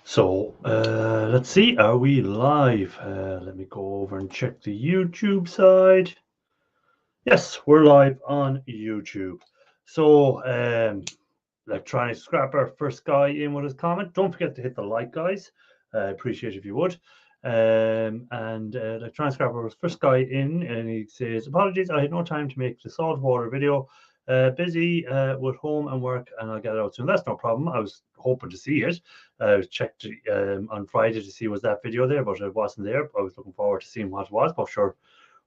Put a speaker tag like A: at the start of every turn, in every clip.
A: So let's see, are we live? Let me go over and check the YouTube side. Yes, we're live on YouTube. So Electronic Scrapper, first guy in with his comment. Don't forget to hit the like, guys. I appreciate if you would. Electronic Scrapper was first guy in, and he says, "Apologies, I had no time to make the saltwater video. Busy with home and work, and I'll get it out soon." That's no problem. I was hoping to see it. I checked on Friday to see was that video there, but it wasn't there. I was looking forward to seeing what it was, but sure,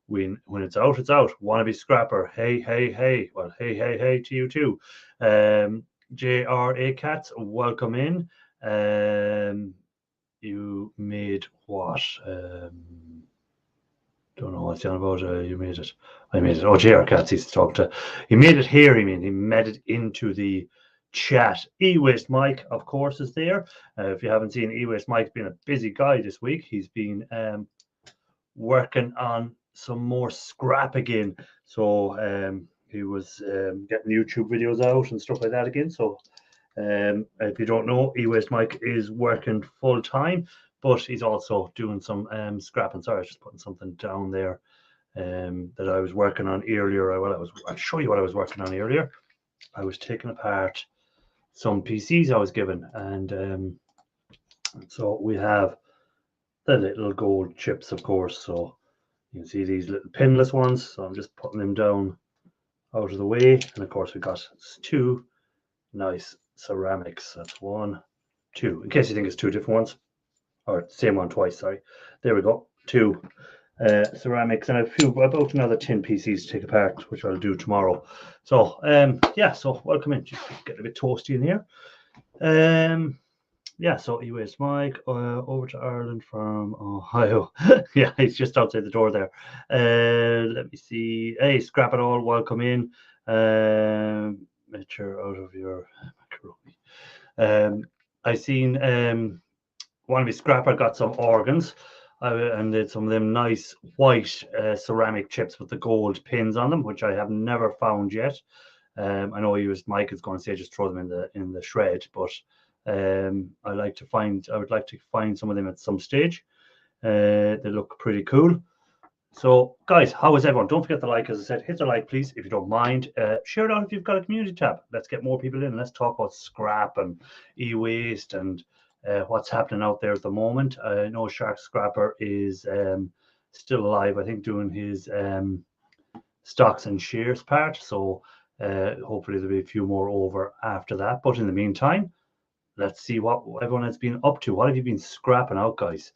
A: when it's out, it's out. Wannabe Scrapper, hey, hey, hey. Well, hey, hey, hey to you too. JRA Cats, welcome in. You made what? Don't know what's on about. You made it. I made it. Oh, JR Cats, he's talked to. He made it here. He made it into the chat. E-Waste Mike, of course, is there. If you haven't seen E-Waste Mike's been a busy guy this week. He's been working on some more scrap again. So he was getting YouTube videos out and stuff like that again. So if you don't know, E-Waste Mike is working full time, but he's also doing some scrapping. Sorry, I was just putting something down there that I was working on earlier. I'll show you what I was working on earlier. I was taking apart some PCs I was given, and so we have the little gold chips, of course. So you can see these little pinless ones. So I'm just putting them down out of the way. And of course, we got two nice ceramics. That's one, two, in case you think it's two different ones, or same one twice, sorry. There we go, two ceramics, and a few, about another 10 PCs to take apart, which I'll do tomorrow. So, yeah, so welcome in. Just get a bit toasty in here. Yeah, so E-Waste Mike over to Ireland from Ohio. Yeah, he's just outside the door there. Let me see. Hey, Scrap It All, welcome in. Make you're out of your macaroni. I seen Wannabe Scrapper got some organs and did some of them nice white ceramic chips with the gold pins on them, which I have never found yet. I know Mike is going to say just throw them in the shred, but I would like to find some of them at some stage. They look pretty cool. So, guys, how is everyone? Don't forget to like, as I said, hit the like, please, if you don't mind. Share it out if you've got a community tab. Let's get more people in. Let's talk about scrap and e-waste and what's happening out there at the moment. I know Shark Scrapper is still alive, I think, doing his stocks and shares part. So hopefully there'll be a few more over after that. But in the meantime, let's see what everyone has been up to. What have you been scrapping out, guys?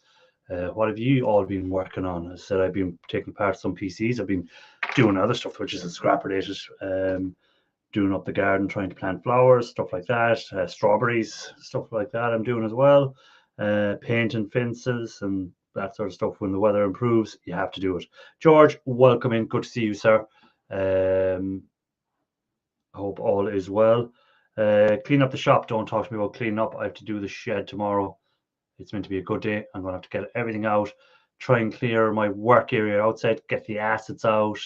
A: What have you all been working on? As I said, I've been taking part some PCs. I've been doing other stuff, which isn't scrap related. Doing up the garden, trying to plant flowers, stuff like that. Strawberries, stuff like that. I'm doing as well. Painting fences and that sort of stuff. When the weather improves, you have to do it. George, welcome in. Good to see you, sir. I hope all is well. Clean up the shop. Don't talk to me about cleaning up. I have to do the shed tomorrow. It's meant to be a good day. I'm going to have to get everything out, try and clear my work area outside, get the acids out,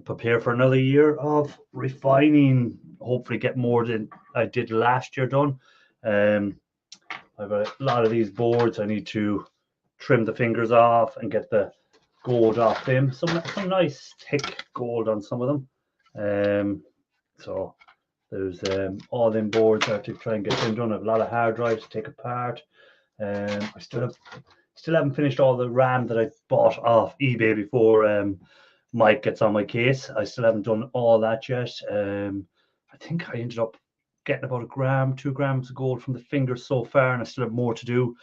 A: prepare for another year of refining. Hopefully, get more than I did last year done. I've got a lot of these boards. I need to trim the fingers off and get the gold off them. Some nice thick gold on some of them. So there's all them boards. I have to try and get them done. I have a lot of hard drives to take apart. I still haven't finished all the RAM that I bought off eBay before Mike gets on my case. I still haven't done all that yet. I think I ended up getting about 2 grams of gold from the fingers so far, and I still have more to do.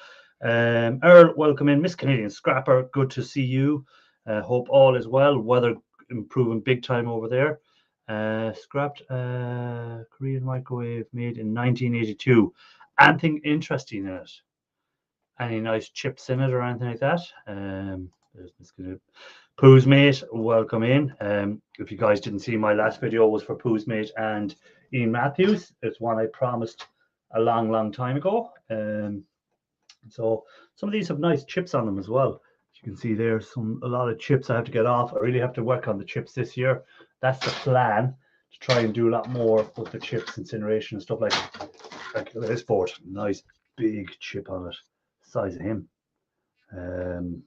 A: Earl, welcome in. Miss Canadian Scrapper, good to see you. Hope all is well. Weather improving big time over there. Scrapped Korean microwave made in 1982. Anything interesting in it? Any nice chips in it or anything like that? There's Miss Pooh's Mate, welcome in. If you guys didn't see, my last video was for Pooh's Mate and Ian Matthews. It's one I promised a long time ago. So some of these have nice chips on them as well. As you can see there's a lot of chips I have to get off. I really have to work on the chips this year. That's the plan, to try and do a lot more with the chips, incineration and stuff like this board. Nice big chip on it, size of him. You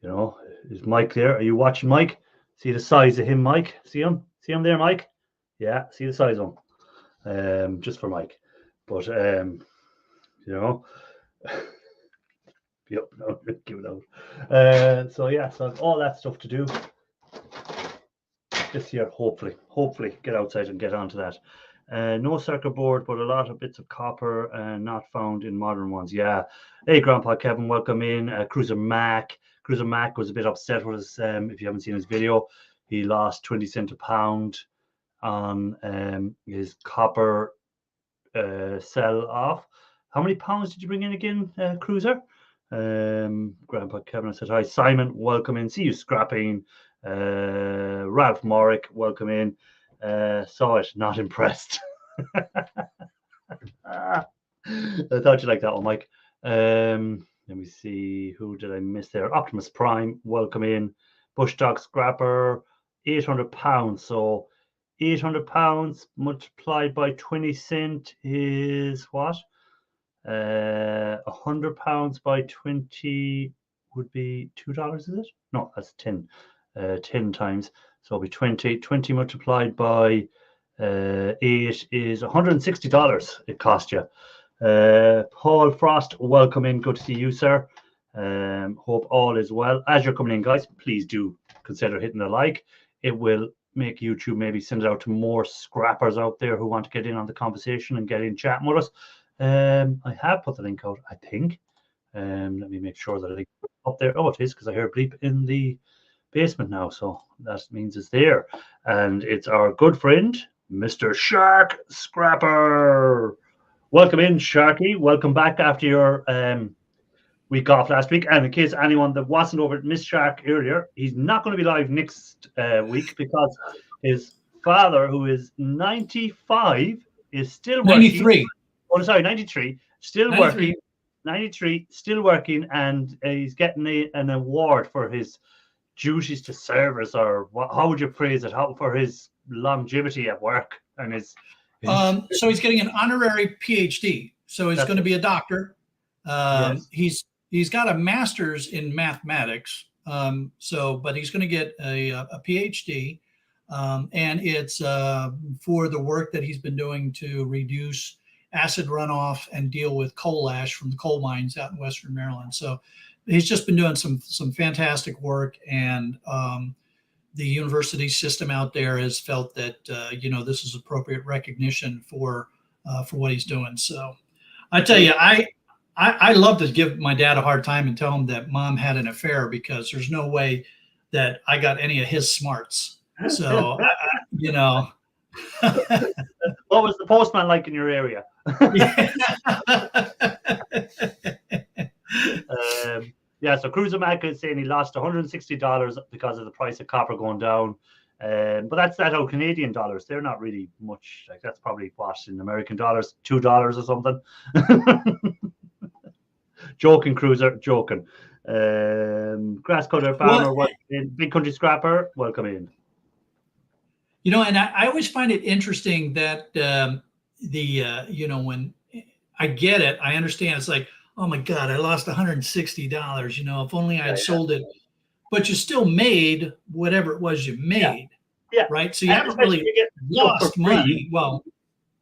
A: know, is Mike there? Are you watching, Mike? See the size of him, Mike? See him? See him there, Mike? Yeah, see the size of him. Just for Mike. But you know, yep, no, give it out. So yeah, so all that stuff to do this year. Hopefully, get outside and get onto that. No circuit board, but a lot of bits of copper not found in modern ones. Yeah. Hey, Grandpa Kevin, welcome in. Cruiser Mac. Cruiser Mac was a bit upset with us. If you haven't seen his video, he lost 20 cents a pound on his copper sell off. How many pounds did you bring in again, Cruiser? Grandpa Kevin said hi. Simon, welcome in. See you scrapping. Ralph Morrick, welcome in. Saw it, not impressed. I thought you liked that one, Mike. Let me see, who did I miss there? Optimus Prime, welcome in. Bush Dog Scrapper, 800 pounds. So 800 pounds multiplied by 20 cent is what? 100 pounds by 20 would be $2, is it? No, that's 10. 10 times. So it'll be 20. 20 multiplied by 8 is $160 it cost you. Paul Frost, welcome in. Good to see you, sir. Hope all is well. As you're coming in, guys, please do consider hitting the like. It will make YouTube maybe send it out to more scrappers out there who want to get in on the conversation and get in chatting with us. I have put the link out, I think. Let me make sure that the link is up there. Oh, it is, because I hear a bleep in the basement now, so that means it's there. And it's our good friend, Mr. Shark Scrapper. Welcome in, Sharky. Welcome back after your week off last week. And in case anyone that wasn't over at Miss Shark earlier, he's not going to be live next week because his father, who is 95, is still working.
B: 93.
A: Oh, sorry, 93. Still 93. Working. 93, still working, and he's getting an award for his duties to service, or what, how would you phrase it? How for his longevity at work and his
B: so he's getting an honorary PhD. So he's going to be a doctor. Yes. He's got a master's in mathematics. But he's going to get a PhD, and it's for the work that he's been doing to reduce acid runoff and deal with coal ash from the coal mines out in Western Maryland. So he's just been doing some fantastic work, and the university system out there has felt that this is appropriate recognition for what he's doing. So I tell you, I love to give my dad a hard time and tell him that mom had an affair, because there's no way that I got any of his smarts. So
A: What was the postman like in your area? So Cruiser Mac is saying he lost $160 because of the price of copper going down. But that's how Canadian dollars. They're not really much. Like, that's probably what in American dollars, $2 or something. Joking, Cruiser, joking. Grass cutter farmer, welcome in. Big Country Scrapper, welcome in.
B: And I always find it interesting that when I get it, I understand. It's like, oh my God, I lost $160. If only I had sold it. But you still made whatever it was you made. Yeah. Right. So you haven't really lost money. Well,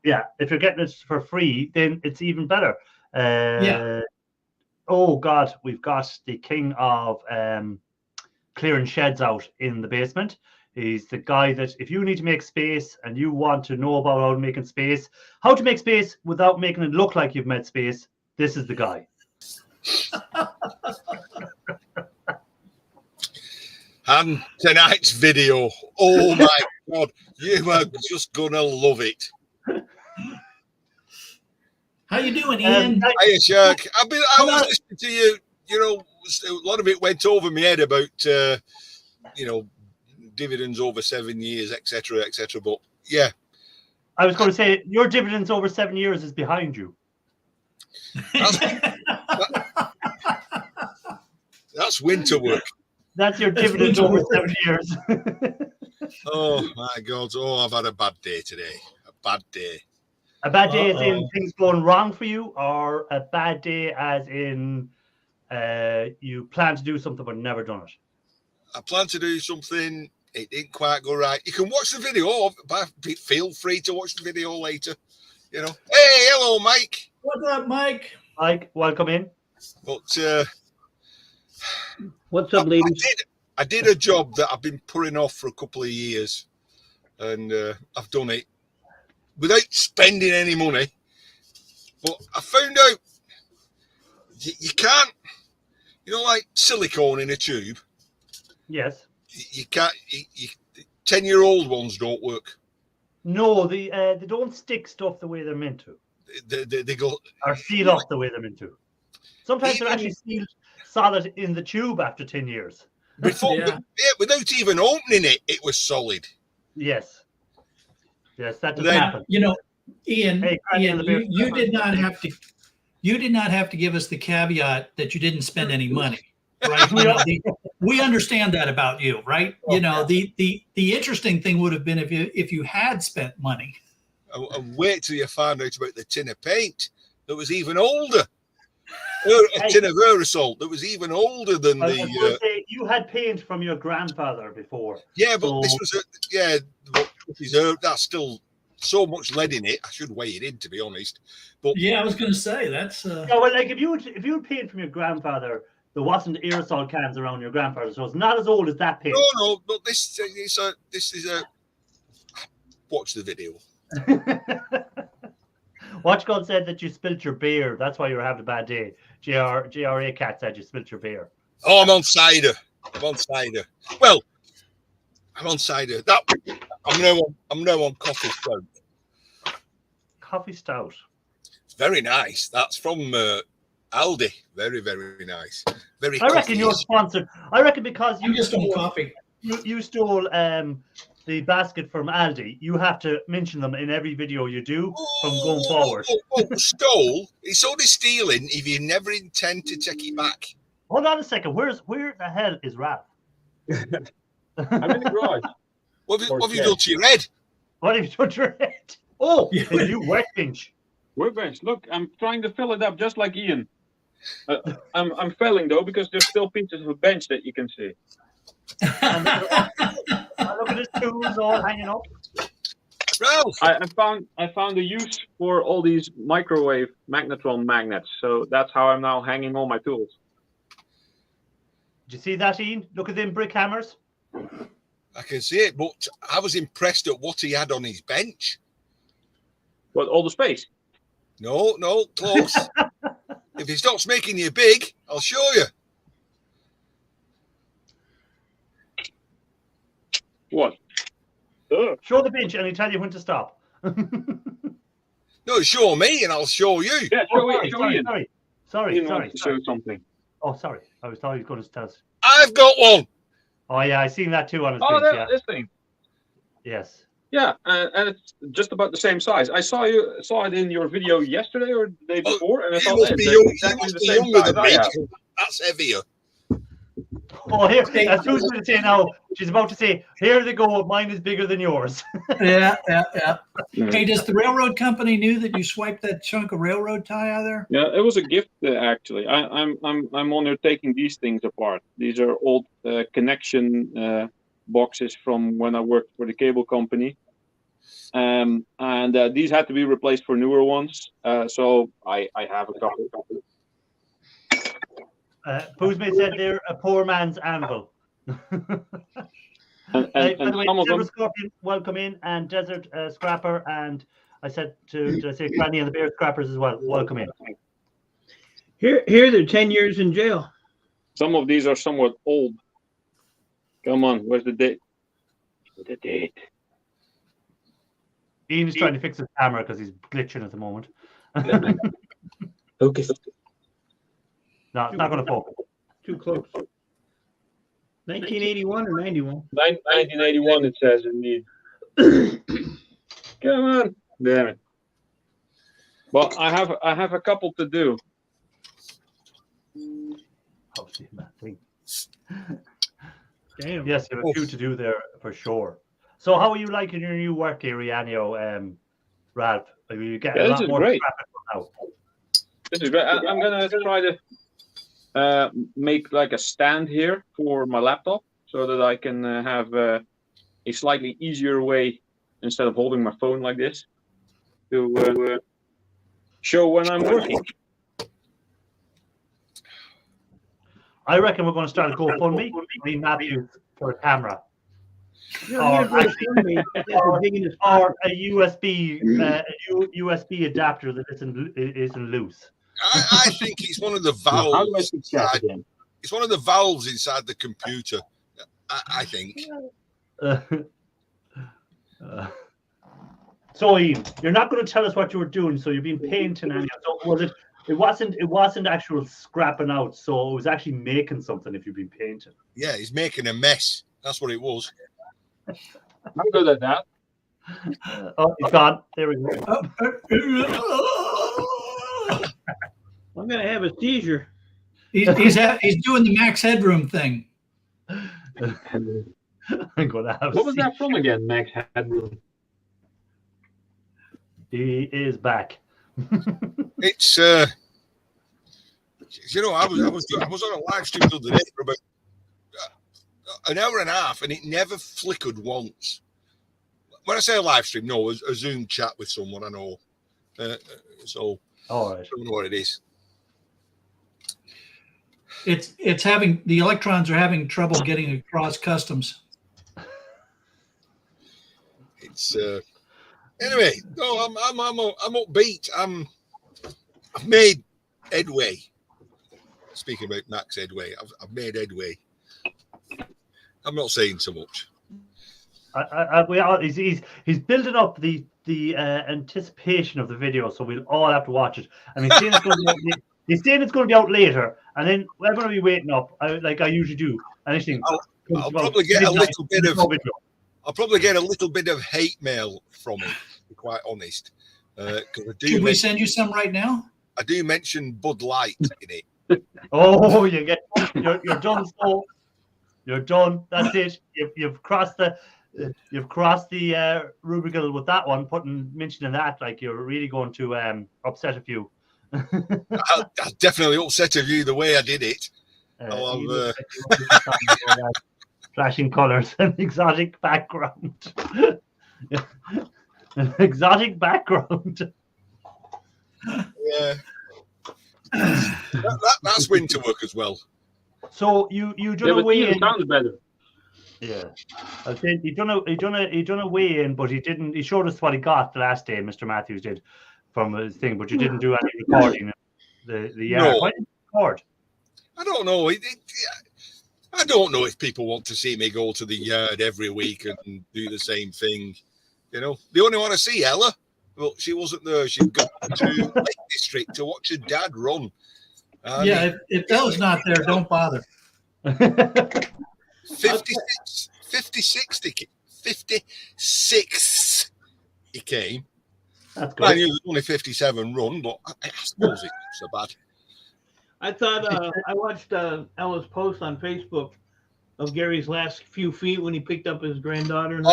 A: yeah. If you're getting it for free, then it's even better. Oh God, we've got the king of clearing sheds out in the basement. He's the guy that if you need to make space and you want to know about how to make space without making it look like you've made space, this is the guy.
C: And tonight's video, oh my God, you are just gonna love it.
B: How you doing, Ian?
C: Hiya, Shark. I was listening to you. A lot of it went over my head about dividends over 7 years, etc., etc. But yeah,
A: I was going to say your dividends over 7 years is behind you.
C: That's winter work.
A: That's your dividends over 7 years.
C: Oh my God! Oh, I've had a bad day today. A bad day.
A: A bad day as in things going wrong for you, or a bad day as in you plan to do something but never done it?
C: I plan to do something. It didn't quite go right. You can watch the video, but feel free to watch the video later. You know. Hey, hello, Mike.
B: What's up, Mike?
A: Mike, welcome in.
C: But
D: what's up, ladies?
C: I did a job that I've been putting off for a couple of years, and I've done it without spending any money. But I found out you can't, like silicone in a tube.
A: Yes.
C: You can't. 10-year-old ones don't work.
A: No, they don't stick stuff the way they're meant to.
C: They go
A: or seal off the way they're meant to. Sometimes they're actually sealed solid in the tube after 10 years.
C: Before, without even opening it, it was solid.
A: Yes, that does happen.
B: Ian, you did not have to. You did not have to give us the caveat that you didn't spend any money, right? We understand that about you, right? The interesting thing would have been if you had spent money.
C: And wait till you find out about the tin of paint that was even older. A tin of aerosol that was even older than
A: you had paint from your grandfather before.
C: Yeah, but this was that's still so much lead in it. I should weigh it in, to be honest. But
B: yeah, I was going to say that's.
A: No, well, like if you had paint from your grandfather, there wasn't aerosol cans around your grandfather, so it's not as old as that paint.
C: No, but this is a. Watch the video.
A: Watchgun said that you spilt your beer. That's why you were having a bad day. GRA Cat said you spilt your beer.
C: Oh, I'm on cider. Well, I'm on cider. I'm now on coffee stout.
A: Coffee stout.
C: It's very nice. That's from Aldi. Very, very nice. Very.
A: I reckon you're sponsored. I reckon because you
B: just stole coffee.
A: You stole the basket from Aldi. You have to mention them in every video you do from going forward.
C: Stole? It's only stealing if you never intend to take it back.
A: Hold on a second. Where the hell is Ralph?
D: I'm in the garage.
C: What have you done to your head?
A: What have you done to your head? Oh, a new workbench.
D: Workbench. Look, I'm trying to fill it up just like Ian. I'm failing though because there's still pieces of a bench that you can see.
A: Look at his tools all hanging up.
C: Ralph,
D: I found a use for all these microwave magnetron magnets, so that's how I'm now hanging all my tools.
A: Did you see that, Ian? Look at them brick hammers.
C: I can see it, but I was impressed at what he had on his bench.
D: What, all the space?
C: No, close. If he stops making you big, I'll show you.
D: What?
A: Show the bench and he'll tell you when to stop.
C: No, show me and I'll show you.
D: Yeah,
A: Sorry.
D: Show something.
A: Oh, sorry. I thought he was going to tell us.
C: I've got one.
A: Oh, yeah, I seen that too on his bench.
D: This thing.
A: Yes.
D: Yeah, and it's just about the same size. I saw it in your video yesterday or the day before, and I thought
C: exactly the same size. That's heavier.
A: Oh, here, as Sue's going to say now, she's about to say, here they go, mine is bigger than yours.
B: Yeah. Hey, does the railroad company knew that you swiped that chunk of railroad tie out of there?
D: Yeah, it was a gift actually. I'm on there taking these things apart. These are old connection boxes from when I worked for the cable company. And these had to be replaced for newer ones. So I have a couple.
A: Poosmate said they're a poor man's anvil.
D: and
A: by the way,
D: some of them,
A: Scorpion, welcome in, and Desert Scrapper, and I said to say Granny and the Bear Scrappers as well. Welcome in.
E: Here they're 10 years in jail.
D: some of these are somewhat old. Come on, where's the date? The date.
A: Ian is trying to fix his camera because he's glitching at the moment.
D: Okay.
A: No, it's not going to focus.
E: Too close. 1981 or 91?
D: 1981, it says indeed. Come on, damn it. Well, I have a couple to do.
A: Oh, see that thing.
E: Damn.
A: Yes, you have a few to do there for sure. So, how are you liking your new work area, Ralph? I mean, you get
D: Yeah,
A: a
D: this
A: lot
D: is
A: more
D: great.
A: traffic now.
D: This is great. I'm gonna try to make like a stand here for my laptop so that I can have a slightly easier way instead of holding my phone like this to show when I'm working.
A: I reckon we're going to start a GoFundMe. Me, Matthew, for a camera.
E: You
A: Or
E: don't need to go to me. You're digging his
A: Or a USB adapter that isn't loose.
C: I think it's one of the
F: How do I
C: valves.
F: fix that again?
C: It's one of the valves inside the computer. I think.
A: So Ian, you're not going to tell us what you were doing. So you've been painting, and so was it? It wasn't actual scrapping out. So it was actually making something. If you've been painting.
C: Yeah, he's making a mess. That's what it was.
F: I'm good at that.
A: Oh, he's gone. There we go.
E: I'm gonna have a seizure.
B: He's doing the Max Headroom thing.
A: I'm going to have.
F: What was that from again, Max Headroom?
A: He is back.
C: It's I was on a live stream the other day for about an hour and a half, and it never flickered once. When I say a live stream, no, a Zoom chat with someone I know. So
A: All right.
C: I don't know what it is.
B: It's having the electrons are having trouble getting across customs.
C: It's anyway. No, I'm upbeat. I've made headway. Speaking about Max Headway, I've made headway. I'm not saying so much. He's building up the anticipation of the video, so we'll all have to watch it. And he's saying it's going to be out later, and then we're going to be waiting up, like I usually do. Anything. I'll probably get a little bit of. I'll probably get a little bit of hate mail from it, to be quite honest.
B: Should we send you some right now?
C: I do mention Bud Light in it.
A: Oh, you're done. So you're done. That's it. You've crossed the rubrical with that one. Mentioning that, like you're really going to upset a few.
C: I'll definitely upset a few the way I did it.
A: Flashing colours and exotic background. An exotic background.
C: Yeah. That's winter work as well.
A: So you done a weigh in.
F: Sounds better.
A: Yeah, I said he done a weigh in, but he didn't. He showed us what he got the last day. Mr. Matthews did from his thing, but you didn't do any recording. The
C: No.
A: Why didn't you record?
C: I don't know. I don't know if people want to see me go to the yard every week and do the same thing. You know, they only want to see Ella. Well, she wasn't there. She got to Lake District to watch her dad run.
B: Yeah, if Ella's not there, don't bother.
C: 56 he came.
A: That's
C: I
A: good.
C: knew it was only 57 run, but I suppose it's not so bad.
E: I thought I watched Ella's post on Facebook of Gary's last few feet when he picked up his granddaughter. And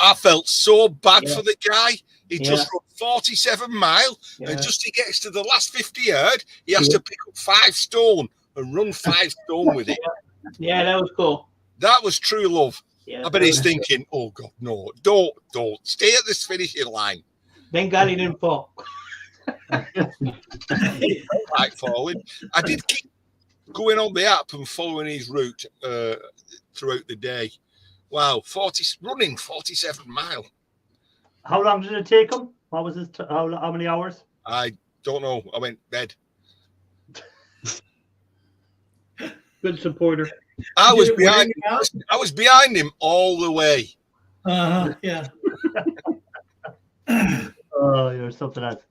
C: I felt so bad
E: Yeah.
C: for the guy. He
E: Yeah.
C: just run 47 mile,
E: Yeah.
C: and just he gets to the last 50 yard, he has to pick up 5 stone and run 5 stone with it.
E: Yeah, that was cool.
C: That was true love.
E: Yeah,
C: I bet he's thinking, "Oh God, no! Don't stay at this finishing line."
E: Thank God he didn't fall.
C: Like falling. I did keep going on the app and following his route throughout the day. Wow, running 47 mile.
A: How long did it take him? What was his? How many hours?
C: I don't know. I went bed.
E: Good supporter.
C: I was
B: Did it wear
C: behind.
B: you out?
C: I was behind him all the way.
B: Yeah.
A: Oh, you're something else.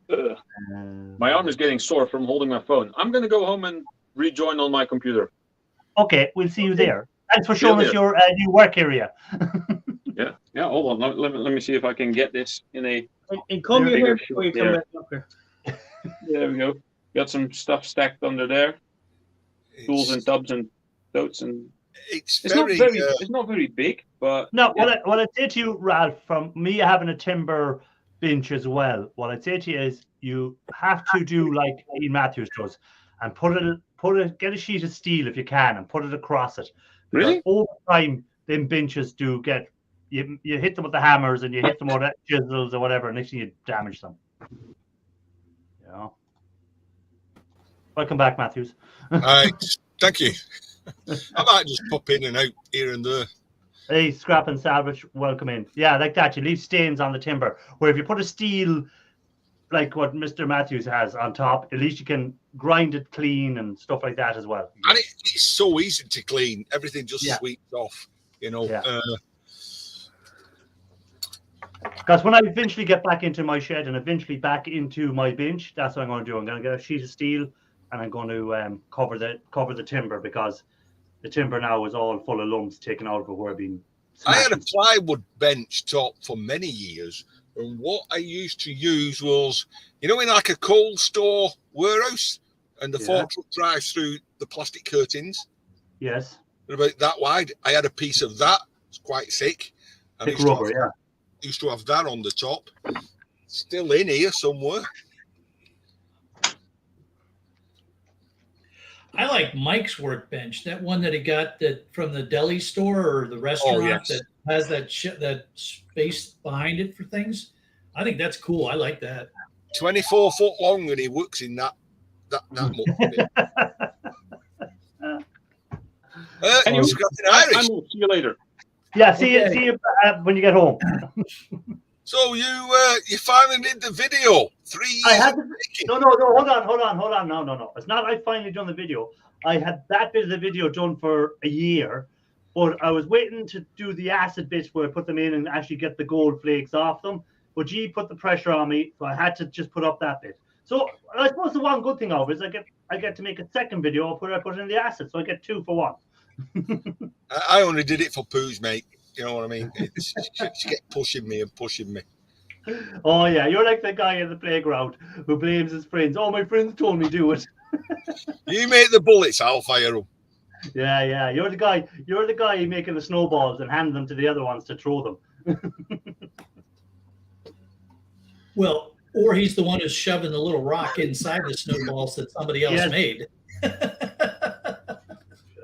D: My arm is getting sore from holding my phone. I'm going to go home and rejoin on my computer.
A: Okay, we'll see you there. Thanks for showing us your new work area.
D: Yeah. Hold on. Let me see if I can get this in a.
E: And comb your
D: Bigger
E: hair before you come
D: there.
E: back up here.
D: There we go. Got some stuff stacked under there. Tools and tubs and totes and.
C: It's
D: It's
C: very.
D: not very big, but
A: No, what I say to you, Ralph, from me having a timber bench as well, what I'd say to you is you have to do like Ian Matthews does and get a sheet of steel if you can and put it across it. Because
D: Really?
A: over time, them benches do get you hit them with the hammers and you hit them with the chisels or whatever, and next thing you damage them. You know. Welcome back, Matthews.
C: Thank you. I might just pop in and out here and there.
A: Hey, scrap and salvage, welcome in. Yeah, like that. You leave stains on the timber. Where if you put a steel, like what Mr. Matthews has on top, at least you can grind it clean and stuff like that as well.
C: And it's so easy to clean. Everything just sweeps off, you know.
A: Yeah. Because when I eventually get back into my shed and eventually back into my bench, that's what I'm going to do. I'm going to get a sheet of steel and I'm going to cover the timber, because the timber now is all full of lumps taken out of it where I've been
C: I had a plywood bench top for many years, and what I used to use was, you know, in like a cold store warehouse, and the fork truck drives through the plastic curtains.
A: Yes.
C: About that wide. I had a piece of that. It's quite thick. And
A: Thick rubber,
C: used to have that on the top. Still in here somewhere.
B: I like Mike's workbench, that one that he got that from the deli store or the restaurant that has that space behind it for things. I think that's cool. I like that.
C: 24 foot long, and he works in that much.
D: Anyway,
C: Irish.
D: will see you later.
A: Yeah, see you when you get home.
C: So you finally did the video 3 years.
A: I had no. Hold on. No. It's not. I finally done the video. I had that bit of the video done for a year, but I was waiting to do the acid bits where I put them in and actually get the gold flakes off them. But G put the pressure on me, so I had to just put up that bit. So I suppose the one good thing of it is I get to make a second video. I put in the acid, so I get 2 for 1.
C: I only did it for poos, mate. You know what I mean? She kept pushing me.
A: Oh yeah, you're like the guy in the playground who blames his friends. Oh, my friends told me do it.
C: You make the bullets, I'll fire them.
A: Yeah. You're the guy making the snowballs and hand them to the other ones to throw them.
B: Well, or he's the one who's shoving the little rock inside the snowballs that somebody else made.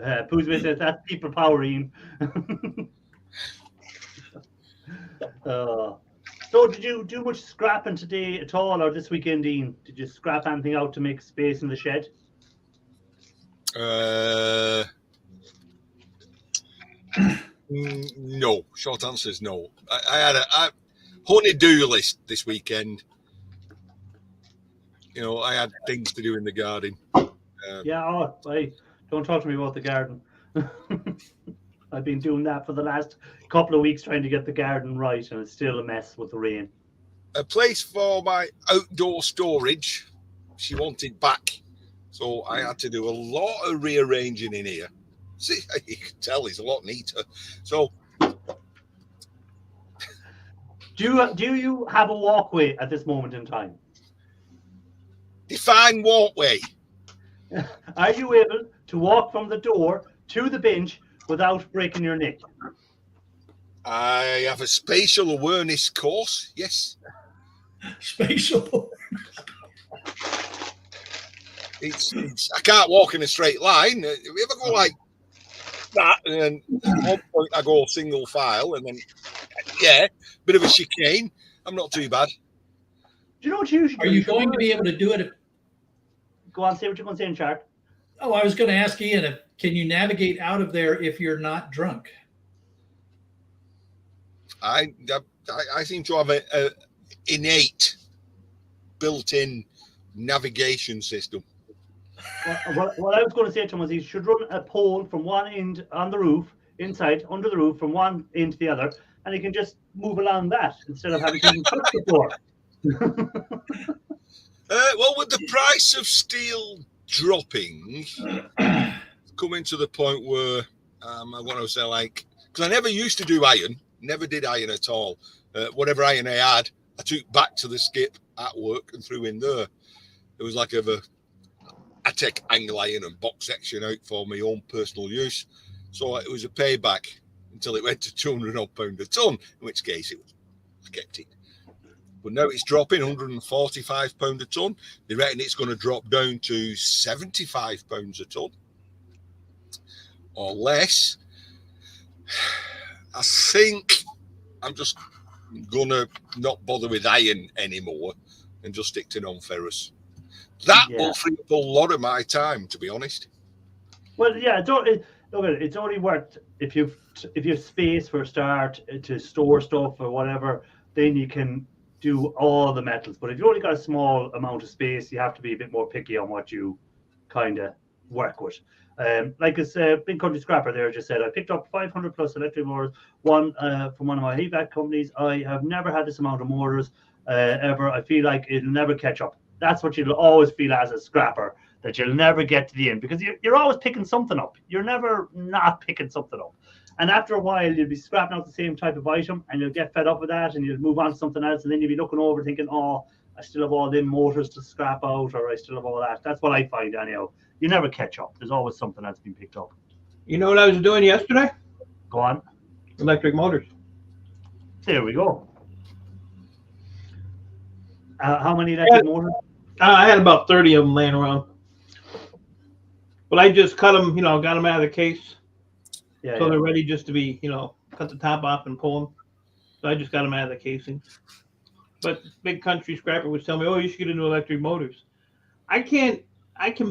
A: Poozman says that's people powering. So did you do much scrapping today at all, or this weekend, Dean? Did you scrap anything out to make space in the shed?
C: No. Short answer is no. I had a honey-do list this weekend. You know, I had things to do in the garden.
A: Don't talk to me about the garden. I've been doing that for the last couple of weeks, trying to get the garden right, and it's still a mess with the rain.
C: A place for my outdoor storage, she wanted back. So I had to do a lot of rearranging in here. See, you can tell it's a lot neater. So,
A: do you have a walkway at this moment in time?
C: define walkway.
A: Are you able to walk from the door to the bench without breaking your neck?
C: I have a spatial awareness course, yes.
B: Spatial.
C: It's I can't walk in a straight line. If you ever go like that, and then at one point I go single file, and then bit of a chicane. I'm not too bad.
A: Do you know what you should do?
B: Are you going to be able to do it?
A: Go on, say what you're going to say in chat.
B: Oh, I was going to ask Ian, can you navigate out of there if you're not drunk?
C: I seem to have a innate built-in navigation system.
A: What I was going to say to him was he should run a pole from one end on the roof, inside, under the roof, from one end to the other, and he can just move along that instead of having to even touch the floor.
C: Well, with the price of steel dropping, coming to the point where I want to say, like, because I never used to do iron, never did iron at all. Whatever iron I had, I took back to the skip at work and threw in there. It was like I take angle iron and box section out for my own personal use. So it was a payback until it went to £200 a ton, in which case I kept it. But now it's dropping £145 a ton. They reckon it's going to drop down to £75 a ton or less. I think I'm just going to not bother with iron anymore and just stick to non-ferrous. That will free up a lot of my time, to be honest.
A: Well, yeah, it's only worth if you have space for a start to store stuff or whatever, then you can do all the metals. But if you only got a small amount of space, you have to be a bit more picky on what you kind of work with. Like this Big Country Scrapper there just said, I picked up 500 plus electric motors, one from one of my HVAC companies. I have never had this amount of motors ever. I feel like it'll never catch up. That's what you'll always feel as a scrapper, that you'll never get to the end, because you're always picking something up. You're never not picking something up. And after a while, you'll be scrapping out the same type of item and you'll get fed up with that and you'll move on to something else. And then you'll be looking over thinking, oh, I still have all them motors to scrap out, or I still have all that. That's what I find anyhow. You never catch up. There's always something that's been picked up.
E: You know what I was doing yesterday?
A: Go on.
E: Electric motors.
A: There we go. How many electric motors?
E: I had about 30 of them laying around. But I just cut them, got them out of the case.
A: Yeah,
E: so they're ready just to be, cut the top off and pull them. So I just got them out of the casing. But Big Country Scrapper was telling me, oh, you should get into electric motors. I can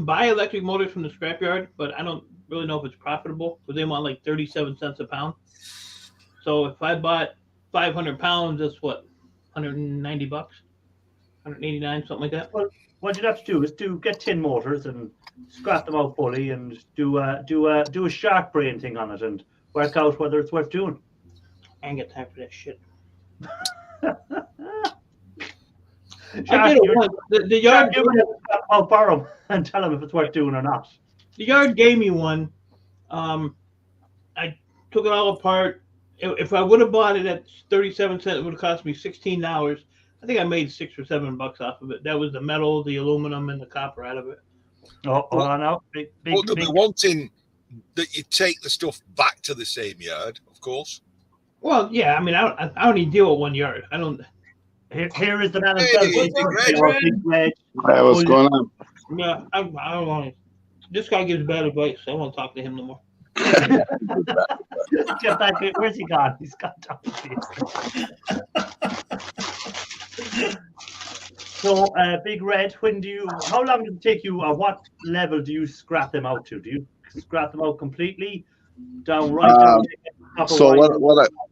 E: buy electric motors from the scrapyard, but I don't really know if it's profitable because they want like 37 cents a pound. So if I bought 500 pounds, that's what, 190 bucks, 189, something like that.
A: Well, what you'd have to do is get tin motors and scrap them out fully and do a shark brain thing on it and work out whether it's worth doing.
E: I ain't got time for that shit.
A: I
E: did it once. The yard.
A: I'll borrow them and tell them if it's worth doing or not.
E: The yard gave me one. I took it all apart. If I would have bought it at 37 cents, it would have cost me $16. I think I made $6 or $7 off of it. That was the metal, the aluminum, and the copper out of it.
A: Oh, hold on now.
C: But they'll be wanting that you take the stuff back to the same yard, of course.
E: Well, yeah. I mean, I only deal with one yard. I don't.
A: Here is the man himself.
C: Big
A: Red.
G: Hey, what's going on?
E: Yeah, I don't want. This guy gives bad advice. I won't talk to him no more.
A: Get back. Where's he gone? He's gone down. So, Big Red, how long does it take you, or what level do you scrap them out to? Do you scrap them out completely, down right down?
G: So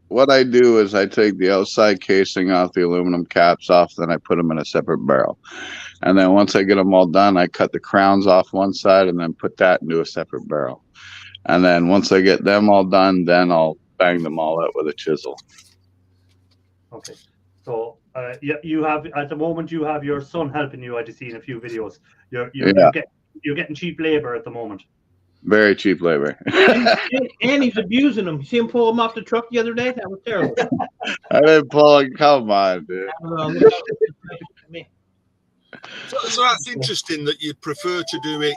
G: what I do is I take the outside casing off, the aluminum caps off, then I put them in a separate barrel. And then once I get them all done, I cut the crowns off one side and then put that into a separate barrel. And then once I get them all done, then I'll bang them all out with a chisel.
A: Okay. So you have, at the moment, you have your son helping you. I've seen a few videos. You're getting cheap labor at the moment.
G: Very cheap labor.
E: and he's abusing them. You see him pull him off the truck the other day? That was terrible.
G: I didn't pull it. Come on, dude.
C: So that's interesting that you prefer to do it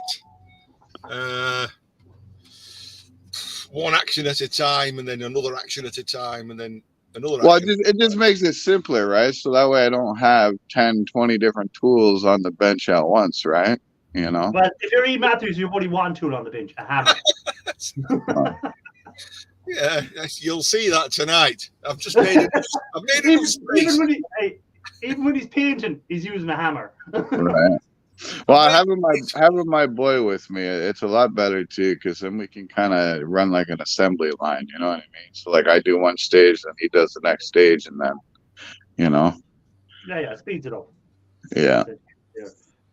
C: one action at a time and then another action at a time and then another action.
G: It just makes it simpler, right? So that way I don't have 10, 20 different tools on the bench at once, right? Well,
A: if you're E. Matthews, you only one tool on the bench, a hammer.
C: Yeah, you'll see that tonight. I've just made it. I've made it space.
A: Even when he's painting, he's using a hammer.
G: Right. Well, having my boy with me, it's a lot better too, because then we can kind of run like an assembly line. You know what I mean? So like I do one stage, then he does the next stage, and then,
A: Yeah, speeds it up.
G: Yeah.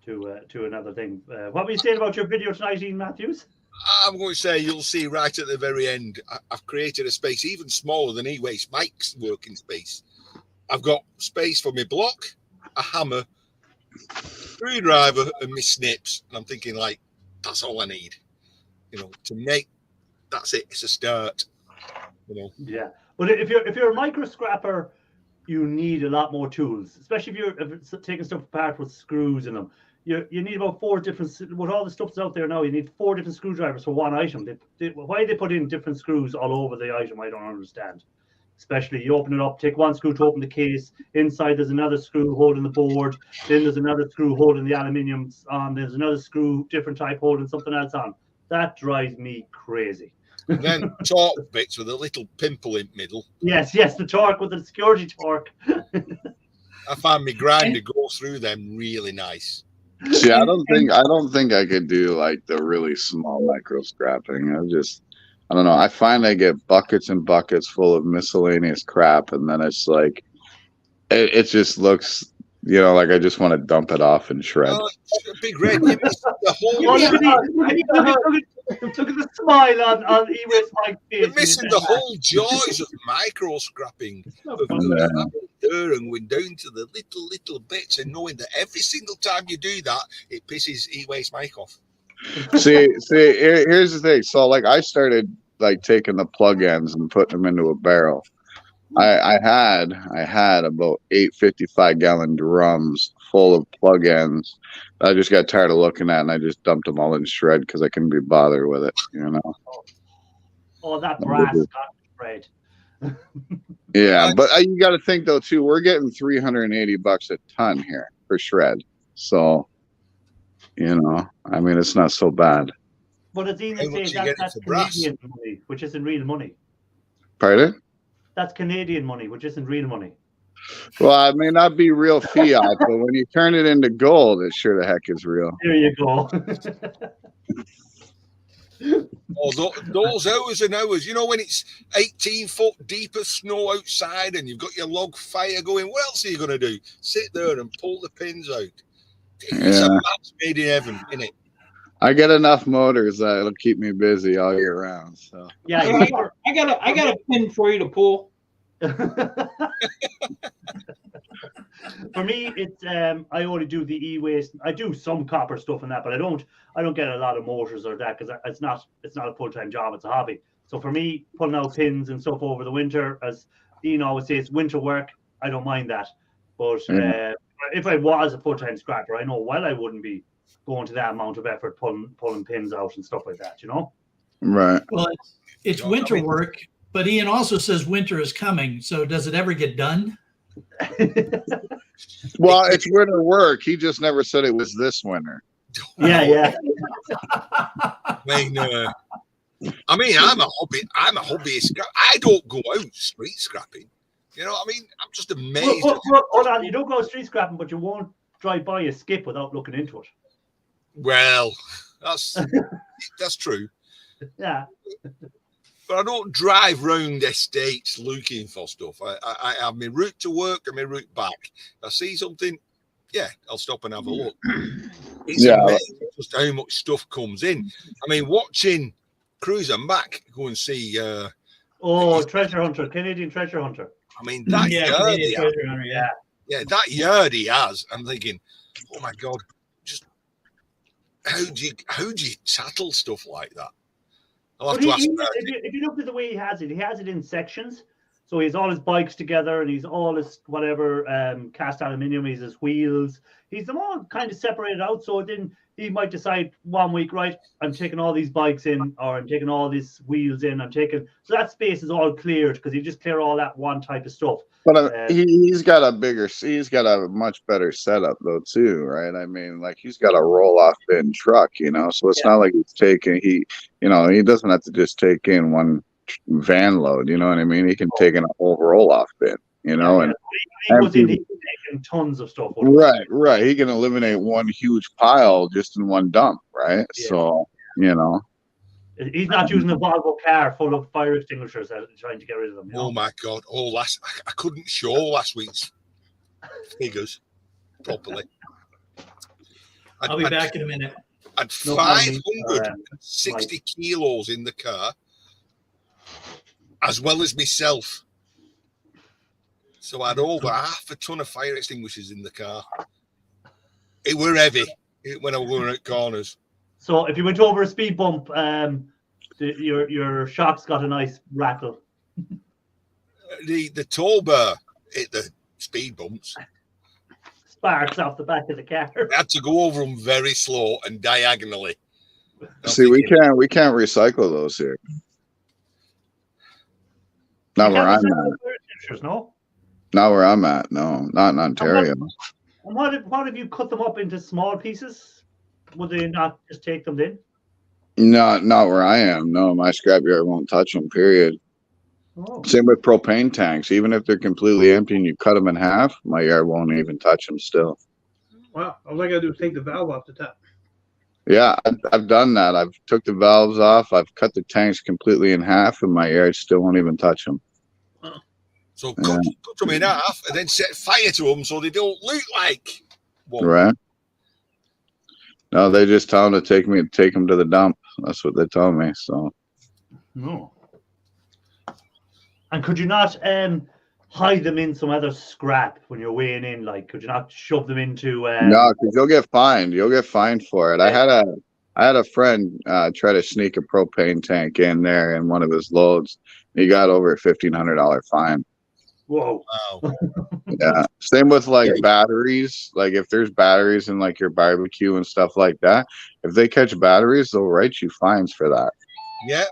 A: To another thing. What were you saying about your video tonight, Ian Matthews?
C: I'm going to say you'll see right at the very end. I've created a space even smaller than E-Waste Mike's working space. I've got space for my block, a hammer, screwdriver, and my snips. And I'm thinking like, that's all I need. To make. That's it. It's a start.
A: Yeah, but if you're a micro scrapper, you need a lot more tools, especially if you're taking stuff apart with screws in them. You need about 4 different, with all the stuff that's out there now, you need 4 different screwdrivers for one item. Why they put in different screws all over the item, I don't understand. especially. You open it up, take one screw to open the case. Inside there's another screw holding the board. Then there's another screw holding the aluminium on. There's another screw, different type, holding something else on. That drives me crazy.
C: And then torque bits with a little pimple in the middle.
A: Yes, the torque with the security torque.
C: I find my grinder go through them really nice.
G: See, I don't think I could do like the really small micro scrapping. I don't know. I find I get buckets and buckets full of miscellaneous crap, and then it's like, it just looks, like I just want to dump it off and shred.
C: Oh, Big Red, you missed the whole.
A: Look at the smile on E-Waste Mike's face.
C: You're missing the whole joys of micro scrapping. Of going there and going down to the little bits, and knowing that every single time you do that, it pisses E-Waste Mike off.
G: See, here's the thing. So, like, I started like taking the plug ends and putting them into a barrel. I had about 8 55-gallon drums full of plug ends. I just got tired of looking at it, and I just dumped them all in shred because I couldn't be bothered with it.
A: Oh, that brass got shred.
G: Yeah, but you got to think though too. We're getting $380 a ton here for shred, so I mean, it's not so bad.
A: But as Ian says, that's Canadian money, which isn't real money.
G: Pardon?
A: That's Canadian money, which isn't real money.
G: Well, it may not be real fiat, but when you turn it into gold, it sure the heck is real.
A: There you go.
C: Oh, those hours and hours, when it's 18 foot deep of snow outside and you've got your log fire going, what else are you going to do? Sit there and pull the pins out. It's a match made in heaven, isn't it?
G: I get enough motors that it'll keep me busy all year round. So
A: yeah,
E: I got a pin for you to pull.
A: For me, it's I only do the e-waste. I do some copper stuff and that, but I don't get a lot of motors or that because it's not a full-time job. It's a hobby. So for me, pulling out pins and stuff over the winter, as Ian always says, winter work, I don't mind that. But if I was a full-time scrapper, I know well I wouldn't be going to that amount of effort pulling pins out and stuff like that,
G: Right.
B: Well, it's winter work, but Ian also says winter is coming. So does it ever get done?
G: Well, it's winter work. He just never said it was this winter.
A: Yeah.
C: I mean, I'm a hobbyist. I don't go out street scrapping. I'm just amazed.
A: Hold on, you don't go street scrapping, but you won't drive by a skip without looking into it.
C: Well, that's true.
A: Yeah.
C: But I don't drive round estates looking for stuff. I have my route to work and my route back. If I see something, I'll stop and have a look. It's amazing just how much stuff comes in. I mean, watching Cruiser Mac go and see.
A: Treasure Hunter, Canadian Treasure Hunter.
C: I mean, that yard he has.
A: Yeah,
C: that yard he has. I'm thinking, oh my God, just how do you tattle stuff like that? I'll have to ask
A: if you look at the way he has it in sections. So he's all his bikes together, and he's all his whatever cast aluminium. He's his wheels. He's them all kind of separated out. So then he might decide 1 week, right? I'm taking all these bikes in, or I'm taking all these wheels in. So that space is all cleared because he just clear all that one type of stuff.
G: But he's got a much better setup though too, right? I mean, like he's got a roll-off bin truck, so it's not like he's taking he doesn't have to just take in one van load, you know what I mean? He can take in a whole roll-off bin, and
A: he goes in, he's taking tons of stuff.
G: Right. He can eliminate one huge pile just in one dump, right? Yeah. So,
A: he's not using a Volvo car full of fire extinguishers and trying to get rid of them.
C: Oh my God! I couldn't show last week's figures properly.
B: I'll be back in a minute.
C: I had 560 kilos in the car, as well as myself. So I had over half a ton of fire extinguishers in the car. It were heavy when I were at corners.
A: So if you went over a speed bump, your shocks got a nice rattle.
C: The tow bar hit the speed bumps.
A: Sparks off the back of the car.
C: I had to go over them very slow and diagonally.
G: See, we can't recycle those here. Not where I'm at.
A: extinguishers, no?
G: Not where I'm at. No, not in Ontario.
A: And what if you cut them up into small pieces? Would they not just take them in?
G: Not where I am. No, my scrapyard won't touch them. Period.
A: Oh.
G: Same with propane tanks. Even if they're completely empty and you cut them in half, my yard won't even touch them still.
E: Wow. All I gotta do is take the valve off the top.
G: Yeah, I've done that. I've took the valves off. I've cut the tanks completely in half, and my yard still won't even touch them.
C: So cut them in half and then set fire to them so they don't look like one.
G: Right? No, they just tell them to take them to the dump. That's what they tell me. So.
A: No. And could you not hide them in some other scrap when you're weighing in? Like, could you not shove them into?
G: No, because you'll get fined. You'll get fined for it. I had a friend try to sneak a propane tank in there in one of his loads. He got over a $1,500 fine.
A: Whoa.
C: Wow.
G: Yeah. Same with like batteries. Like if there's batteries in like your barbecue and stuff like that, if they catch batteries, they'll write you fines for that.
C: Yeah.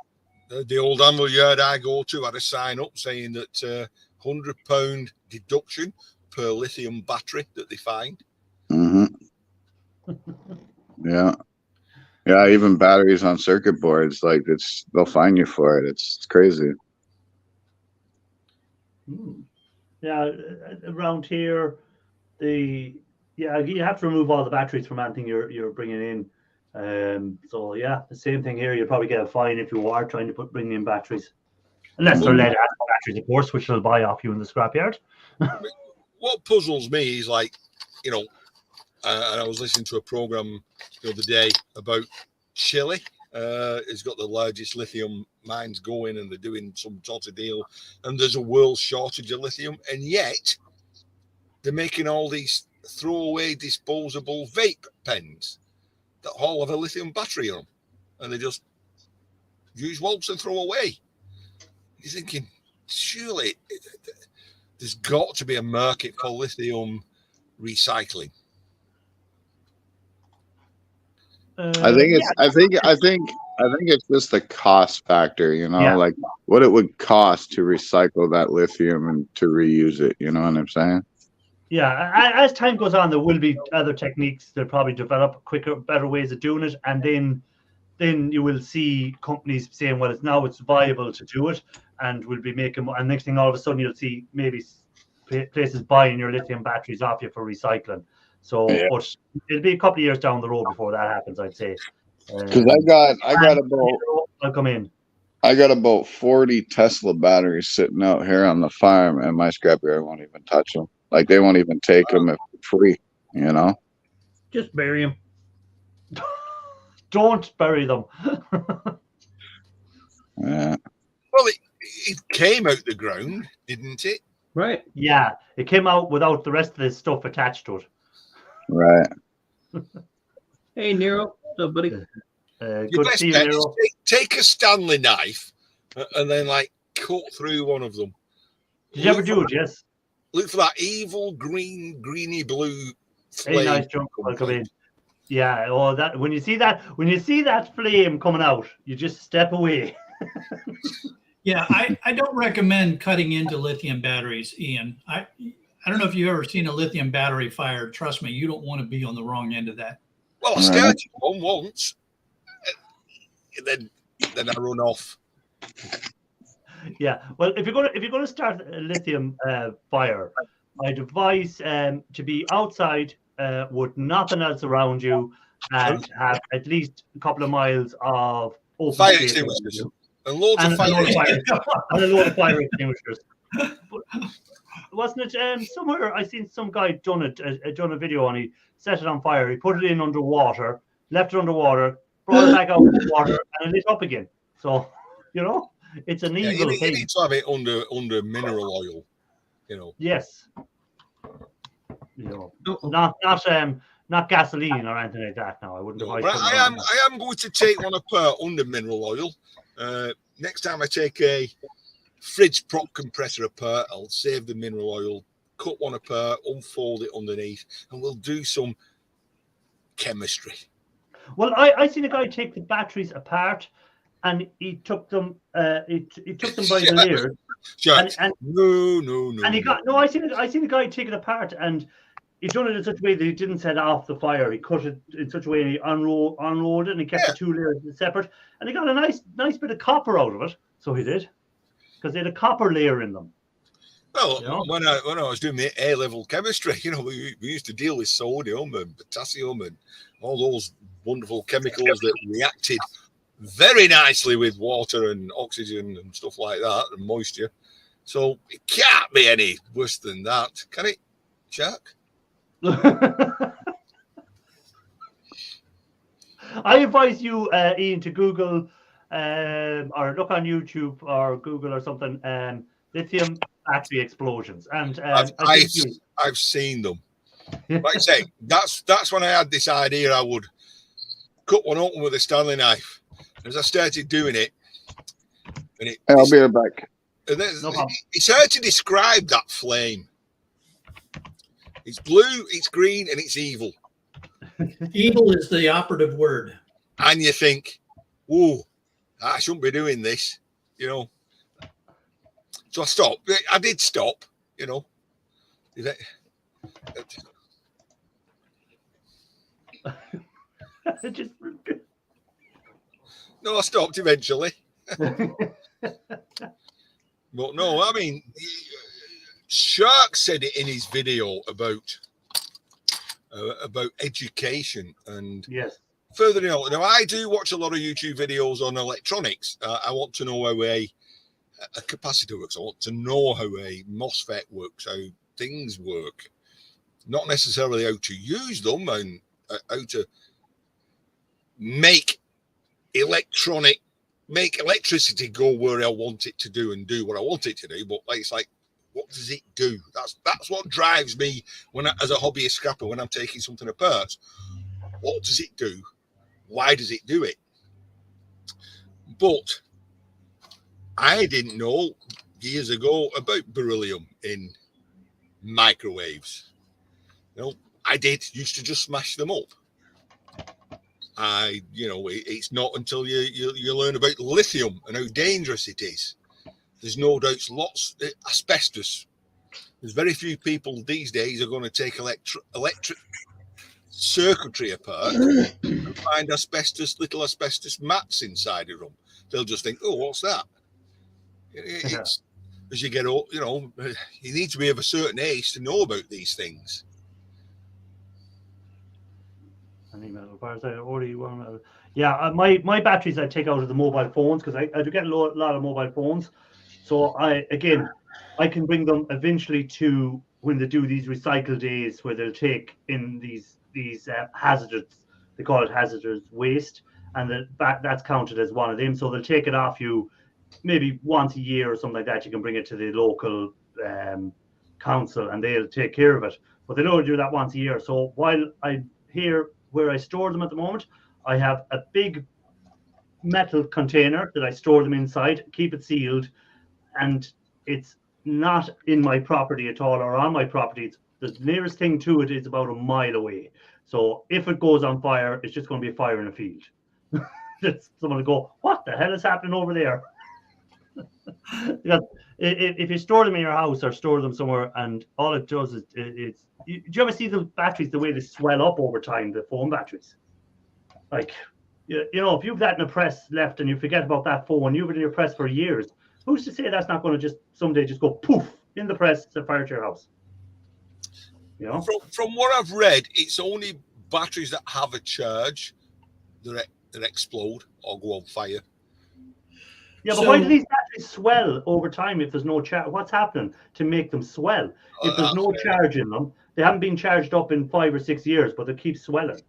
C: The old animal yard I go to had a sign up saying that £100 deduction per lithium battery that they find.
G: Mm-hmm. Yeah. Yeah, even batteries on circuit boards, like they'll fine you for it. It's crazy.
A: Yeah, around here, you have to remove all the batteries from anything you're bringing in. So yeah, the same thing here. You'll probably get a fine if you are trying to bring in batteries, unless they're lead acid batteries, of course, which they'll buy off you in the scrapyard.
C: What puzzles me is like, you know, and I was listening to a program the other day about Chile. It's got the largest lithium mines going, and they're doing some sort of deal. And there's a world shortage of lithium, and yet they're making all these throwaway disposable vape pens that all have a lithium battery on them, and they just use once and throw away. You're thinking, surely there's got to be a market for lithium recycling.
G: I think it's just the cost factor, you know, like what it would cost to recycle that lithium and to reuse it. You know what I'm saying?
A: Yeah, as time goes on, there will be other techniques that probably develop quicker, better ways of doing it, and then you will see companies saying, "Well, it's viable to do it," and we'll be making. And next thing, all of a sudden, you'll see maybe places buying your lithium batteries off you for recycling. So, but it'll be a couple of years down the road before that happens, I'd say.
G: Because I got about.
A: I'll come in.
G: I got about 40 Tesla batteries sitting out here on the farm, and my scrapyard won't even touch them. Like they won't even take them if free, you know.
E: Just bury them.
A: Don't bury them.
G: Yeah.
C: Well, it came out the ground, didn't it?
E: Right.
A: Yeah, it came out without the rest of the stuff attached to it.
G: Right.
E: Hey, Nero. What's up, buddy?
C: Your
A: Good to
C: best
A: see you,
C: bet
A: Nero.
C: is take a Stanley knife and then like cut through one of them.
A: Did you ever do it? Yes.
C: Look for that evil greeny blue flame.
A: Hey, nice jump. I'll come in. Yeah. Oh, that when you see that flame coming out, you just step away.
B: Yeah, I don't recommend cutting into lithium batteries, Ian. I don't know if you've ever seen a lithium battery fire. Trust me, you don't want to be on the wrong end of that.
C: Well, I started one once, and then I run off.
A: Yeah. Well, if you're gonna start a lithium fire, I'd advise to be outside with nothing else around you and have at least a couple of miles of open
C: Fire
A: space around
C: extinguishers.
A: you.
C: And loads
A: And
C: of fire extinguishers.
A: a load of fire extinguishers. But wasn't it somewhere? I seen some guy done a video and he set it on fire. He put it in underwater, left it underwater, brought it back out of the water, and it lit up again. So you know, it's an evil
C: you
A: thing.
C: need to have it under mineral oil. You know.
A: Yes. You know, not gasoline or anything like that. No, I wouldn't
C: No,
A: advise.
C: but I am going to take one apart under mineral oil. Next time I take a fridge prop compressor apart, I'll save the mineral oil, cut one apart, unfold it underneath, and we'll do some chemistry.
A: Well, I seen a guy take the batteries apart, and he took them. He took them by the layers.
C: Jack,
A: And
C: no.
A: and he got no. I seen the guy take it apart, and he done it in such a way that he didn't set off the fire. He cut it in such a way, and he unrolled it, and he kept the two layers separate, and he got a nice bit of copper out of it. So he did, because they had a copper layer in them.
C: Well,
A: You know?
C: when I was doing my A-level chemistry, we used to deal with sodium and potassium and all those wonderful chemicals that reacted very nicely with water and oxygen and stuff like that and moisture. So it can't be any worse than that, can it, Jack?
A: I advise you, Ian, to Google or look on YouTube or Google or something. Lithium battery explosions, and
C: I've seen them. Like I say, that's when I had this idea. I would cut one open with a Stanley knife. As I started doing it, and
G: I'll be right back.
C: And then,
A: No problem.
C: it's hard to describe that flame. It's blue, it's green, and it's evil.
B: Evil is the operative word.
C: And you think, "Whoa, I shouldn't be doing this," So I stopped. I did stop,
A: Just
C: No, I stopped eventually. But no, I mean, Shark said it in his video about education and
A: yes.
C: further on. Now, I do watch a lot of YouTube videos on electronics. I want to know how a capacitor works. I want to know how a MOSFET works, how things work. Not necessarily how to use them and how to make electricity go where I want it to do and do what I want it to do. But it's like, what does it do? That's what drives me as a hobbyist scrapper when I'm taking something apart. What does it do? Why does it do it? But I didn't know years ago about beryllium in microwaves. I used to just smash them up. It's not until you learn about lithium and how dangerous it is. There's no doubt lots of asbestos. There's very few people these days are going to take electric circuitry apart and find little asbestos mats inside of them. They'll just think, "Oh, what's that?" As you get old, you need to be of a certain age to know about these things.
A: Yeah, my batteries I take out of the mobile phones, because I do get a lot of mobile phones. So I can bring them eventually to when they do these recycle days where they'll take in these hazardous, they call it hazardous waste, and that's counted as one of them. So they'll take it off you maybe once a year or something like that. You can bring it to the local council and they'll take care of it. But they don't do that once a year. So while I'm here where I store them at the moment, I have a big metal container that I store them inside, keep it sealed, and it's not in my property at all or on my property. The nearest thing to it is about a mile away. So if it goes on fire, it's just going to be a fire in a field. Someone will go, "What the hell is happening over there?" Because if you store them in your house or store them somewhere, and all it does is do you ever see the batteries, the way they swell up over time, the phone batteries? Like, if you've that in a press left and you forget about that phone, you've been in your press for years, who's to say that's not going to just someday just go poof in the press to fire to your house?
C: From what I've read, it's only batteries that have a charge that explode or go on fire.
A: Yeah, but why do these batteries swell over time if there's no charge? What's happening to make them swell? If there's no charge in them, they haven't been charged up in 5 or 6 years, but they keep swelling.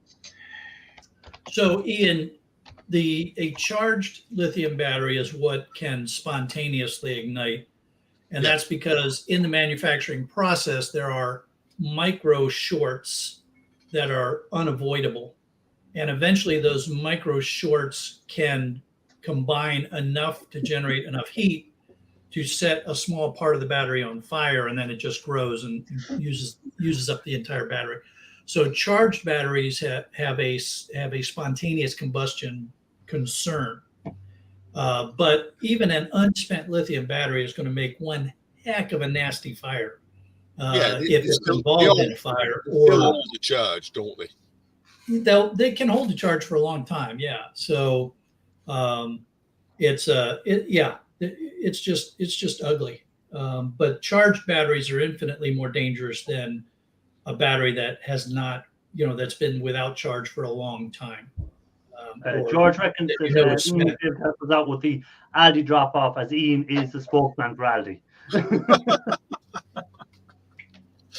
B: So, Ian, a charged lithium battery is what can spontaneously ignite. And that's because in the manufacturing process, there are micro shorts that are unavoidable. And eventually those micro shorts can combine enough to generate enough heat to set a small part of the battery on fire, and then it just grows and uses up the entire battery. So charged batteries have a spontaneous combustion concern. But even an unspent lithium battery is going to make one heck of a nasty fire if it's involved in a fire.
C: Or hold the charge, don't they?
B: They can hold the charge for a long time. Yeah. So it's just ugly. But charged batteries are infinitely more dangerous than a battery that has not, that's been without charge for a long time.
A: George reckons that Ian helps us out with the Aldi drop off, as Ian is the spokesman for Aldi.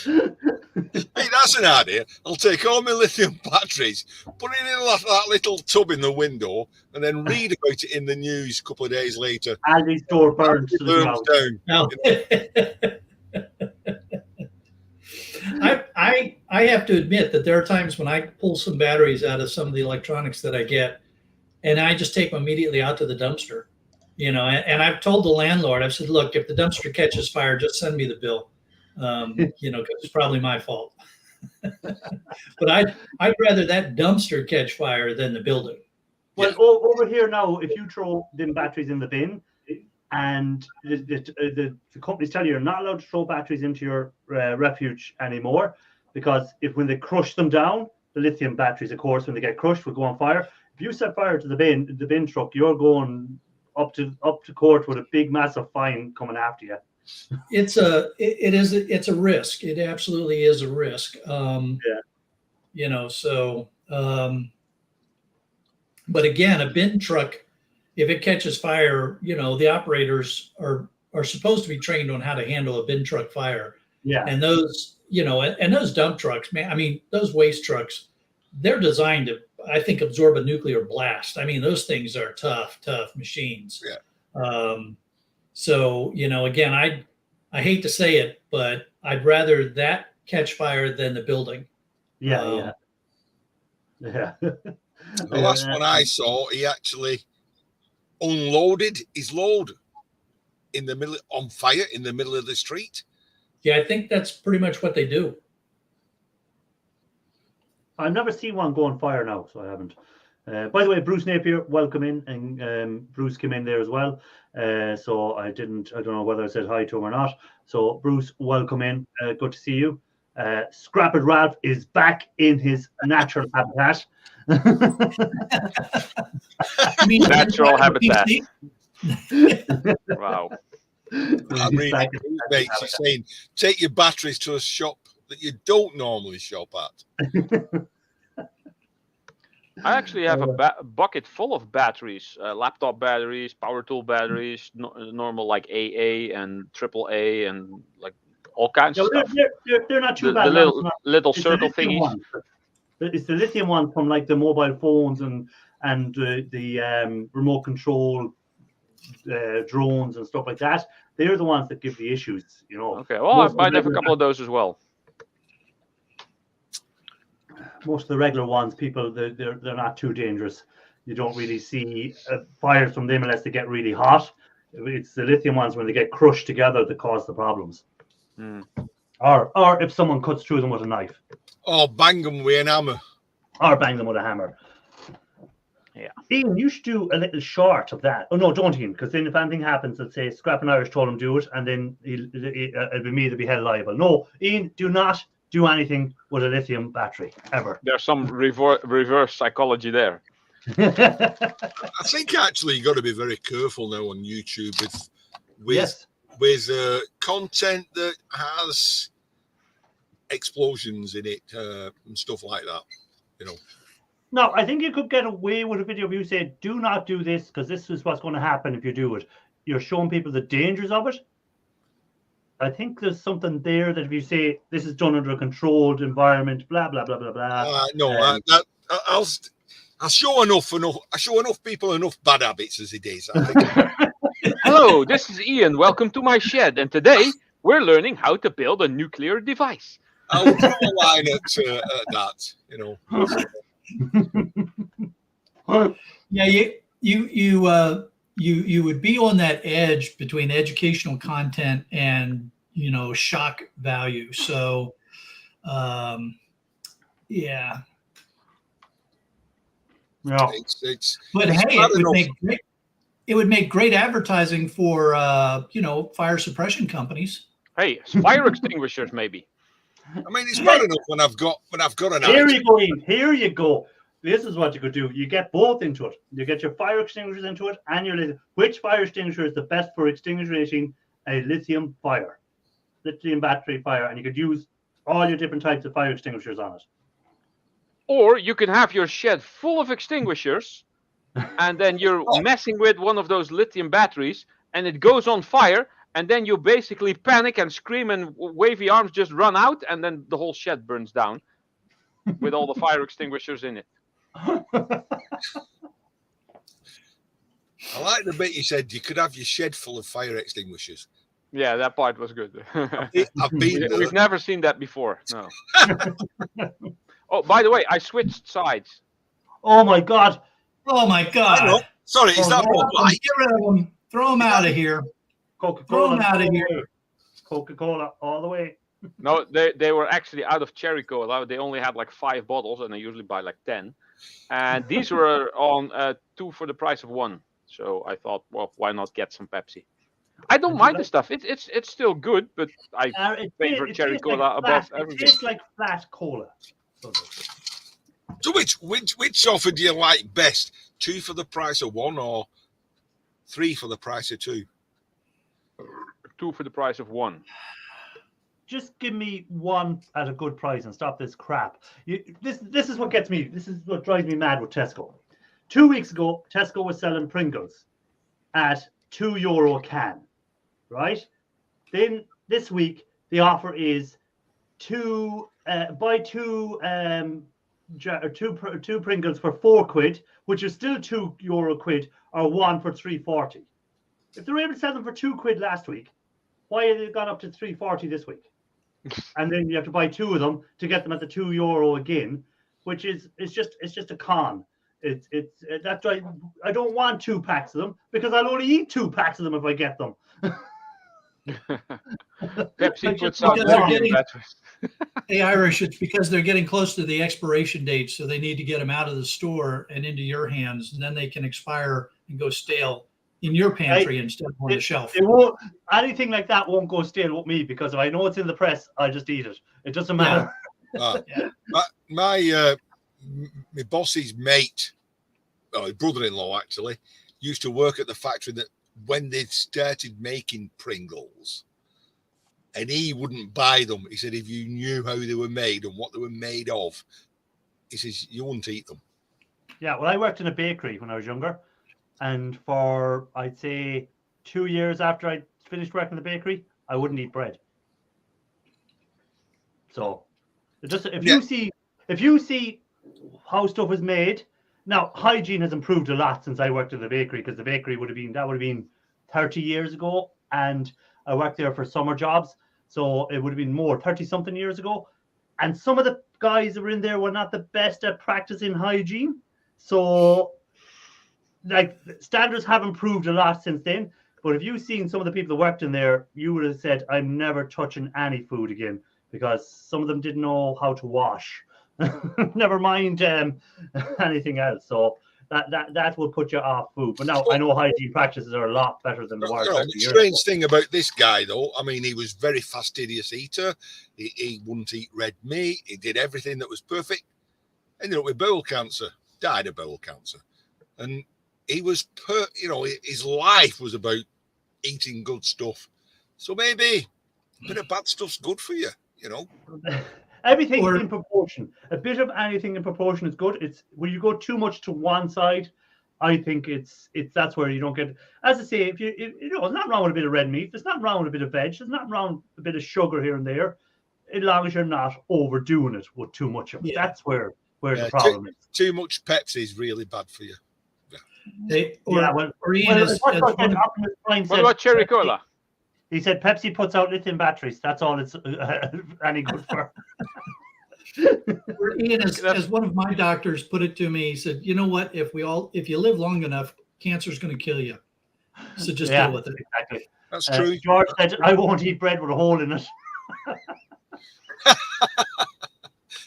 C: Hey, that's an idea. I'll take all my lithium batteries, put it in that little tub in the window, and then read about it in the news a couple of days later.
A: Aldi store burns to the ground.
B: Now, I have to admit that there are times when I pull some batteries out of some of the electronics that I get, and I just take them immediately out to the dumpster. And I've told the landlord, I've said, look, if the dumpster catches fire, just send me the bill. Because it's probably my fault. But I'd rather that dumpster catch fire than the building.
A: Well, over here now, if you throw them batteries in the bin, and the companies tell you you're not allowed to throw batteries into your refuge anymore, because when they crush them down, the lithium batteries, of course, when they get crushed, will go on fire. If you set fire to the bin truck, you're going up to court with a big, massive fine coming after you.
B: It's a risk. It absolutely is a risk. But again, a bin truck, if it catches fire, the operators are supposed to be trained on how to handle a bin truck fire.
A: Yeah.
B: And those, and those dump trucks, man, I mean, those waste trucks, they're designed to, I think, absorb a nuclear blast. I mean, those things are tough machines.
C: Yeah.
B: So, again, I hate to say it, but I'd rather that catch fire than the building.
A: Yeah.
C: The last one I saw, he actually unloaded his load on fire in the middle of the street.
B: Yeah, I think that's pretty much what they do.
A: I've never seen one go on fire now, so I haven't. By the way, Bruce Napier, welcome in, and Bruce came in there as well. So I don't know whether I said hi to him or not. So Bruce, welcome in. Good to see you. Scrapped Ralph is back in his natural habitat.
H: Natural habitat. Wow.
C: I'm reading mates, he's saying, take your batteries to a shop that you don't normally shop at.
H: I actually have a bucket full of batteries, laptop batteries, power tool batteries, normal like AA and AAA and like all kinds of stuff.
A: They're not too bad.
H: The little circle thingies.
A: It's the lithium ones from like the mobile phones and the remote control drones and stuff like that. They're the ones that give the issues,
H: Okay, well, I might have a couple of those as well.
A: Most of the regular ones, they're not too dangerous. You don't really see fires from them unless they get really hot. It's the lithium ones when they get crushed together that cause the problems. Or if someone cuts through them with a knife.
C: Or bang them with an hammer.
A: Or bang them with a hammer.
H: Yeah.
A: Ian, you should do a little short of that. Oh no, don't Ian, because then if anything happens, let's say Scrapping Irish told him to do it, and then it'll be me that'll be held liable. No, Ian, do not do anything with a lithium battery ever.
H: There's some reverse psychology there.
C: I think actually you got to be very careful now on YouTube with content that has explosions in it and stuff like that.
A: No, I think you could get away with a video if you say, do not do this because this is what's going to happen if you do it. You're showing people the dangers of it. I think there's something there that if you say this is done under a controlled environment, blah, blah, blah, blah, blah.
C: I'll show enough people enough bad habits as it is, I think.
H: Hello, this is Ian. Welcome to my shed. And today we're learning how to build a nuclear device.
C: I'll draw a line at that,
B: Yeah, you would be on that edge between educational content and shock value. So, yeah.
C: It's
B: But hey, it would make great. it would make great advertising for fire suppression companies.
H: Hey, fire extinguishers maybe.
C: I mean, it's bad enough when I've got an
A: Here
C: item.
A: you go, Ian. Here you go. This is what you could do. You get both into it. You get your fire extinguishers into it, and your which fire extinguisher is the best for extinguishing a lithium battery fire, and you could use all your different types of fire extinguishers on it.
H: Or you can have your shed full of extinguishers, and then you're messing with one of those lithium batteries, and it goes on fire, and then you basically panic and scream, and wavy arms just run out, and then the whole shed burns down with all the fire extinguishers in it.
C: I like the bit you said you could have your shed full of fire extinguishers.
H: Yeah, that part was good.
C: I've been there.
H: We've never seen that before. No. Oh, by the way, I switched sides.
A: Oh my God!
B: Oh my
C: I
B: God!
C: know. Sorry, is that what?
B: Get rid of them. Throw them out of here. Throw
A: Coca-Cola
B: them out of
A: all the
B: here.
A: way. Coca-Cola all the way.
H: No, they were actually out of cherry cola. They only had like 5 bottles, and I usually buy like 10. And these were on 2 for the price of 1. So I thought, well, why not get some Pepsi? I don't mind the stuff. It's still good, but I favor cherry cola above everything.
A: It tastes like flat cola.
C: So which offer do you like best? 2 for the price of 1, or 3 for the price of 2?
H: 2 for the price of 1.
A: Just give me one at a good price and stop this crap. This is what gets me. This is what drives me mad with Tesco. 2 weeks ago, Tesco was selling Pringles at €2 a can, right? Then this week, the offer is buy two Pringles for £4, which is still €2 quid, or 1 for £3.40. If they were able to sell them for £2 last week, why have they gone up to £3.40 this week? And then you have to buy 2 of them to get them at the €2 again, which is just a con. That's why I don't want 2 packs of them, because I'll only eat 2 packs of them if I get them.
H: Pepsi puts out lithium batteries.
B: Hey, Irish, it's because they're getting close to the expiration date, so they need to get them out of the store and into your hands, and then they can expire and go stale in your pantry instead of on the shelf.
A: It won't, anything like that won't go stale with me, because if I know it's in the press, I just eat it. It doesn't matter.
C: My boss's mate, his brother-in-law actually, used to work at the factory that when they started making Pringles, and he wouldn't buy them. He said if you knew how they were made and what they were made of, he says you wouldn't eat them.
A: Yeah, well, I worked in a bakery when I was younger, and for, I'd say, 2 years after I finished working in the bakery, I wouldn't eat bread. So, just if you see how stuff is made, now hygiene has improved a lot since I worked in the bakery, because the bakery would have been 30 years ago, and I worked there for summer jobs, so it would have been more 30-something years ago, and some of the guys that were in there were not the best at practicing hygiene. So, like, standards have improved a lot since then. But if you've seen some of the people that worked in there, you would have said, I'm never touching any food again, because some of them didn't know how to wash. Never mind anything else. So that will put you off food. But now I know hygiene practices are a lot better than the were.
C: The strange thing about this guy, though, I mean, he was very fastidious eater. He wouldn't eat red meat. He did everything that was perfect. Ended up with bowel cancer. Died of bowel cancer. And he was, his life was about eating good stuff. So maybe a bit of bad stuff's good for you,
A: Everything in proportion. A bit of anything in proportion is good. It's when you go too much to one side, I think it's that's where you don't get. As I say, if you there's nothing wrong with a bit of red meat. There's nothing wrong with a bit of veg. There's nothing wrong with a bit of sugar here and there, as long as you're not overdoing it with too much of it. Yeah. That's where the problem is.
C: Too much Pepsi is really bad for you.
H: What about cherry cola?
A: He said Pepsi puts out lithium batteries. That's all it's any good for.
B: Ian, as one of my doctors put it to me, he said, "You know what? If you live long enough, cancer is going to kill you. So just deal with it."
A: Exactly.
C: That's true.
A: George said, "I won't eat bread with a hole in it."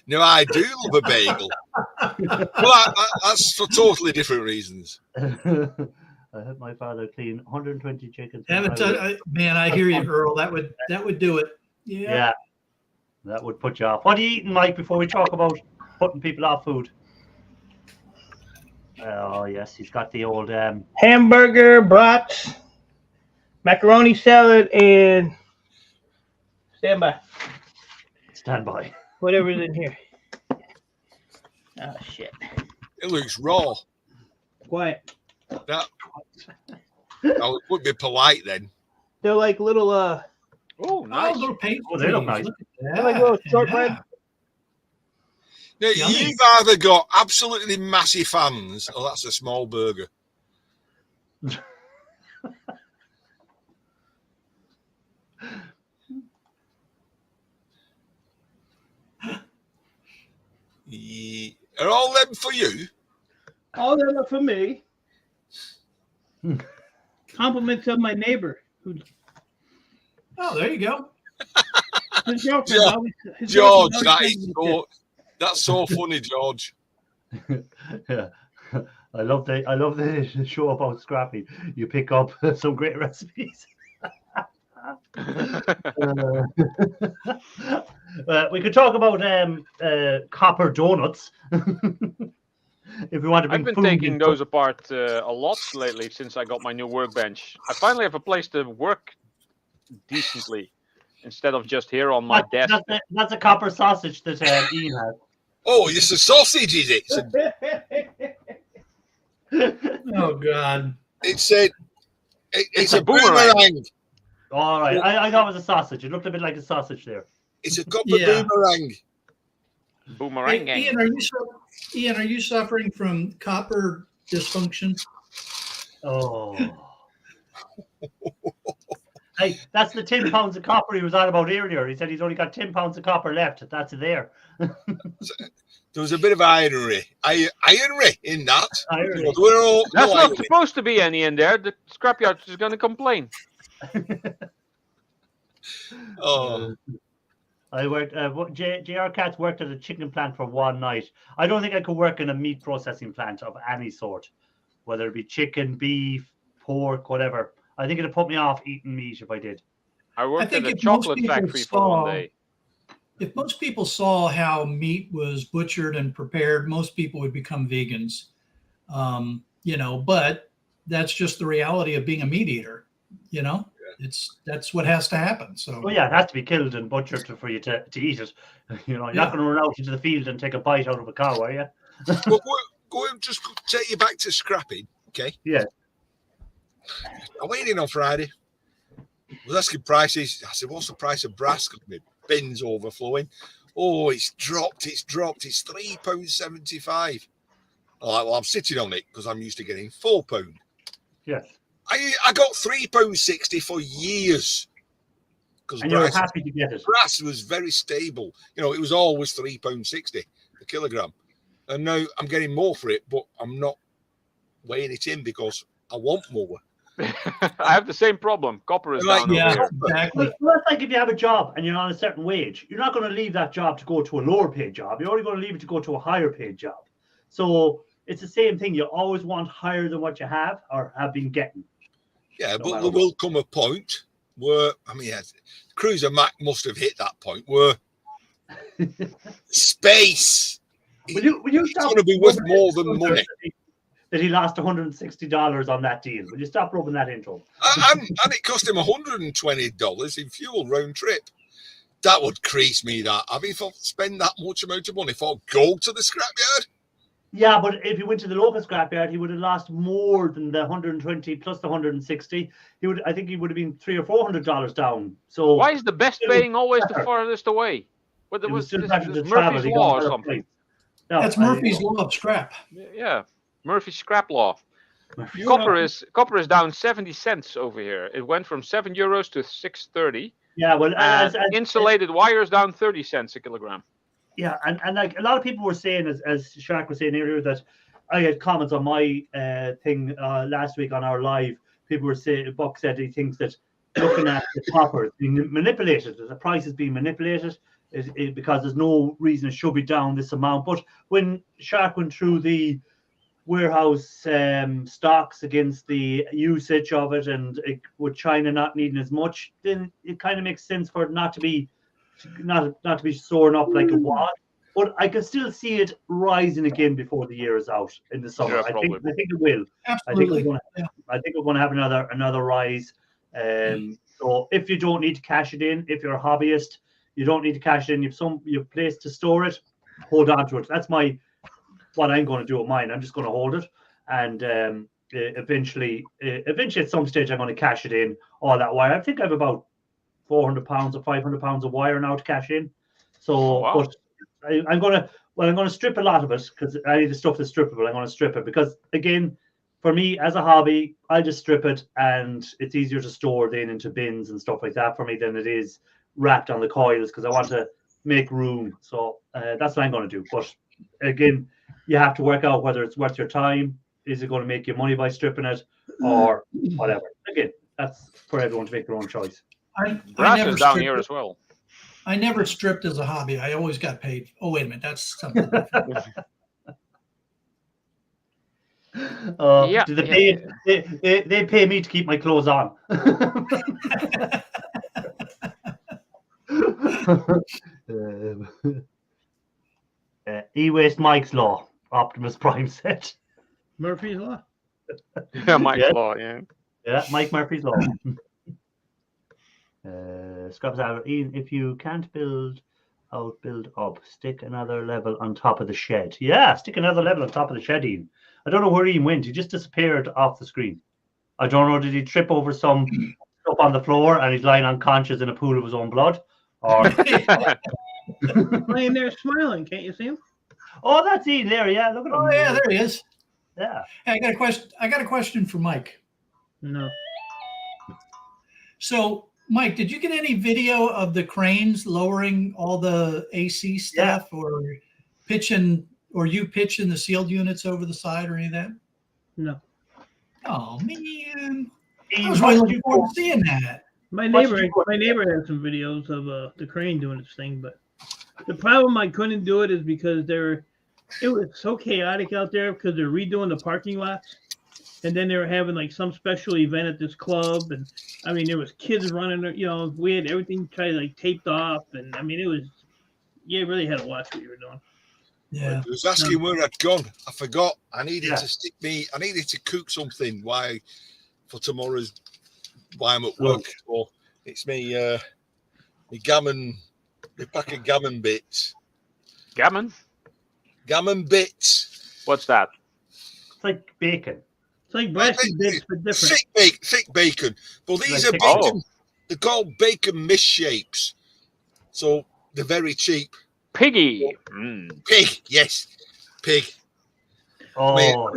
C: No, I do love a bagel. Well, that's for totally different reasons.
A: I helped my father clean 120 chickens.
B: Man, I hear you, Earl. That would do it.
A: Yeah, that would put you off. What are you eating, Mike? Before we talk about putting people off food. Oh yes, he's got the old
E: hamburger, brats, macaroni salad, and stand by. Whatever's in here. Oh shit!
C: It looks raw.
E: Quiet.
C: That it would be polite then.
E: They're like little
H: Oh, nice.
B: Little paint.
A: Oh, they look nice.
E: they're like little shortbread.
C: Now,
B: Yummy.
C: you've either got absolutely massive fans, or that's a small burger. Are all them for you?
E: All that are for me. Compliments of my neighbor.
B: Oh, there you go.
E: His girlfriend
C: Yeah.
E: always, his
C: George,
E: girlfriend
C: that
E: always
C: is
E: sends me
C: that's so funny, George.
A: Yeah. I love the show about Scrappy. You pick up some great recipes. We could talk about copper donuts. If we want to bring
H: I've been
A: food
H: taking
A: in.
H: those apart a lot lately since I got my new workbench. I finally have a place to work decently instead of just here on my desk.
A: That's a copper sausage that Ian has.
C: Oh, it's a sausage, is it?
B: Oh God.
C: It's a
H: a boomerang.
C: boomerang.
A: All right, I thought it was a sausage. It looked a bit like a sausage there.
C: It's a copper
B: Yeah.
C: boomerang.
H: Boomerang.
B: Hey, Ian, are you suffering from copper dysfunction?
A: Oh. Hey, that's the 10 pounds of copper he was on about earlier. He said he's only got 10 pounds of copper left. That's there.
C: There was a bit of irony in that.
A: Irony.
H: That's not supposed to be any in there. The scrapyard is going to complain.
C: Oh,
A: I worked. JR Katz worked at a chicken plant for one night. I don't think I could work in a meat processing plant of any sort, whether it be chicken, beef, pork, whatever. I think it'd put me off eating meat if I did.
H: I worked
B: think
H: at a
B: if most
H: chocolate
B: people
H: factory for one
B: saw-
H: day.
B: If most people saw how meat was butchered and prepared, most people would become vegans. But that's just the reality of being a meat eater. That's what has to happen. So
A: Well, yeah, it has to be killed and butchered for you to eat it. You're not going to run out into the field and take a bite out of a cow, are you?
C: well, go and just take you back to scrapping, okay?
A: Yeah.
C: I went in on Friday. I was asking prices. I said, "What's the price of brass?" Because my bin's overflowing. Oh, it's dropped. It's £3.75. I'm like, well, I'm sitting on it because I'm used to getting £4.
A: Yes.
C: I got £3.60 for years. Because
A: And you're happy to get it.
C: brass was very stable. It was always £3.60 a kilogram. And now I'm getting more for it, but I'm not weighing it in because I want more.
H: I have the same problem. Copper is
C: Like,
H: down over
B: yeah,
H: here.
B: exactly.
A: Well, that's like if you have a job and you're on a certain wage, you're not going to leave that job to go to a lower paid job. You're only going to leave it to go to a higher paid job. So it's the same thing. You always want higher than what you have or have been getting.
C: Yeah,
A: No
C: but
A: matter
C: there will come a point where, Cruiser Mac must have hit that point where space
A: Will you
C: it's
A: stop
C: going to be worth
A: rubbing
C: more
A: it
C: than
A: in
C: money.
A: that he lost $160 on that deal? Will you stop rubbing that intro?
C: And it cost him $120 in fuel round trip. That would crease me, that. I mean, if I spend that much amount of money, if I go to the scrapyard,
A: Yeah, but if he went to the local scrapyard, he would have lost more than the 120 plus the 160. I think he would have been $300 or $400 down. So
H: Why is the best
A: It was
H: paying always the
A: better.
H: farthest away? What
A: it was
H: was
A: still
H: this,
A: better to
H: this
A: travel.
H: Murphy's
A: He got
H: Law or
A: better
H: something?
A: price. No,
B: That's
A: I-
B: Murphy's Law of Scrap.
H: Yeah, Murphy's scrap law.
A: Murphy's
H: Copper is down 70 cents over here. It went from €7 to 6.30.
A: Yeah, well,
H: And insulated wires down 30 cents a kilogram.
A: yeah, and like a lot of people were saying, as Shark was saying earlier, that I had comments on my thing last week on our live. People were saying, Buck said he thinks that looking at the copper is being manipulated, that the price is being manipulated because there's no reason it should be down this amount. But when Shark went through the warehouse stocks against the usage of it, and with China not needing as much, then it kind of makes sense for it not to be soaring up like it was. But I can still see it rising again before the year is out in the summer.
H: Yeah,
A: I think it will.
B: Absolutely.
A: I think we're going to have another rise. So if you don't need to cash it in, if you're a hobbyist, you don't need to cash it in. You have place to store it. Hold on to it. That's what I'm going to do with mine. I'm just going to hold it, and eventually at some stage I'm going to cash it in. All that wire. I think I have about £400 or £500 of wire now to cash in. So,
H: wow.
A: but I'm going to strip a lot of it because I need the stuff that's strippable. I'm going to strip it because, again, for me as a hobby, I just strip it, and it's easier to store then into bins and stuff like that for me than it is wrapped on the coils because I want to make room. So that's what I'm going to do. But again, you have to work out whether it's worth your time. Is it going to make you money by stripping it or whatever? Again, that's for everyone to make their own choice.
H: Brass is down here as well.
B: I never stripped as a hobby. I always got paid. Oh, wait a minute. That's something different.
A: Do they pay me to keep my clothes on? E-Waste Mike's Law, Optimus Prime set.
E: Murphy's Law.
H: Yeah, Mike's Law, yeah.
A: Yeah, Mike Murphy's Law. Scrubs out. Ian, if you can't build up, stick another level on top of the shed. Yeah, stick another level on top of the shed, Ian. I don't know where Ian went. He just disappeared off the screen. I don't know, did he trip over some stuff on the floor and he's lying unconscious in a pool of his own blood? Or
E: Laying there smiling, can't you see him?
A: oh, that's Ian there. Yeah, look at him.
B: Oh, yeah, there he is.
A: Yeah.
B: Hey, I got a question for Mike.
E: No.
B: So, Mike, did you get any video of the cranes lowering all the AC stuff or pitching the sealed units over the side or any of that?
E: No.
B: Oh, man. I was really looking forward to seeing that.
E: My neighbor had some videos of the crane doing its thing, but the problem I couldn't do it is because it was so chaotic out there because they're redoing the parking lots, and then they were having like some special event at this club, and I mean there was kids running, we had everything like taped off, and I mean you really had to watch what you were doing.
B: Yeah.
C: I was asking where I'd gone. I forgot. I needed to cook something for tomorrow's why I'm at work. So it's me gammon, the pack of gammon bits.
H: Gammon?
C: Gammon bits.
H: What's that?
A: It's like bacon.
E: It's like breasty bits, but different.
C: Thick bacon. But these
A: Like
C: are bacon. They're called bacon misshapes. So they're very cheap.
H: Piggy.
C: Pig, yes. Pig.
A: Oh.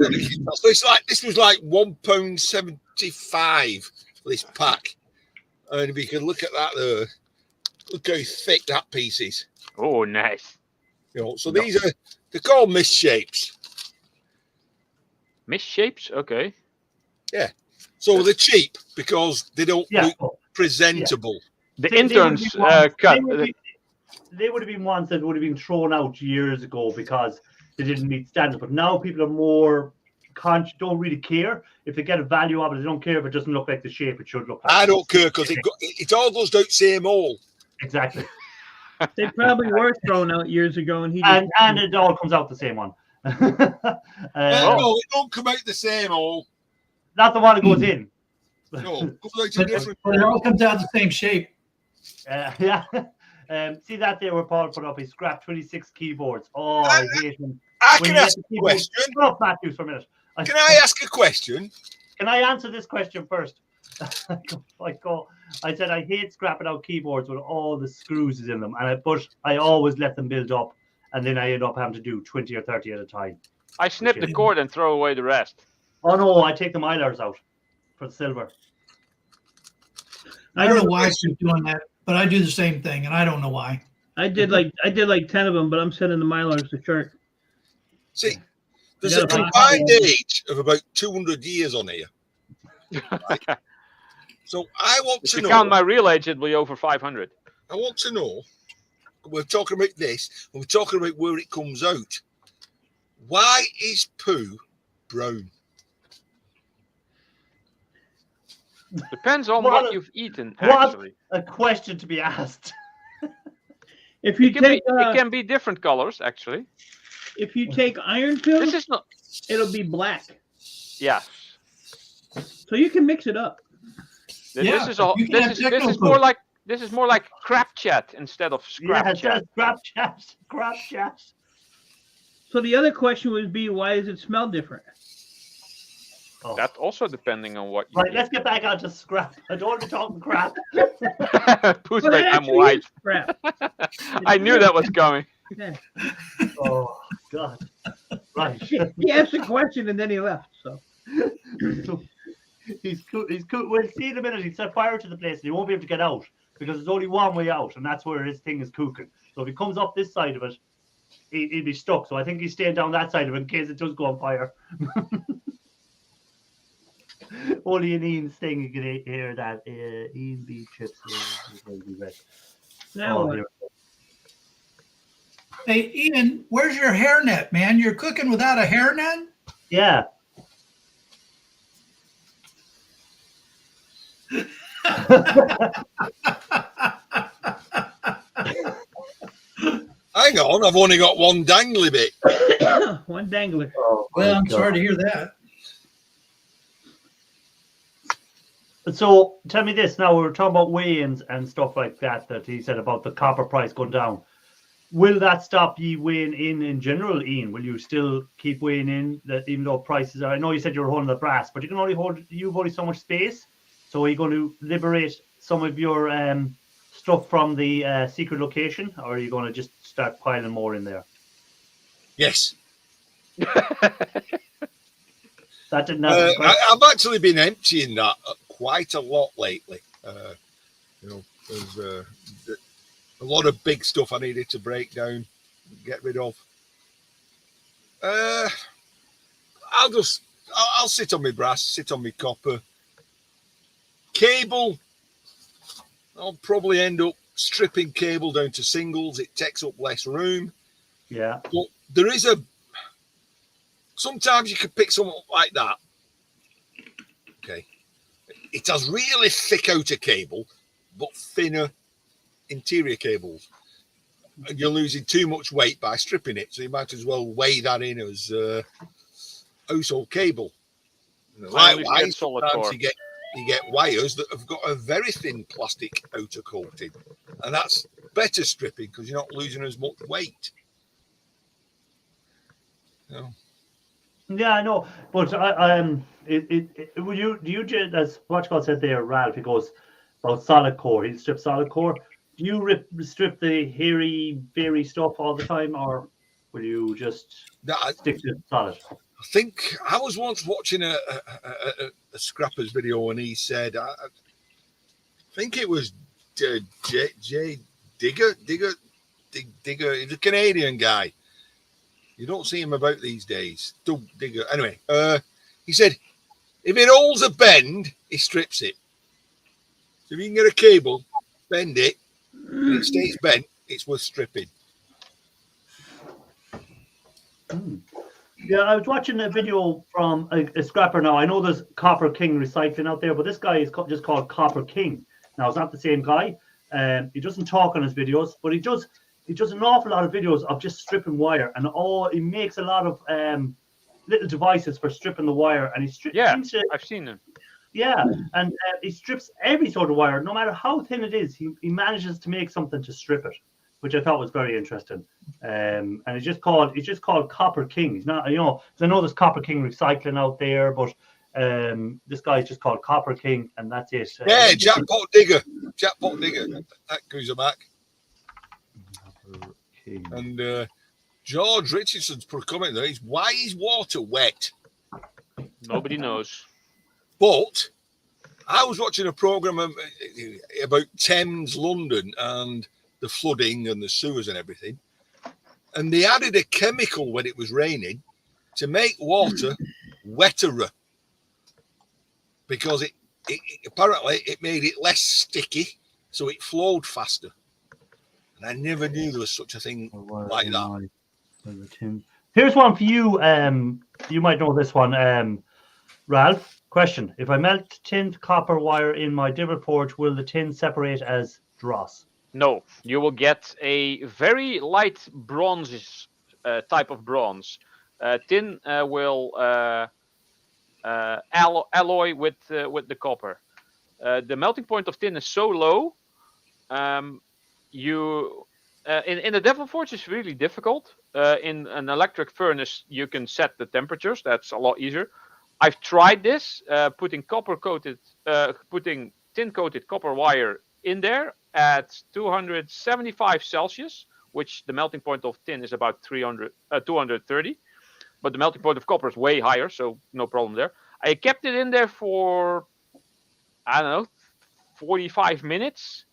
C: So this was like £1.75 for this pack. And if you can look at that there, look how thick that piece is.
H: Oh, nice.
C: So they're called misshapes.
H: Misshapes? Okay.
C: Yeah. So they're cheap because they don't look presentable.
H: The interns cut.
A: They would have been ones that would have been thrown out years ago because they didn't meet standards. But now people are more conscious, don't really care. If they get a value of it, they don't care if it doesn't look like the shape it should look like.
C: I don't care because it all goes out same hole.
A: Exactly.
E: They probably were thrown out years ago, and
A: and it all comes out the same one.
C: No, it don't come out the same hole.
A: Not the one that goes in.
C: No, it comes out a different.
B: But it all comes out the same shape.
A: Yeah. See that there where Paul put up? He scrapped 26 keyboards. Oh, I hate him.
C: I can ask a question.
A: Stop, Matthews, for a minute.
C: Can I ask a question?
A: Can I answer this question first? I said I hate scrapping out keyboards with all the screws in them, but I always let them build up, and then I end up having to do 20 or 30 at a time.
H: I snip the cord and throw away the rest.
A: Oh no, I take the milers out for the silver.
B: I don't know why I keep doing that, but I do the same thing, and I don't know why.
E: I did like 10 of them, but I'm sending the milers to church.
C: See, there's a combined age of about 200 years on here. Right? So I want to know.
H: If you count my real age, it'll be over 500.
C: I want to know. We're talking about this, and we're talking about where it comes out. Why is poo brown.
H: Depends on
A: What
H: what
A: a-
H: you've eaten,
A: what?
H: actually.
A: A question to be asked.
E: If you
H: It can, be,
E: take
H: it can be different colors, actually.
E: if you take iron pills,
H: This is not.
E: it'll be black.
H: Yes.
E: So you can mix it up.
B: Yeah,
H: This is all.
B: you can have
H: This
B: techno
H: is more
B: food.
H: like crap chat instead of scrap
A: Yeah,
H: chat.
A: just crap chat. Crap chat.
E: So the other question would be, why does it smell different?
A: Oh.
H: That also depending on what you
A: Right,
H: eat.
A: let's get back onto scrap. I don't want to be talking crap.
H: Pooh's
E: Well,
H: like,
E: it
H: I'm
E: actually
H: white.
E: is crap.
H: I knew that was coming.
E: Yeah.
A: Oh God. Right.
E: He asked a question and then he left. So
A: He's cool. He's cool. We'll see in a minute. He set fire to the place and he won't be able to get out because there's only one way out, and that's where his thing is cooking. So if he comes up this side of it, he'd be stuck. So I think he's staying down that side of it in case it does go on fire. Only in Ian's thing you can hear that. Ian B. chips.
E: now what?
A: Here.
B: Hey, Ian, where's your hairnet, man? You're cooking without a hairnet?
A: Yeah.
C: Hang on, I've only got one dangly bit.
E: One dangler.
A: Oh,
B: Well,
A: my
B: I'm
A: God.
B: sorry to hear that.
A: So tell me this now, we were talking about weigh-ins and stuff like that he said about the copper price going down. Will that stop you weighing in general, Ian? Will you still keep weighing in that even though prices are, I know you said you were holding the brass, but you've only so much space. So are you going to liberate some of your stuff from the secret location, or are you going to just start piling more in there?
C: Yes.
A: That didn't happen.
C: I've actually been emptying that quite a lot lately. There's a lot of big stuff I needed to break down, get rid of. I'll sit on my brass, sit on my copper. Cable, I'll probably end up stripping cable down to singles. It takes up less room.
A: Yeah.
C: But there is sometimes you can pick something like that. Okay. It has really thick outer cable, but thinner interior cables. And you're losing too much weight by stripping it. So you might as well weigh that in as household cable. Likewise, sometimes you get wires that have got a very thin plastic outer coating. And that's better stripping because you're not losing as much weight. No.
A: Yeah, I know, but will you as Watchcall said there, Ralph? He goes about solid core. He'll strip solid core. Do you strip the hairy, beery stuff all the time, or will you just stick to solid?
C: I think I was once watching a Scrappers video, and he said, I think it was Jay Digger. He's a Canadian guy. You don't see him about these days. Doug Digger. Anyway, he said, if it holds a bend, he strips it. So if you can get a cable, bend it, and it stays bent, it's worth stripping.
A: Yeah, I was watching a video from a scrapper now. I know there's Copper King Recycling out there, but this guy is just called Copper King. Now, it's not the same guy. He doesn't talk on his videos, but he does an awful lot of videos of just stripping wire, and he makes a lot of little devices for stripping the wire, and
H: I've seen them.
A: Yeah, and he strips every sort of wire, no matter how thin it is. He manages to make something to strip it, which I thought was very interesting. And it's just called Copper King. He's not, I know there's Copper King Recycling out there, but this guy's just called Copper King, and that's it.
C: Yeah, Jackpot Digger. That goes back. And George Richardson's put a comment there. Why is water wet?
H: Nobody knows.
C: But I was watching a program about Thames, London, and the flooding and the sewers and everything. And they added a chemical when it was raining to make water wetter, because it apparently it made it less sticky, so it flowed faster. And I never knew there was such a thing like that.
A: Here's one for you. You might know this one, Ralph. Question: if I melt tinned copper wire in my Divot Forge, will the tin separate as dross?
H: No, you will get a very light bronze type of bronze. Tin will alloy with the copper. The melting point of tin is so low. In a Devil Forge is really difficult. In an electric furnace, you can set the temperatures. That's a lot easier. I've tried this, putting tin coated copper wire in there at 275 Celsius, which the melting point of tin is about 230. But the melting point of copper is way higher, so no problem there. I kept it in there for, I don't know, 45 minutes.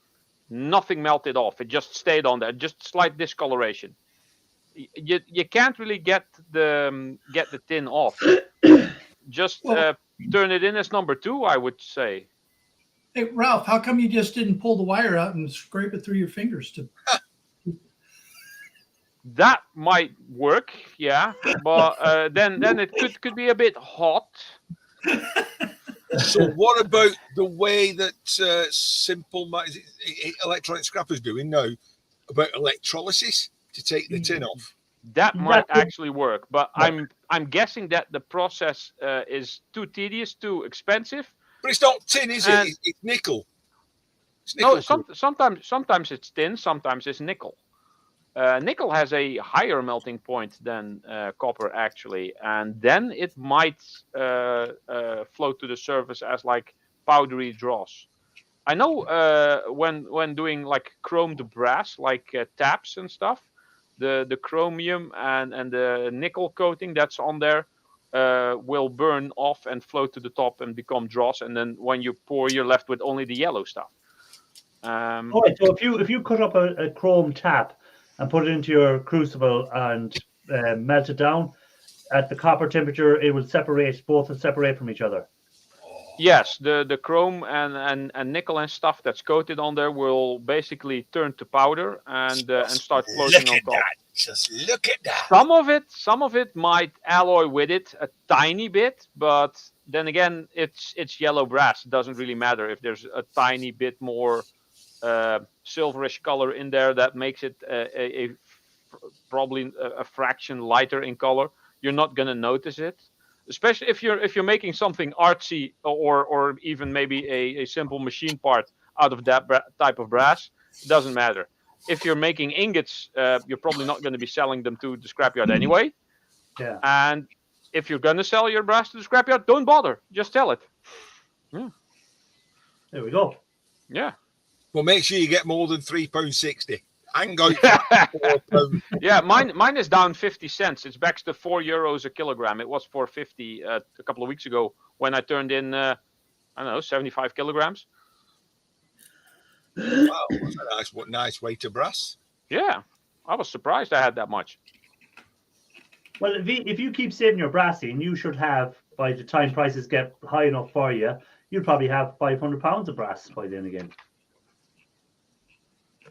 H: Nothing melted off. It just stayed on there. Just slight discoloration. You can't really get the tin off. Just turn it in as number 2, I would say.
B: Hey, Ralph, how come you just didn't pull the wire out and scrape it through your fingers?
H: That might work, yeah, but then it could be a bit hot.
C: So what about the way that Simple Electronic Scrapper's doing now about electrolysis to take the tin off?
H: That might actually work, but I'm guessing that the process is too tedious, too expensive.
C: But it's not tin, is it? It's nickel. It's
H: No,
C: nickel.
H: sometimes it's tin, sometimes it's nickel. Nickel has a higher melting point than copper, actually, and then it might float to the surface as like powdery dross. I know when doing like chromed brass, like taps and stuff, the chromium and the nickel coating that's on there will burn off and float to the top and become dross, and then when you pour, you're left with only the yellow stuff.
A: All right, so if you cut up a chrome tap and put it into your crucible and melt it down at the copper temperature, it will separate from each other.
H: Yes, the chrome and nickel and stuff that's coated on there will basically turn to powder and start floating on top.
C: Just look at that.
H: Some of it might alloy with it a tiny bit, but then again, it's yellow brass. It doesn't really matter if there's a tiny bit more silverish color in there that makes it probably a fraction lighter in color. You're not going to notice it, especially if you're making something artsy or even maybe a simple machine part out of that type of brass. It doesn't matter. If you're making ingots, you're probably not going to be selling them to the scrapyard anyway.
A: Yeah.
H: And if you're going to sell your brass to the scrapyard, don't bother. Just sell it. Yeah.
A: There we go.
H: Yeah.
C: Well, make sure you get more than £3.60. Hang on. £4.
H: Yeah, mine is down 50 cents. It's back to €4 a kilogram. It was $4.50 a couple of weeks ago when I turned in, 75 kilograms.
C: Wow, that's a nice weight of brass.
H: Yeah, I was surprised I had that much.
A: Well, if you keep saving your brassing, you should have, by the time prices get high enough for you, you'll probably have 500 pounds of brass by then again.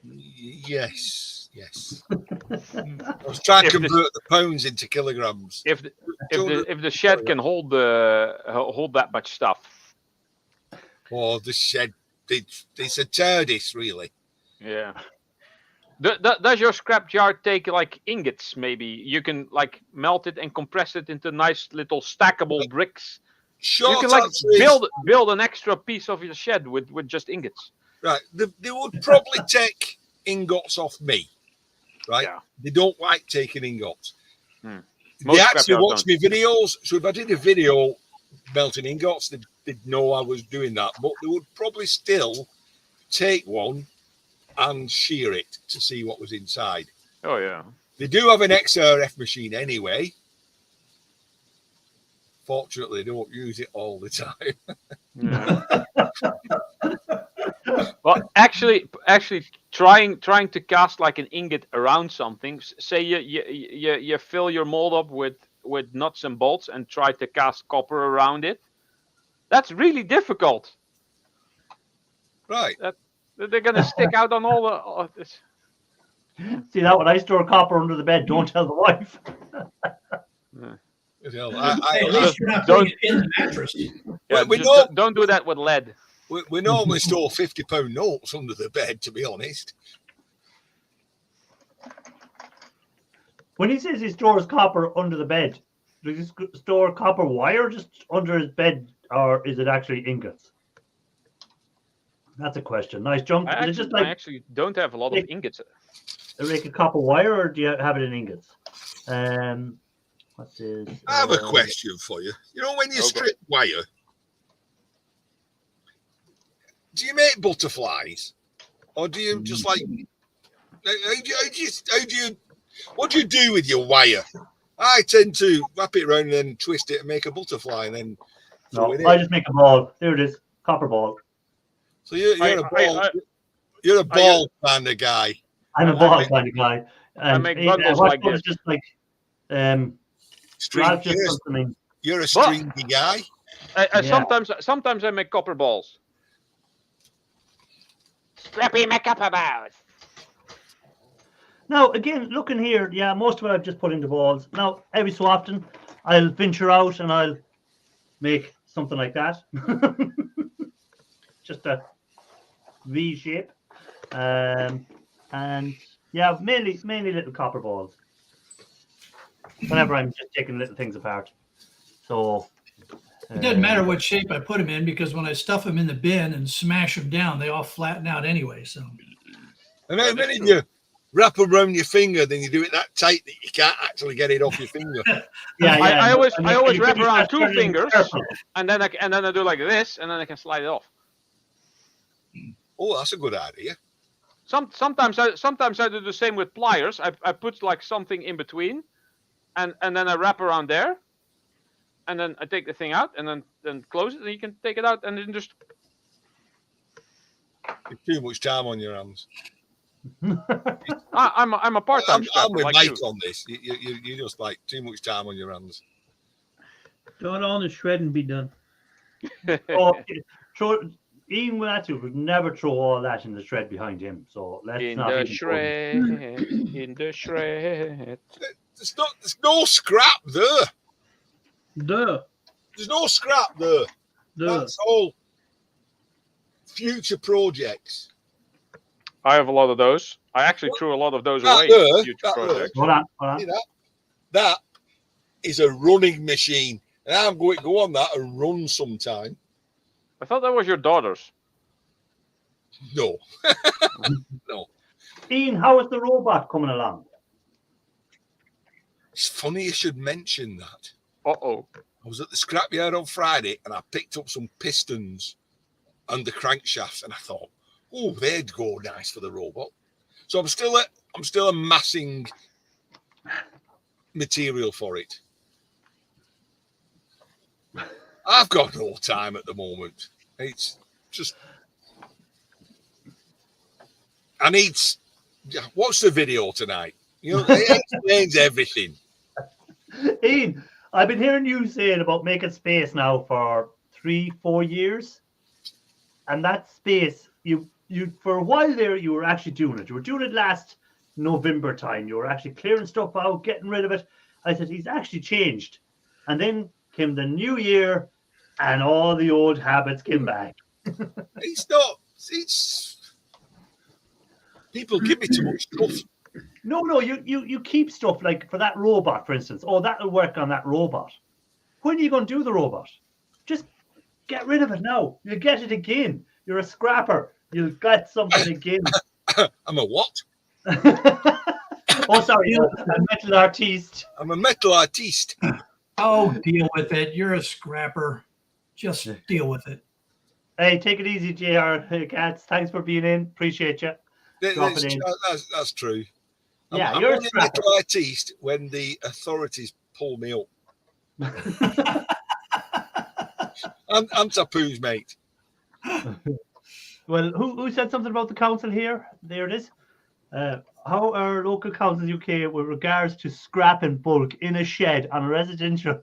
C: Yes. I was trying to convert the pounds into kilograms.
H: If the shed can hold that much stuff.
C: Oh, the shed, it's a TARDIS, really.
H: Yeah. Does your scrapyard take like ingots? Maybe you can like melt it and compress it into nice little stackable bricks.
C: Short
H: you can like
C: answer
H: build an extra piece of your shed with just ingots.
C: Right, they would probably take ingots off me, right?
H: Yeah.
C: They don't like taking ingots.
H: Most
C: They actually
H: scrapyards
C: watch
H: don't.
C: my videos, so if I did a video melting ingots, they'd know I was doing that, but they would probably still take one and shear it to see what was inside.
H: Oh yeah.
C: They do have an XRF machine anyway. Fortunately, they don't use it all the time.
H: Yeah. Well, actually, trying to cast like an ingot around something. Say you fill your mold up with nuts and bolts and try to cast copper around it. That's really difficult.
C: Right.
H: They're gonna stick out on all this.
A: See that when I store copper under the bed, don't tell the wife.
C: You know,
B: Hey, at least you're not
H: don't-
B: putting it in the mattress.
H: Yeah,
C: we
H: just
C: know-
H: don't do that with lead.
C: we normally store £50 notes under the bed, to be honest.
A: When he says he stores copper under the bed, does he store copper wire just under his bed, or is it actually ingots? That's a question. Nice jump.
H: I
A: Is it just
H: I
A: like
H: actually don't have a lot of
A: like-
H: ingots.
A: a copper wire, or do you have it in ingots? What's this?
C: I have a question for you. You know, when you
H: Okay.
C: strip wire, do you make butterflies, or do you just like? What do you do with your wire? I tend to wrap it around and then twist it and make a butterfly, and then throw
A: No,
C: it
A: I
C: in.
A: just make a ball. There it is, copper ball.
C: So you're
H: I-
C: a ball.
H: I-
C: You're a ball kind of guy.
A: I'm a
H: I
A: ball
H: make-
A: kind of guy. And
H: make bundles
A: what
H: like
A: comes
H: this.
A: just like
C: String,
A: Ralph just
C: you're,
A: comes to me.
C: you're a stringy guy.
H: I
A: Yeah.
H: sometimes I make copper balls. Scrappy my copper balls.
A: Now, again, looking here, yeah, most of it I've just put into balls. Now, every so often, I'll venture out and I'll make something like that. Just a V shape. And yeah, mainly little copper balls. Whenever I'm just taking little things apart. So
B: It doesn't matter what shape I put them in because when I stuff them in the bin and smash them down, they all flatten out anyway. So
C: And then when you wrap around your finger, then you do it that tight that you can't actually get it off your finger.
A: yeah,
H: I always
A: mean,
H: wrap
A: you
H: around
A: start
H: two
A: turning
H: fingers,
A: purple.
H: and then I do like this, and then I can slide it off.
C: Oh, that's a good idea.
H: Sometimes I do the same with pliers. I put like something in between, and then I wrap around there, and then I take the thing out, and then close it, and you can take it out, and then just
C: Too much time on your hands.
H: I'm a part-time
C: I'm
H: scrapper
C: with
H: like
C: Mike
H: you.
C: on this. You just like too much time on your hands.
E: Throw it all in the shred and be done.
A: Oh, Ian Matthews would never throw all that in the shred behind him. So let's
H: In
A: not
H: the
A: even go
H: shred, in the shred.
C: There's no scrap there.
E: Duh.
C: There's no scrap there.
E: Duh.
C: That's all future projects.
H: I have a lot of those. I actually threw a lot of those
C: That
H: away.
C: there,
H: in future
C: that there.
H: projects.
A: Hold on.
C: See that? That is a running machine. And I'm going to go on that and run sometime.
H: I thought that was your daughter's.
C: No.
A: Ian, how is the robot coming along?
C: It's funny you should mention that.
H: Uh-oh.
C: I was at the scrapyard on Friday and I picked up some pistons and the crankshafts, and I thought, oh, they'd go nice for the robot. So I'm still amassing material for it. I've got no time at the moment. It's just I need. Watch the video tonight. You know, it explains everything.
A: Ian, I've been hearing you saying about making space now for 3-4 years, and that space you for a while there you were actually doing it. You were doing it last November time. You were actually clearing stuff out, getting rid of it. I said he's actually changed, and then came the new year, and all the old habits came back.
C: It's not. It's people give me too much stuff.
A: No, you keep stuff like for that robot, for instance. Oh, that'll work on that robot. When are you going to do the robot? Just get rid of it now. You'll get it again. You're a scrapper. You'll get something again.
C: I'm a what?
A: Oh, sorry, a metal artiste.
C: I'm a metal artiste.
B: oh, deal with it. You're a scrapper. Just deal with it.
A: Hey, take it easy, JR. Hey, Cats. Thanks for being in. Appreciate you. Drop it in.
C: That's true.
A: Yeah,
C: I'm
A: you're a
C: only a
A: scrapper.
C: metal artiste when the authorities pull me up. I'm Tapu's mate.
A: Well, who said something about the council here? There it is. How are local councils UK with regards to scrap in bulk in a shed on a residential?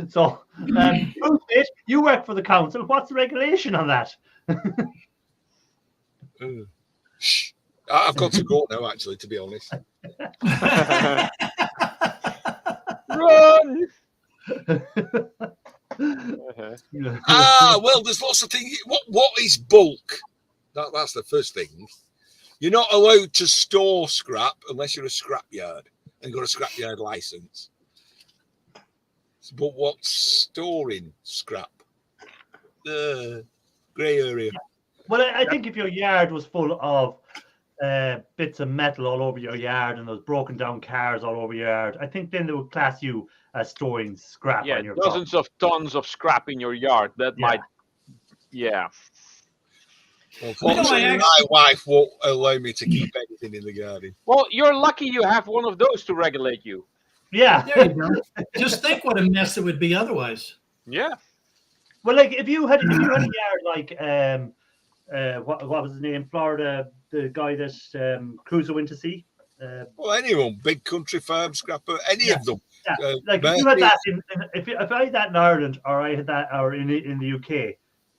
A: So, Bruce, you work for the council. What's the regulation on that?
C: Shh. I've got to go now, actually, to be honest.
H: Run!
C: Well, there's lots of things. What is bulk? That's the first thing. You're not allowed to store scrap unless you're a scrapyard and got a scrapyard license. But what's storing scrap? The grey area.
A: Well, I think if your yard was full of bits of metal all over your yard and those broken down cars all over your yard, I think then they would class you as storing scrap
H: Yeah,
A: on your
H: dozens
A: property.
H: of tons of scrap in your yard. That
A: Yeah.
H: might, yeah.
C: Unfortunately, my wife won't allow me to keep anything in the garden.
H: Well, you're lucky you have one of those to regulate you.
A: Yeah.
B: There you go. Just think what a mess it would be otherwise.
H: Yeah.
A: Well, like if you had a yard like what was his name? Florida, the guy that Cruiser went to see.
C: Well, anyone, big country farm scrapper, any of them.
A: Yeah. Like if you had that if I had that in Ireland or I had that or in the UK,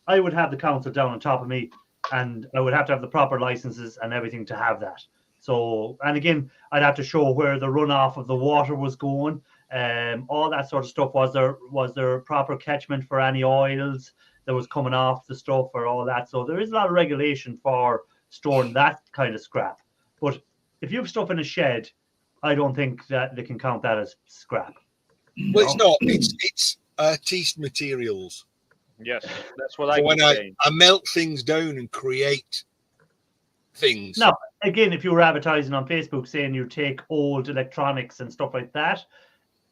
A: I would have the council down on top of me, and I would have to have the proper licenses and everything to have that. So, and again, I'd have to show where the runoff of the water was going, all that sort of stuff. Was there proper catchment for any oils that was coming off the stuff or all that? So there is a lot of regulation for storing that kind of scrap. But if you have stuff in a shed, I don't think that they can count that as scrap.
C: Well, it's not. It's artiste materials.
H: Yes, that's what I
C: When
H: keep saying.
C: I melt things down and create things.
A: Now, again, if you were advertising on Facebook saying you take old electronics and stuff like that,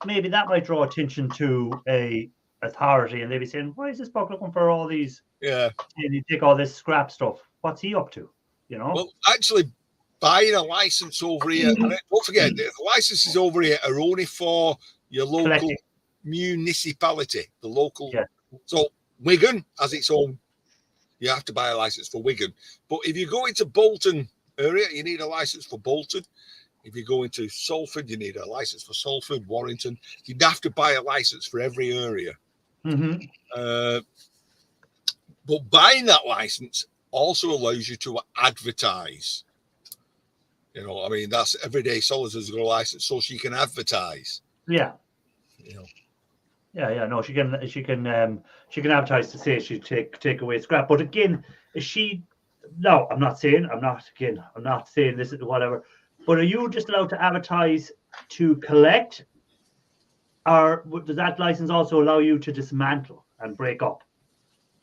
A: maybe that might draw attention to a authority, and they'd be saying, "Why is this bloke looking for all these?
C: Yeah.
A: And you take all this scrap stuff. What's he up to?" You know.
C: Well, actually, buying a license over here. And don't forget, the licenses over here are only for your local
A: Collecting.
C: municipality, the local.
A: Yeah.
C: So Wigan has its own. You have to buy a license for Wigan. But if you go into Bolton area, you need a license for Bolton. If you go into Salford, you need a license for Salford, Warrington. You'd have to buy a license for every area.
A: Mm-hmm.
C: But buying that license also allows you to advertise. You know, I mean, that's Everyday Solids has got a license, so she can advertise.
A: Yeah.
C: You know.
A: Yeah. No, she can advertise to say she take away scrap. But again, is she? No, I'm not saying this is whatever. But are you just allowed to advertise to collect, or does that license also allow you to dismantle and break up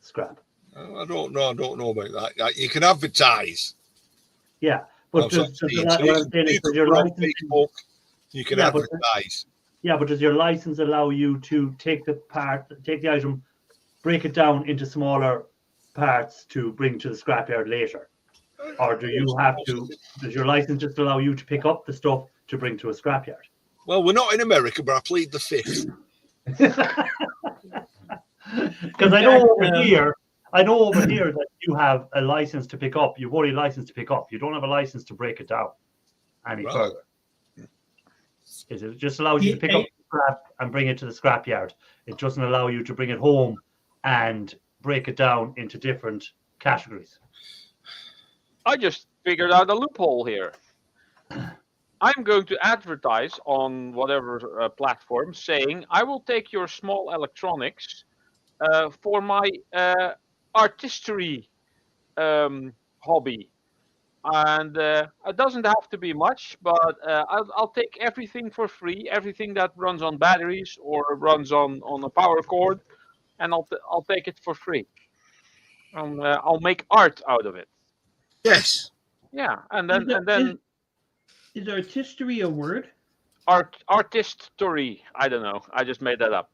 A: scrap?
C: I don't know about that. You can advertise.
A: Yeah, but
C: So
A: does
C: you
A: that, what I'm saying is,
C: can
A: does your
C: put on
A: license?
C: Facebook, you can
A: Yeah, but-
C: advertise.
A: Yeah, but does your license allow you to take the item, break it down into smaller parts to bring to the scrapyard later? Or do you have to, does your license just allow you to pick up the stuff to bring to a scrapyard?
C: Well, we're not in America, but I plead the fifth.
A: Because I know over here that you have a license to pick up. You've only a license to pick up. You don't have a license to break it down any
C: Right.
A: further. It just allows you to pick up the scrap and bring it to the scrapyard. It doesn't allow you to bring it home and break it down into different categories.
H: I just figured out a loophole here. I'm going to advertise on whatever platform saying, I will take your small electronics for my artistry hobby. And it doesn't have to be much, but I'll take everything for free, everything that runs on batteries or runs on a power cord, and I'll take it for free. I'll make art out of it.
C: Yes.
H: Yeah, and then
E: Is artistry a word?
H: artistry. I don't know. I just made that up.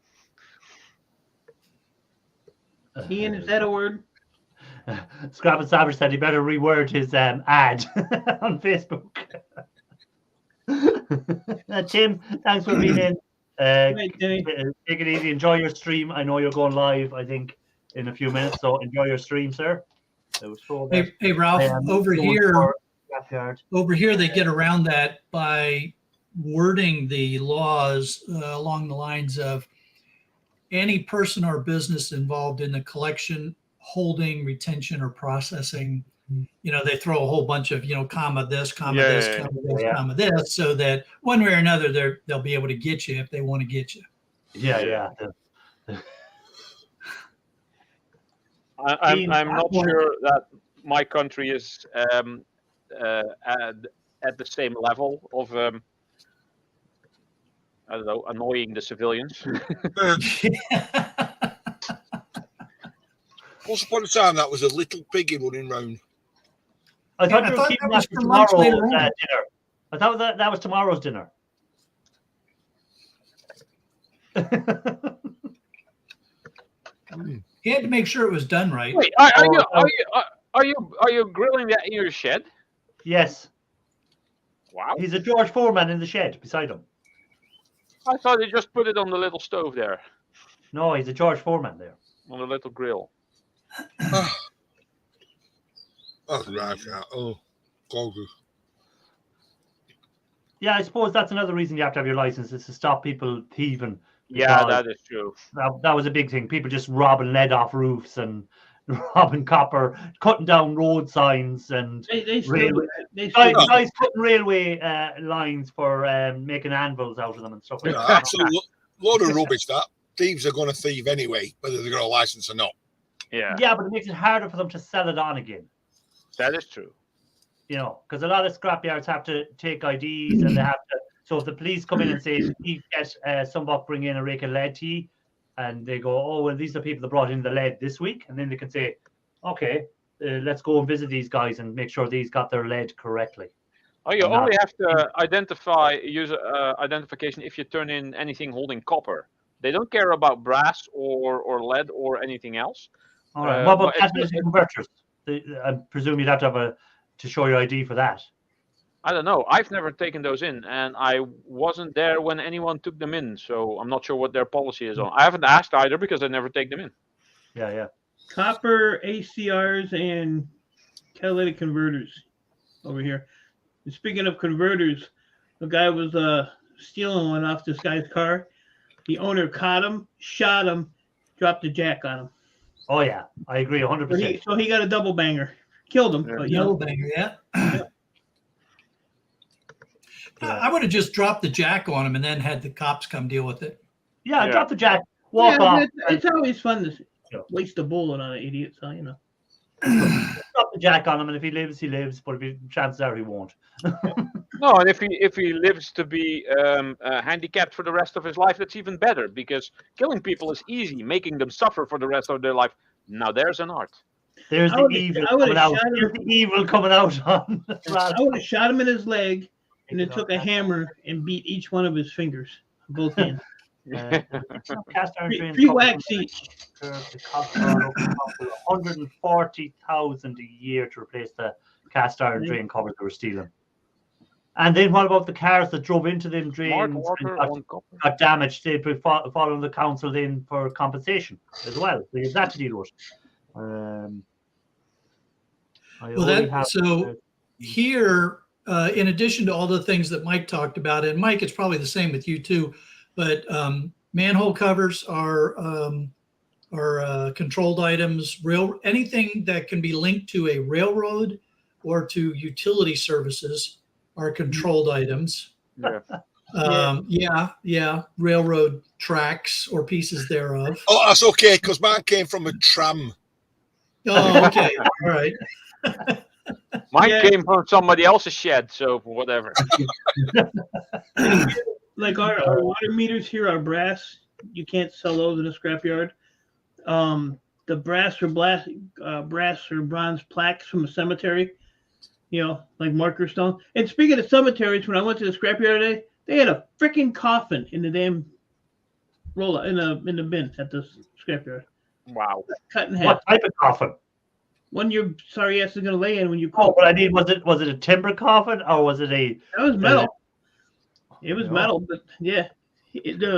E: Ian, is that a word?
A: Scrap and Savage said he better reword his ad on Facebook. Tim, thanks for being in.
E: Right, Timmy.
A: Take it easy. Enjoy your stream. I know you're going live, I think, in a few minutes. So enjoy your stream, sir.
B: Hey, Ralph, over here they get around that by wording the laws along the lines of any person or business involved in the collection, holding, retention, or processing they throw a whole bunch of, comma this, comma
H: Yeah,
B: this,
H: yeah,
B: comma this,
A: yeah.
B: comma this, so that one way or another, they'll be able to get you if they want to get you.
A: Yeah.
H: I'm not sure that my country is at the same level of I don't know, annoying the civilians.
C: Once upon a time, that was a little piggy running round.
A: I thought
B: I
A: you were
B: thought
A: keeping
B: that was
A: that for
B: for lunch
A: tomorrow's
B: later on.
A: dinner. I thought that was tomorrow's dinner.
B: He had to make sure it was done right.
H: Wait, are you grilling that in your shed?
A: Yes,
H: Wow.
A: he's a George Foreman in the shed beside him.
H: I thought you just put it on the little stove there,
A: No, he's a George Foreman there.
H: on the little grill.
C: Oh, right. Oh, gorgeous.
A: Yeah, I suppose that's another reason you have to have your license, is to stop people thieving.
H: Yeah,
A: because
H: that is true.
A: that was a big thing. People just robbing lead off roofs and robbing copper, cutting down road signs, and
E: They still
A: railway,
E: do that. They still do that.
A: guys cutting railway lines for making anvils out of them and stuff like
C: Yeah,
A: that.
C: absolute load of rubbish. That thieves are going to thieve anyway, whether they got a license or not.
H: Yeah,
A: Yeah, but it makes it harder for them to sell it on again.
H: that is true.
A: Because a lot of scrapyards have to take IDs, and they have to. So if the police come in and say, "Thief, get somebody bring in a rake of lead to you," and they go, "Oh, well, these are people that brought in the lead this week," and then they can say, "Okay, let's go and visit these guys and make sure these got their lead correctly."
H: Oh, you
A: Not-
H: only have to use identification if you turn in anything holding copper. They don't care about brass or lead or anything else.
A: All right.
H: Uh,
A: What about
H: but it's-
A: catalytic converters? I presume you'd have to have to show your ID for that.
H: I don't know. I've never taken those in, and I wasn't there when anyone took them in, so I'm not sure what their policy is on. I haven't asked either because I never take them in.
A: Yeah.
E: Copper, ACRs, and catalytic converters over here. And speaking of converters, the guy was stealing one off this guy's car. The owner caught him, shot him, dropped the jack on him.
A: Oh yeah, I agree 100%.
E: So he got a double banger. Killed him.
H: Yeah.
E: But,
B: No banger, yeah. I would have just dropped the jack on him and then had the cops come deal with it.
A: Yeah,
H: Yeah.
A: drop the jack, walk off,
E: it's always fun to
A: Yeah.
E: waste a bullet on an idiot. So,
A: drop the jack on him, and if he lives, he lives. But chances are he won't.
H: No, and if he lives to be handicapped for the rest of his life, that's even better because killing people is easy. Making them suffer for the rest of their life, now there's an art.
A: There's
E: I
A: the
E: would've-
A: evil
E: I would've
A: coming out.
E: shot him.
A: There's the evil coming out on.
E: I would have shot him in his leg and then took a hammer and beat each one of his fingers, both hands.
A: Cast iron
E: Three
A: drains
E: whacks each.
A: The cost are 140,000 a year to replace the cast iron drain covers they were stealing. And then what about the cars that drove into them
H: Smart
A: drains
H: water
A: and
H: on copper.
A: got damaged? They put following the council then for compensation as well. So you have that to deal with.
B: Here, in addition to all the things that Mike talked about, and Mike, it's probably the same with you too, but manhole covers are controlled items. Anything that can be linked to a railroad or to utility services are controlled items.
H: Yeah.
B: Railroad tracks or pieces thereof.
C: Oh, that's okay, because mine came from a tram.
B: Oh, okay. All right.
H: Mine
E: Yeah.
H: came from somebody else's shed, so whatever.
E: Like our water meters here are brass. You can't sell those in a scrapyard. The brass or bronze plaques from a cemetery, like marker stone. And speaking of cemeteries, when I went to the scrapyard today, they had a freaking coffin in the damn roll in the bin at the scrapyard,
H: Wow.
E: cut in half.
A: What type of coffin?
E: One your sorry ass is gonna lay in when you
A: Oh,
E: cook.
A: what I need was it a timber coffin or was it a?
E: That was metal. It was
A: Yeah.
E: metal, but yeah.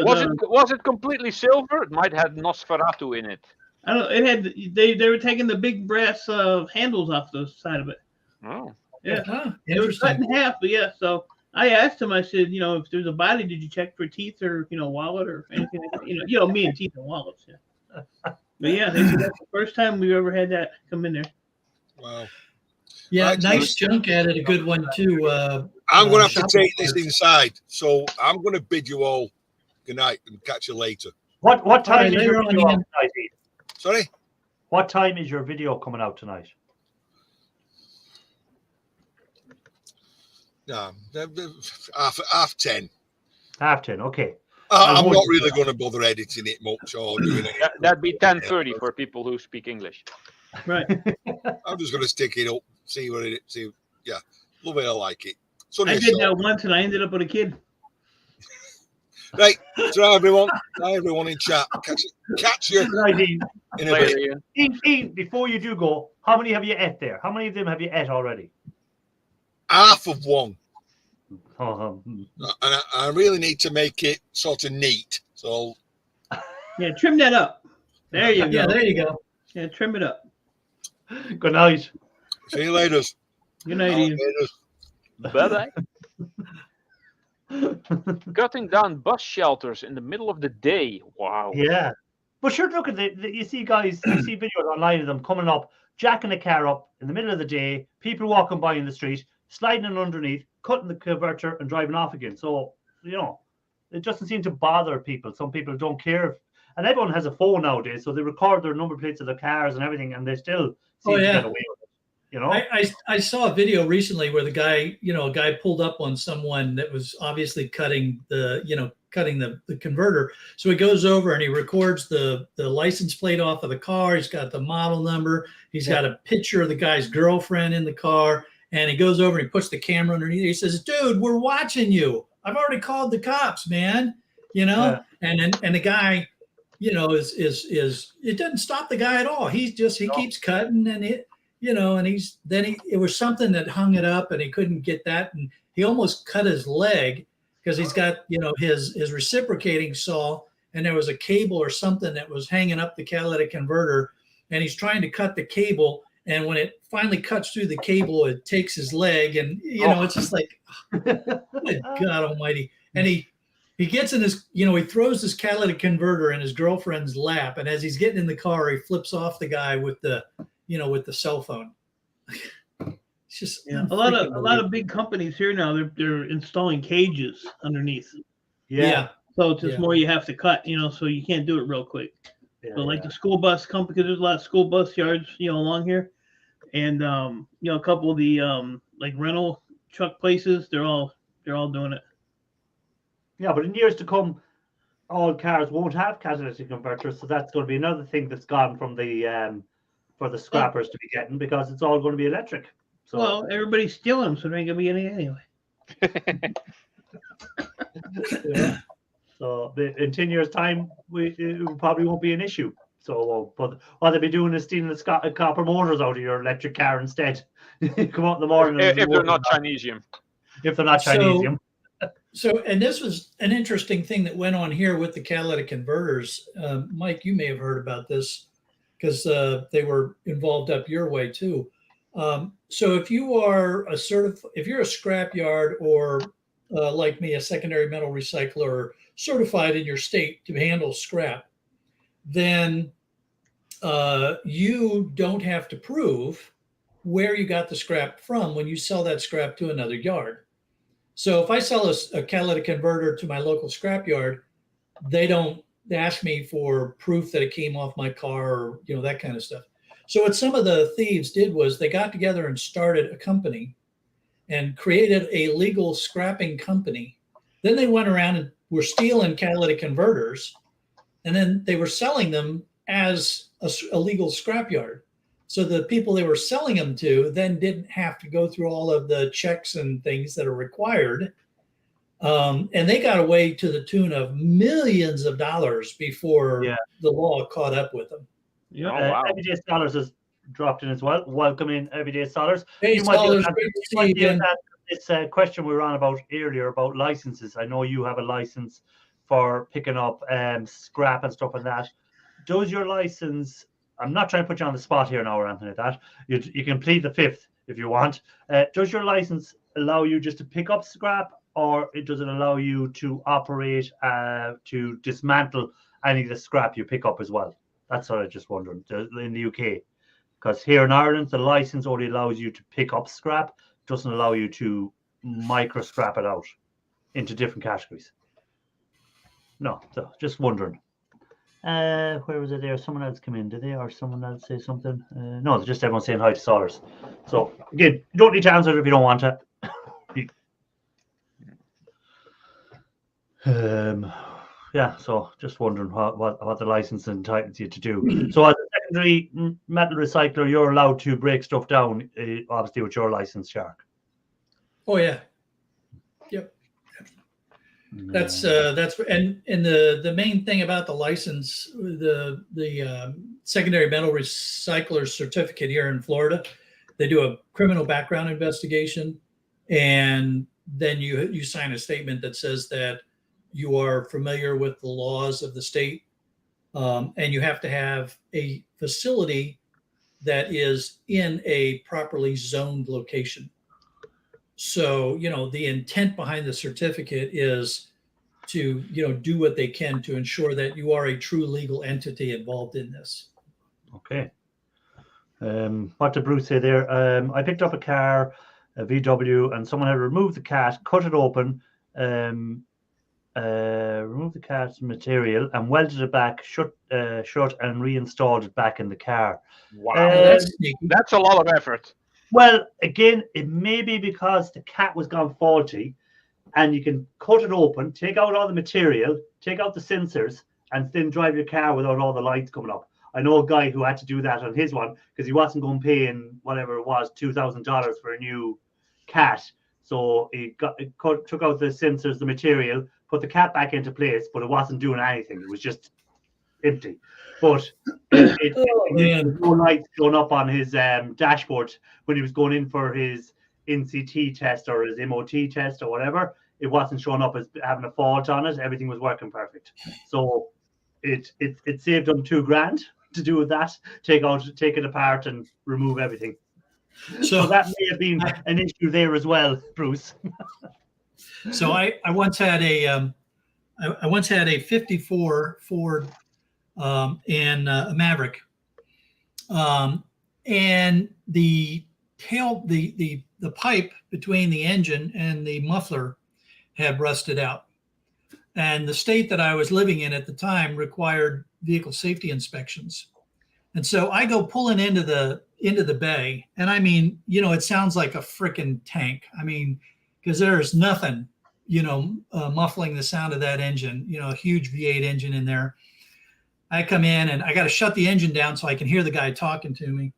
H: Was it completely silver? It might have Nosferatu in it.
E: I don't know. It had they were taking the big brass handles off the side of it.
H: Oh.
E: Yeah,
B: Ah,
E: it was cut
B: interesting.
E: in half. But yeah, so I asked him. I said, if there's a body, did you check for teeth or wallet or anything? Like that? Me and teeth and wallets. Yeah. But yeah, they said that's the first time we've ever had that come in there.
C: Wow.
B: Yeah,
C: Right,
B: nice junk added a good one too.
C: I'm going to have to
B: Shop
C: take this
B: Report.
C: inside. So I'm going to bid you all good night and catch you later.
A: What
B: All
A: time
B: right,
A: is your
B: later on,
A: video
B: Ian.
A: out tonight, Ian?
C: Sorry?
A: What time is your video coming out tonight?
C: No, half 10.
A: 10:30. Okay.
C: I'm
A: won't
C: not
A: do
C: really
A: that.
C: going to bother editing it much or doing it.
H: That'd be 10:30 for people who speak English.
E: Right.
C: I'm just going to stick it up, see what it is. Yeah, love it. I like it. So
E: I did that once and I ended up with a kid.
C: Right. So everyone in chat. Catch you
A: Right, Ian.
C: in a
H: Later,
C: bit.
H: Ian.
A: Ian, before you do go, how many have you ate there? How many of them have you ate already?
C: Half of one.
A: Oh,
C: And I really need to make it sort of neat. So
E: Yeah, trim that up. There you go.
B: Yeah, there you go.
E: Yeah, trim it up.
A: good night.
C: see you later.
E: Good night, Ian.
H: Bye-bye. Cutting down bus shelters in the middle of the day. Wow.
A: Yeah. But sure, look at you see guys, you see videos online of them coming up, jacking the car up in the middle of the day, people walking by in the street, sliding in underneath, cutting the converter and driving off again. So, it doesn't seem to bother people. Some people don't care. And everyone has a phone nowadays, so they record their number plates of their cars and everything, and they still seem to get away with it.
B: I saw a video recently where the guy, a guy pulled up on someone that was obviously cutting the converter. So he goes over and he records the license plate off of the car. He's got the model number. He's got a picture of the guy's girlfriend in the car. And he goes over and he puts the camera underneath. He says, "Dude, we're watching you. I've already called the cops, man."
A: Yeah.
B: And the guy, is it doesn't stop the guy at all. He keeps cutting and it. It was something that hung it up and he couldn't get that. And he almost cut his leg because he's got, his reciprocating saw and there was a cable or something that was hanging up the catalytic converter and he's trying to cut the cable. And when it finally cuts through the cable, it takes his leg and, it's just like, good God almighty. And he gets in his, he throws his catalytic converter in his girlfriend's lap. And as he's getting in the car, he flips off the guy with the cell phone. It's just
E: a lot of big companies here now. They're installing cages underneath.
A: Yeah.
E: So it's just more you have to cut. So you can't do it real quick.
A: Yeah,
E: But like the school bus company, because there's a lot of school bus yards, along here, and a couple of the like rental truck places, they're all doing it.
A: Yeah, but in years to come, all cars won't have catalytic converters, so that's going to be another thing that's gone from the for the scrappers to be getting because it's all going to be electric. So
E: Well, everybody's stealing them, so there ain't gonna be any anyway.
A: yeah. So in 10 years' time, it probably won't be an issue. So, but what they'll be doing is stealing the copper motors out of your electric car instead. You come out in the morning.
H: If they're not Chinesium.
A: If they're not Chinesium.
B: So, and this was an interesting thing that went on here with the catalytic converters. Mike, you may have heard about this because they were involved up your way too. So if you are if you're a scrapyard or like me, a secondary metal recycler certified in your state to handle scrap, then you don't have to prove where you got the scrap from when you sell that scrap to another yard. So if I sell a catalytic converter to my local scrapyard, they don't ask me for proof that it came off my car or that kind of stuff. So what some of the thieves did was they got together and started a company and created a legal scrapping company. Then they went around and were stealing catalytic converters, and then they were selling them as a legal scrapyard. So the people they were selling them to then didn't have to go through all of the checks and things that are required. And they got away to the tune of millions of dollars before the law caught up with them.
E: Yeah.
H: wow.
A: Everyday Scholars has dropped in as well. Welcome in, Everyday Scholars.
B: Hey, Scholars, great to see you again.
A: This question we were on about earlier about licenses. I know you have a license for picking up scrap and stuff like that. Does your license, I'm not trying to put you on the spot here now or anything like that. You can plead the fifth if you want. Does your license allow you just to pick up scrap, or does it allow you to operate to dismantle any of the scrap you pick up as well? That's what I just wondered in the UK. Because here in Ireland, the license only allows you to pick up scrap, doesn't allow you to micro scrap it out into different categories. No, so just wondering. Where was it there? Someone else come in, did they? Or someone else say something? No, just everyone saying hi to Solars. So again, you don't need to answer it if you don't want to. Yeah, so just wondering what the license entitles you to do. So as a secondary metal recycler, you're allowed to break stuff down, obviously with your license, Shark.
B: Oh yeah. Yep. That's and the main thing about the license, the secondary metal recycler certificate here in Florida, they do a criminal background investigation, and then you sign a statement that says that you are familiar with the laws of the state, and you have to have a facility that is in a properly zoned location. So, you know, the intent behind the certificate is to, you know, do what they can to ensure that you are a true legal entity involved in this.
A: Okay. What did Bruce say there? I picked up a car, a VW, and someone had removed the cat, cut it open, removed the cat's material and welded it back shut and reinstalled it back in the car.
H: Wow,
B: That's sneaky.
H: that's a lot of effort.
A: Well, again, it may be because the cat was gone faulty, and you can cut it open, take out all the material, take out the sensors, and then drive your car without all the lights coming up. I know a guy who had to do that on his one because he wasn't going to pay in whatever it was, $2,000 for a new cat. So he took out the sensors, the material, put the cat back into place, but it wasn't doing anything. It was just empty. But no lights going up on his dashboard when he was going in for his NCT test or his MOT test or whatever. It wasn't showing up as having a fault on it. Everything was working perfect. So it saved him $2,000 to do with that. Take it apart and remove everything. So that may have been an issue there as well, Bruce.
B: So I once had a 54 Ford and a Maverick, and the pipe between the engine and the muffler had rusted out, and the state that I was living in at the time required vehicle safety inspections, and so I go pulling into the bay, and I mean, you know, it sounds like a freaking tank. I mean, because there's nothing, you know, muffling the sound of that engine. You know, a huge V8 engine in there. I come in and I got to shut the engine down so I can hear the guy talking to me.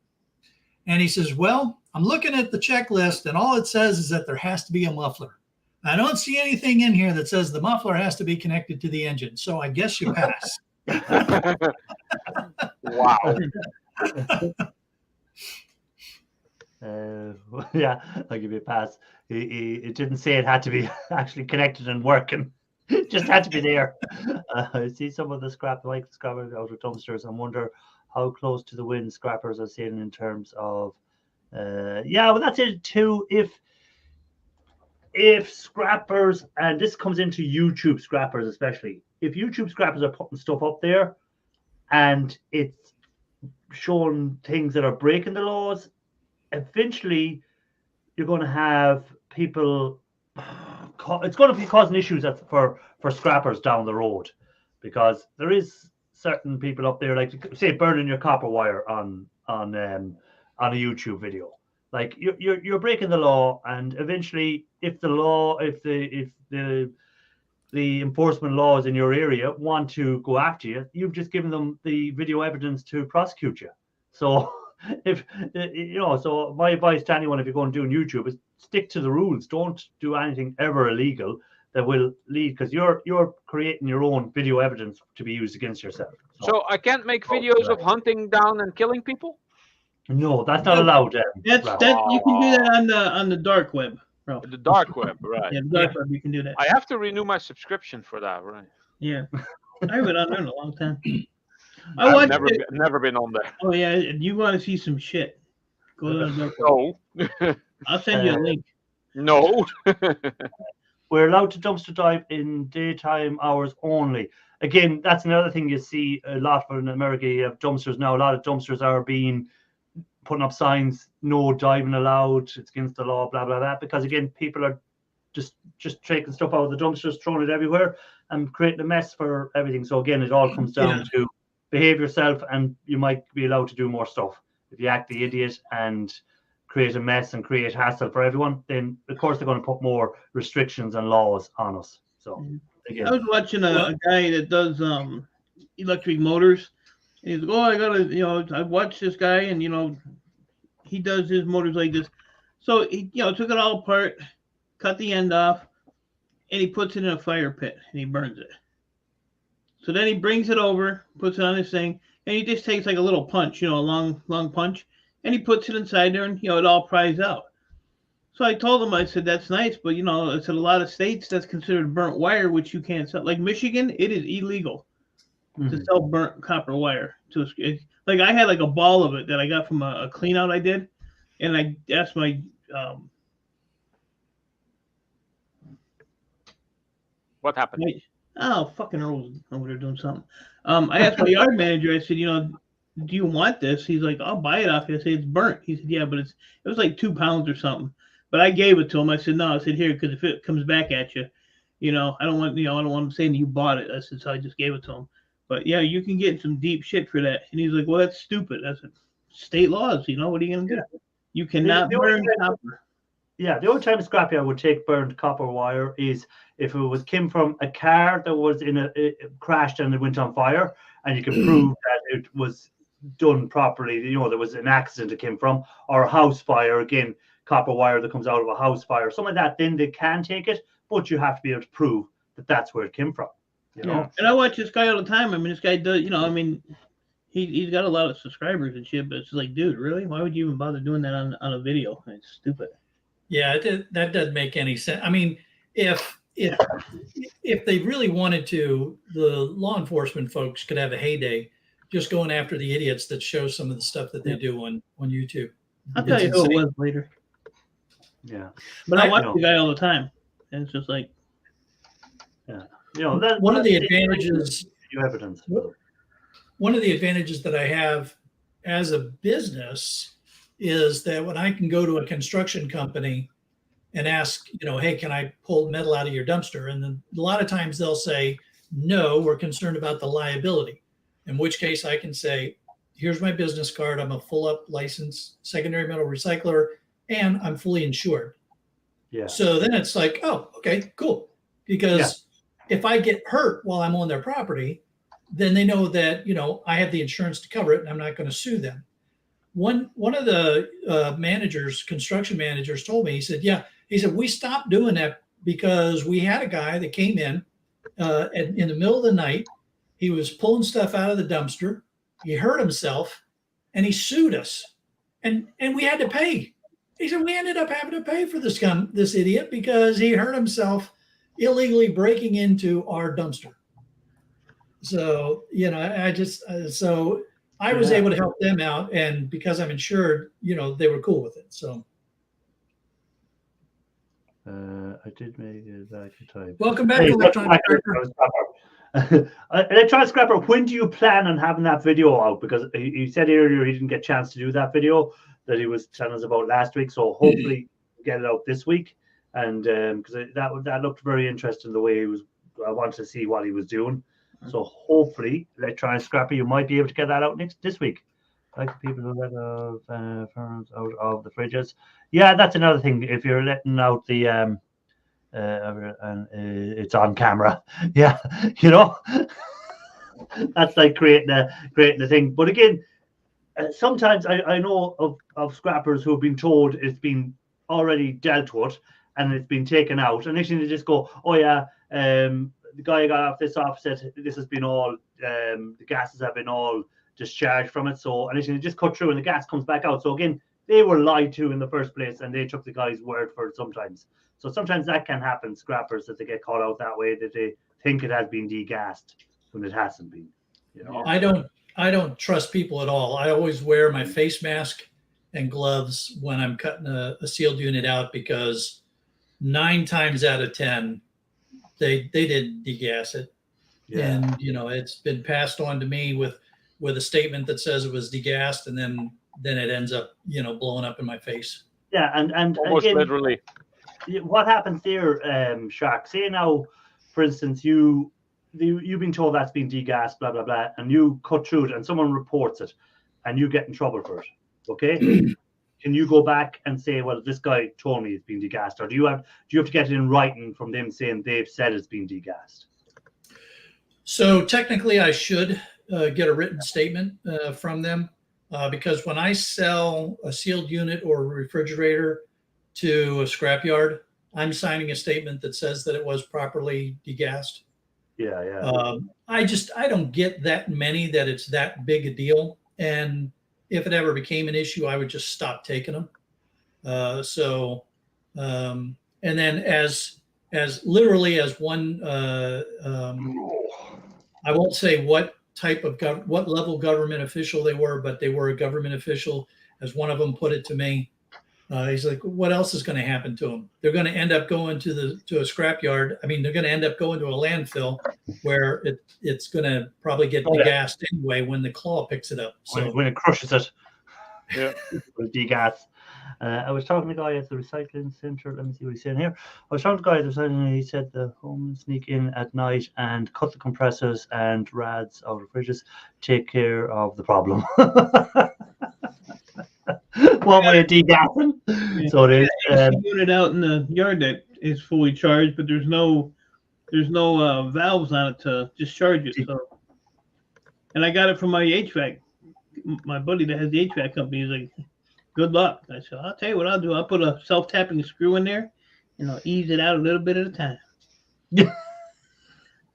B: And he says, well, I'm looking at the checklist and all it says is that there has to be a muffler. I don't see anything in here that says the muffler has to be connected to the engine. So I guess you pass.
H: Wow.
A: Yeah, I'll give you a pass. It didn't say it had to be actually connected and working. It just had to be there. I see some of the scrappers out of dumpsters and wonder how close to the wind scrappers are sailing in terms of yeah, well, that's it too. If scrappers, and this comes into YouTube scrappers especially, if YouTube scrappers are putting stuff up there and it's showing things that are breaking the laws, eventually you're going to have people, it's going to be causing issues for scrappers down the road, because there is certain people up there, like say burning your copper wire on a YouTube video. Like you're breaking the law, and eventually if the enforcement laws in your area want to go after you, you've just given them the video evidence to prosecute you. So if you know, so my advice to anyone, if you're going to do YouTube, is stick to the rules. Don't do anything ever illegal that will lead, because you're creating your own video evidence to be used against yourself.
H: So I can't make videos of hunting down and killing people?
A: No, that's not allowed.
E: That you can do that on the dark web, bro.
H: The dark web, right?
E: Yeah, the dark web, you can do that.
H: I have to renew my subscription for that, right?
E: Yeah, I haven't on there in a long time.
H: I've never been on there.
E: Oh yeah, you want to see some shit? Go to the dark web.
H: No.
E: I'll send you a link.
H: No.
A: We're allowed to dumpster dive in daytime hours only. Again, that's another thing you see a lot in America. You have dumpsters now. A lot of dumpsters are being putting up signs, no diving allowed, it's against the law, blah, blah, blah. Because again, people are just taking stuff out of the dumpsters, throwing it everywhere and creating a mess for everything. So again, it all comes down to behave yourself, and you might be allowed to do more stuff. If you act the idiot and create a mess and create hassle for everyone, then of course they're going to put more restrictions and laws on us. So again,
E: I was watching a guy that does electric motors. And he's like, oh, I gotta, I watched this guy, and he does his motors like this. So he, took it all apart, cut the end off, and he puts it in a fire pit and he burns it. So then he brings it over, puts it on his thing, and he just takes like a little punch, a long punch, and he puts it inside there, and it all pries out. So I told him, I said, that's nice, but I said a lot of states that's considered burnt wire, which you can't sell. Like Michigan, it is illegal to sell burnt copper wire. Like I had like a ball of it that I got from a clean out I did, and I asked my
H: What happened?
E: Fucking Earl's over there doing something. I asked my yard manager, I said, do you want this? He's like, I'll buy it off you. I said, it's burnt. He said, yeah, but it was like 2 pounds or something. But I gave it to him. I said, no, I said, here, because if it comes back at you, I don't want him saying you bought it. I said, so I just gave it to him. But yeah, you can get some deep shit for that. And he's like, well, that's stupid. I said, state laws, what are you going to do? You cannot burn copper.
A: Yeah, the only time a scrapyard would take burned copper wire is if it came from a car that was it crashed and it went on fire, and you can prove that it was done properly. There was an accident it came from, or a house fire. Again, copper wire that comes out of a house fire, something like that. Then they can take it, but you have to be able to prove that that's where it came from.
E: Yeah. And I watch this guy all the time. I mean, this guy does. He's got a lot of subscribers and shit, but it's like, dude, really? Why would you even bother doing that on a video? It's stupid.
B: Yeah, that doesn't make any sense. I mean, if they really wanted to, the law enforcement folks could have a heyday just going after the idiots that show some of the stuff that they do on YouTube.
E: I'll tell you who it was later.
A: Yeah.
E: But I watch the guy all the time. And it's just like,
B: one of the advantages.
A: Evidence.
B: One of the advantages that I have as a business is that when I can go to a construction company and ask, hey, can I pull metal out of your dumpster? And then a lot of times they'll say, no, we're concerned about the liability. In which case I can say, here's my business card. I'm a full up licensed secondary metal recycler, and I'm fully insured.
A: Yeah.
B: So then it's like, oh, okay, cool. Because if I get hurt while I'm on their property, then they know that, I have the insurance to cover it and I'm not going to sue them. One of the construction managers told me, he said, we stopped doing that because we had a guy that came in in the middle of the night. He was pulling stuff out of the dumpster. He hurt himself and he sued us, and we had to pay. He said, we ended up having to pay for this idiot because he hurt himself illegally breaking into our dumpster. So, I was able to help them out, and because I'm insured, they were cool with it. So
A: I did make it back in time.
B: Welcome back, Electronic
A: Scrapper. Electronic Scrapper, when do you plan on having that video out? Because he said earlier he didn't get a chance to do that video that he was telling us about last week. So hopefully get it out this week. And because that looked very interesting, the way he was. I wanted to see what he was doing. So hopefully, Electronic Scrapper, you might be able to get that out this week. Like the people who let firms out of the fridges. Yeah, that's another thing. If you're letting out the and it's on camera, yeah, that's like creating the thing. But again, sometimes I know of scrappers who have been told it's been already dealt with and it's been taken out, and actually they just go, oh yeah, the guy got off this offset, this has been all the gases have been all discharged from it. So initially they just cut through and the gas comes back out. So again, they were lied to in the first place and they took the guy's word for it sometimes. So sometimes that can happen, scrappers, that they get caught out that way, that they think it has been degassed when it hasn't been.
B: I don't trust people at all. I always wear my face mask and gloves when I'm cutting a sealed unit out, because 9 times out of 10 they didn't degas it. Yeah. And it's been passed on to me with a statement that says it was degassed, and then then it ends up, blowing up in my face.
A: Yeah, and
H: Almost
A: again,
H: literally.
A: what happens there, Shark? Say now, for instance, you've been told that's been degassed, blah blah blah, and you cut through it, and someone reports it, and you get in trouble for it. Okay, can you go back and say, well, this guy told me it's been degassed, or do you have to get it in writing from them saying they've said it's been degassed?
B: So technically, I should get a written statement from them because when I sell a sealed unit or a refrigerator to a scrapyard, I'm signing a statement that says that it was properly degassed.
A: Yeah.
B: I don't get that many that it's that big a deal. And if it ever became an issue, I would just stop taking them. And then as literally as one, I won't say what type of what level government official they were, but they were a government official. As one of them put it to me, he's like, "What else is going to happen to them? They're going to end up going to a scrapyard. I mean, they're going to end up going to a landfill where it's going to probably get degassed anyway when the claw picks it up. So
A: when it crushes it,
H: Yeah,
A: will degas." I was talking to a guy at the recycling center. Let me see what he's saying here. I was talking to a guy at the recycling. He said the home sneak in at night and cut the compressors and rads out of fridges, take care of the problem. One way of degassing.
E: Yeah.
A: So it is.
E: A unit out in the yard that is fully charged, but there's no valves on it to discharge it. So, and I got it from my HVAC. My buddy that has the HVAC company is like, "Good luck." I said, "I'll tell you what I'll do. I'll put a self-tapping screw in there, and I'll ease it out a little bit at a time."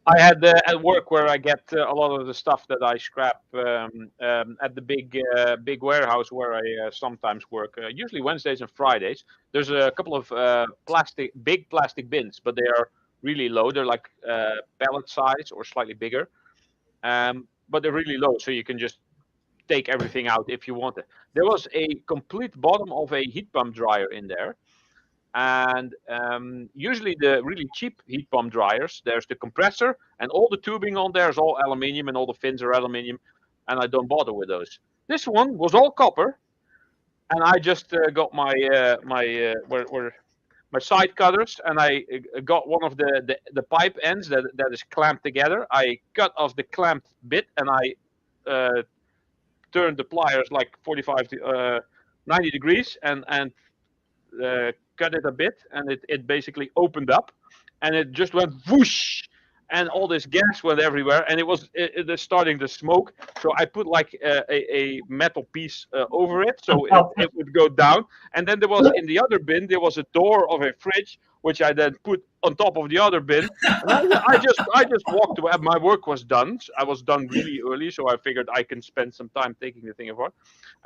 H: I had at work where I get a lot of the stuff that I scrap at the big warehouse where I sometimes work. Usually Wednesdays and Fridays. There's a couple of big plastic bins, but they are really low. They're like pallet size or slightly bigger, but they're really low, so you can just take everything out if you want it. There was a complete bottom of a heat pump dryer in there. And usually the really cheap heat pump dryers, there's the compressor and all the tubing on there is all aluminium and all the fins are aluminium, and I don't bother with those. This one was all copper, and I just got my side cutters, and I got one of the pipe ends that is clamped together. I cut off the clamped bit, and I turned the pliers like 45 to 90 degrees and cut it a bit, and it basically opened up, and it just went whoosh, and all this gas went everywhere, and it was starting to smoke. So I put like a metal piece over it, so it would go down. And then there was in the other bin there was a door of a fridge, which I then put on top of the other bin. And I just walked away. My work was done. I was done really early, so I figured I can spend some time taking the thing apart.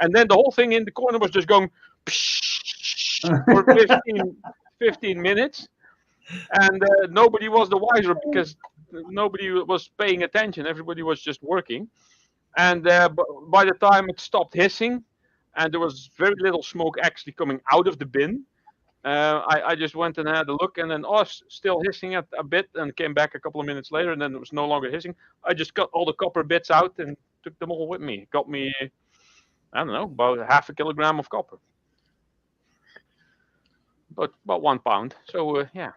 H: And then the whole thing in the corner was just going for 15 minutes, and nobody was the wiser because nobody was paying attention. Everybody was just working, and by the time it stopped hissing and there was very little smoke actually coming out of the bin, I just went and had a look, and then still hissing a bit, and came back a couple of minutes later, and then it was no longer hissing. I just got all the copper bits out and took them all with me. It got me, I don't know, about half a kilogram of copper. But about 1 pound. So yeah.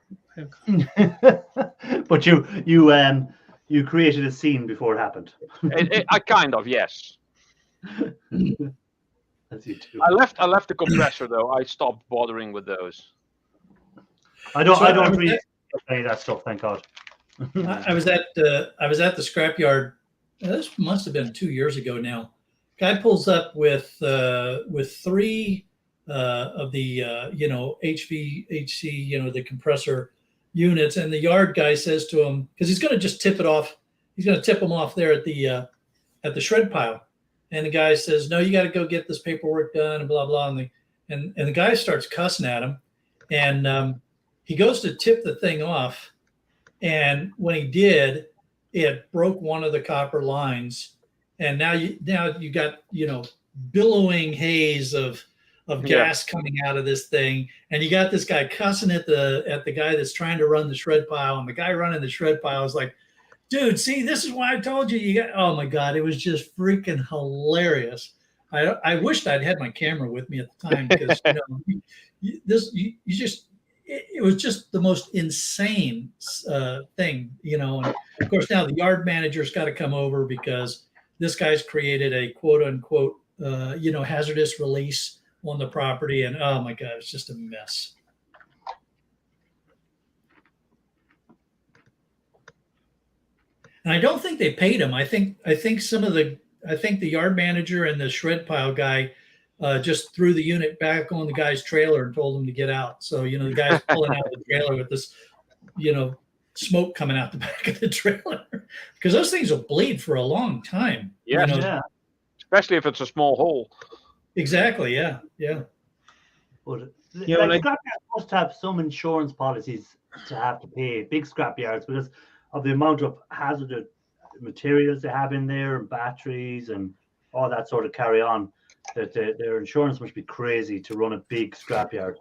A: But you created a scene before it happened.
H: I kind of, yes.
A: As you do.
H: I left the compressor though. I stopped bothering with those.
A: I don't really any of that stuff, thank God.
B: I was at the scrapyard. This must have been 2 years ago now. Guy pulls up with 3 of the HVAC, the compressor units, and the yard guy says to him, because he's going to just tip it off. He's going to tip them off there at the shred pile, and the guy says, "No, you got to go get this paperwork done," and blah blah. And the guy starts cussing at him, and he goes to tip the thing off, and when he did, it broke one of the copper lines, and now you got billowing haze of gas coming out of this thing, and you got this guy cussing at the guy that's trying to run the shred pile, and the guy running the shred pile is like, "Dude, see, this is why I told you got." Oh my God, it was just freaking hilarious. I wished I'd had my camera with me at the time because it was just the most insane thing, And of course now the yard manager's got to come over because this guy's created a quote unquote hazardous release on the property, and oh my God, it's just a mess. And I don't think they paid him. I think the yard manager and the shred pile guy just threw the unit back on the guy's trailer and told him to get out. So, the guy's pulling out of the trailer with this, smoke coming out the back of the trailer because those things will bleed for a long time.
H: Yes.
A: Yeah.
H: Especially if it's a small hole.
B: Exactly. Yeah.
A: But
E: like-
A: scrapyards must have some insurance policies to have to pay big scrapyards because of the amount of hazardous materials they have in there and batteries and all that sort of carry on. That their insurance must be crazy to run a big scrapyard.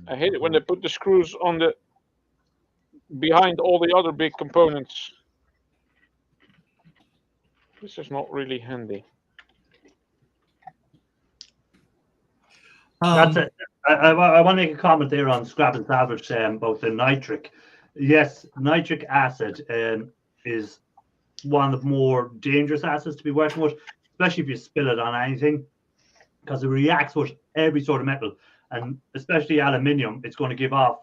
H: I hate it when they put the screws on behind all the other big components. This is not really handy.
A: That's it. I want to make a comment there on scrap and salvage about the nitric. Yes, nitric acid is one of the more dangerous acids to be working with, especially if you spill it on anything, because it reacts with every sort of metal, and especially aluminium. It's going to give off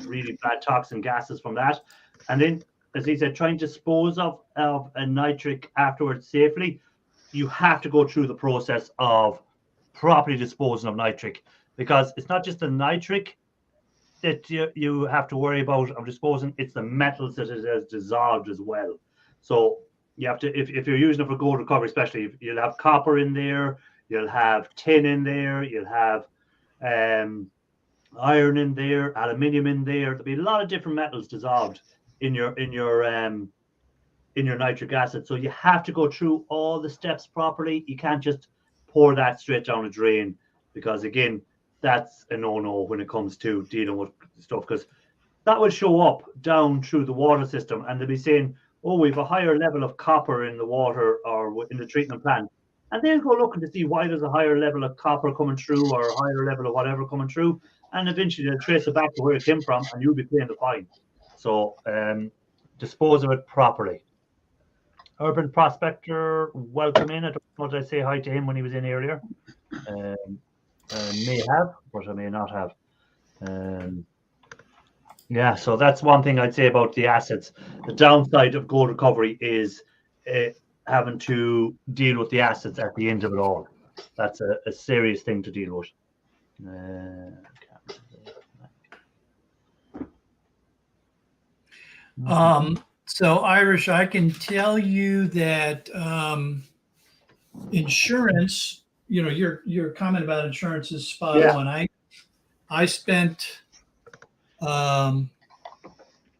A: really bad toxin gases from that. And then, as he said, trying to dispose of a nitric afterwards safely, you have to go through the process of properly disposing of nitric, because it's not just the nitric that you have to worry about of disposing, it's the metals that it has dissolved as well. So you have to, if you're using it for gold recovery, especially, you'll have copper in there, you'll have tin in there, you'll have iron in there, aluminium in there. There'll be a lot of different metals dissolved in your nitric acid. So you have to go through all the steps properly. You can't just pour that straight down a drain, because again, that's a no-no when it comes to dealing with stuff, because that will show up down through the water system and they'll be saying, oh, we have a higher level of copper in the water or in the treatment plant. And they'll go looking to see why there's a higher level of copper coming through or a higher level of whatever coming through. And eventually they'll trace it back to where it came from and you'll be paying the fine. So dispose of it properly. Urban Prospector, welcome in. I don't know, did I say hi to him when he was in earlier? May have, but I may not have. Yeah, so that's one thing I'd say about the assets. The downside of gold recovery is having to deal with the assets at the end of it all. That's a serious thing to deal with.
B: So Irish, I can tell you that insurance, your comment about insurance is spot on. I spent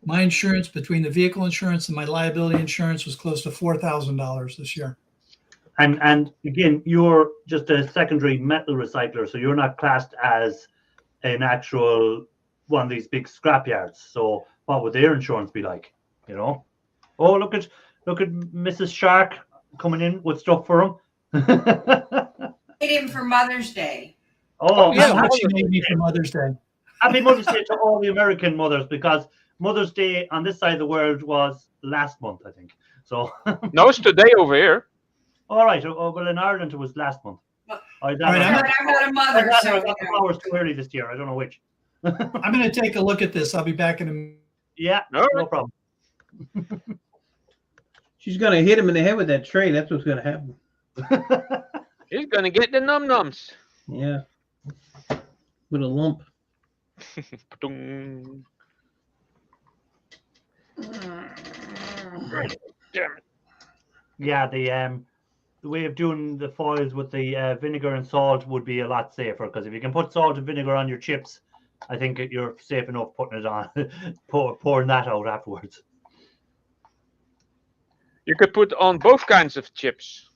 B: my insurance, between the vehicle insurance and my liability insurance, was close to $4,000 this year.
A: And again, you're just a secondary metal recycler, so you're not classed as an actual one of these big scrapyards. So what would their insurance be like? Oh, look at Mrs. Shark coming in with stuff for him.
I: Made him for Mother's Day.
A: Oh,
B: yeah, what she made me for Mother's Day.
A: Happy Mother's Day to all the American mothers, because Mother's Day on this side of the world was last month, I think. So
H: no, it's today over here.
A: All right. Well, in Ireland it was last month.
I: I'm not a mother, so
A: I got the hours too early this year. I don't know which.
B: I'm going to take a look at this. I'll be back in a.
A: Yeah, no problem.
E: She's going to hit him in the head with that tray. That's what's going to happen.
H: He's going to get the num-nums.
E: Yeah. With a lump.
H: Damn it.
A: Yeah, the way of doing the foils with the vinegar and salt would be a lot safer, because if you can put salt and vinegar on your chips, I think you're safe enough putting it on, pouring that out afterwards.
H: You could put on both kinds of chips.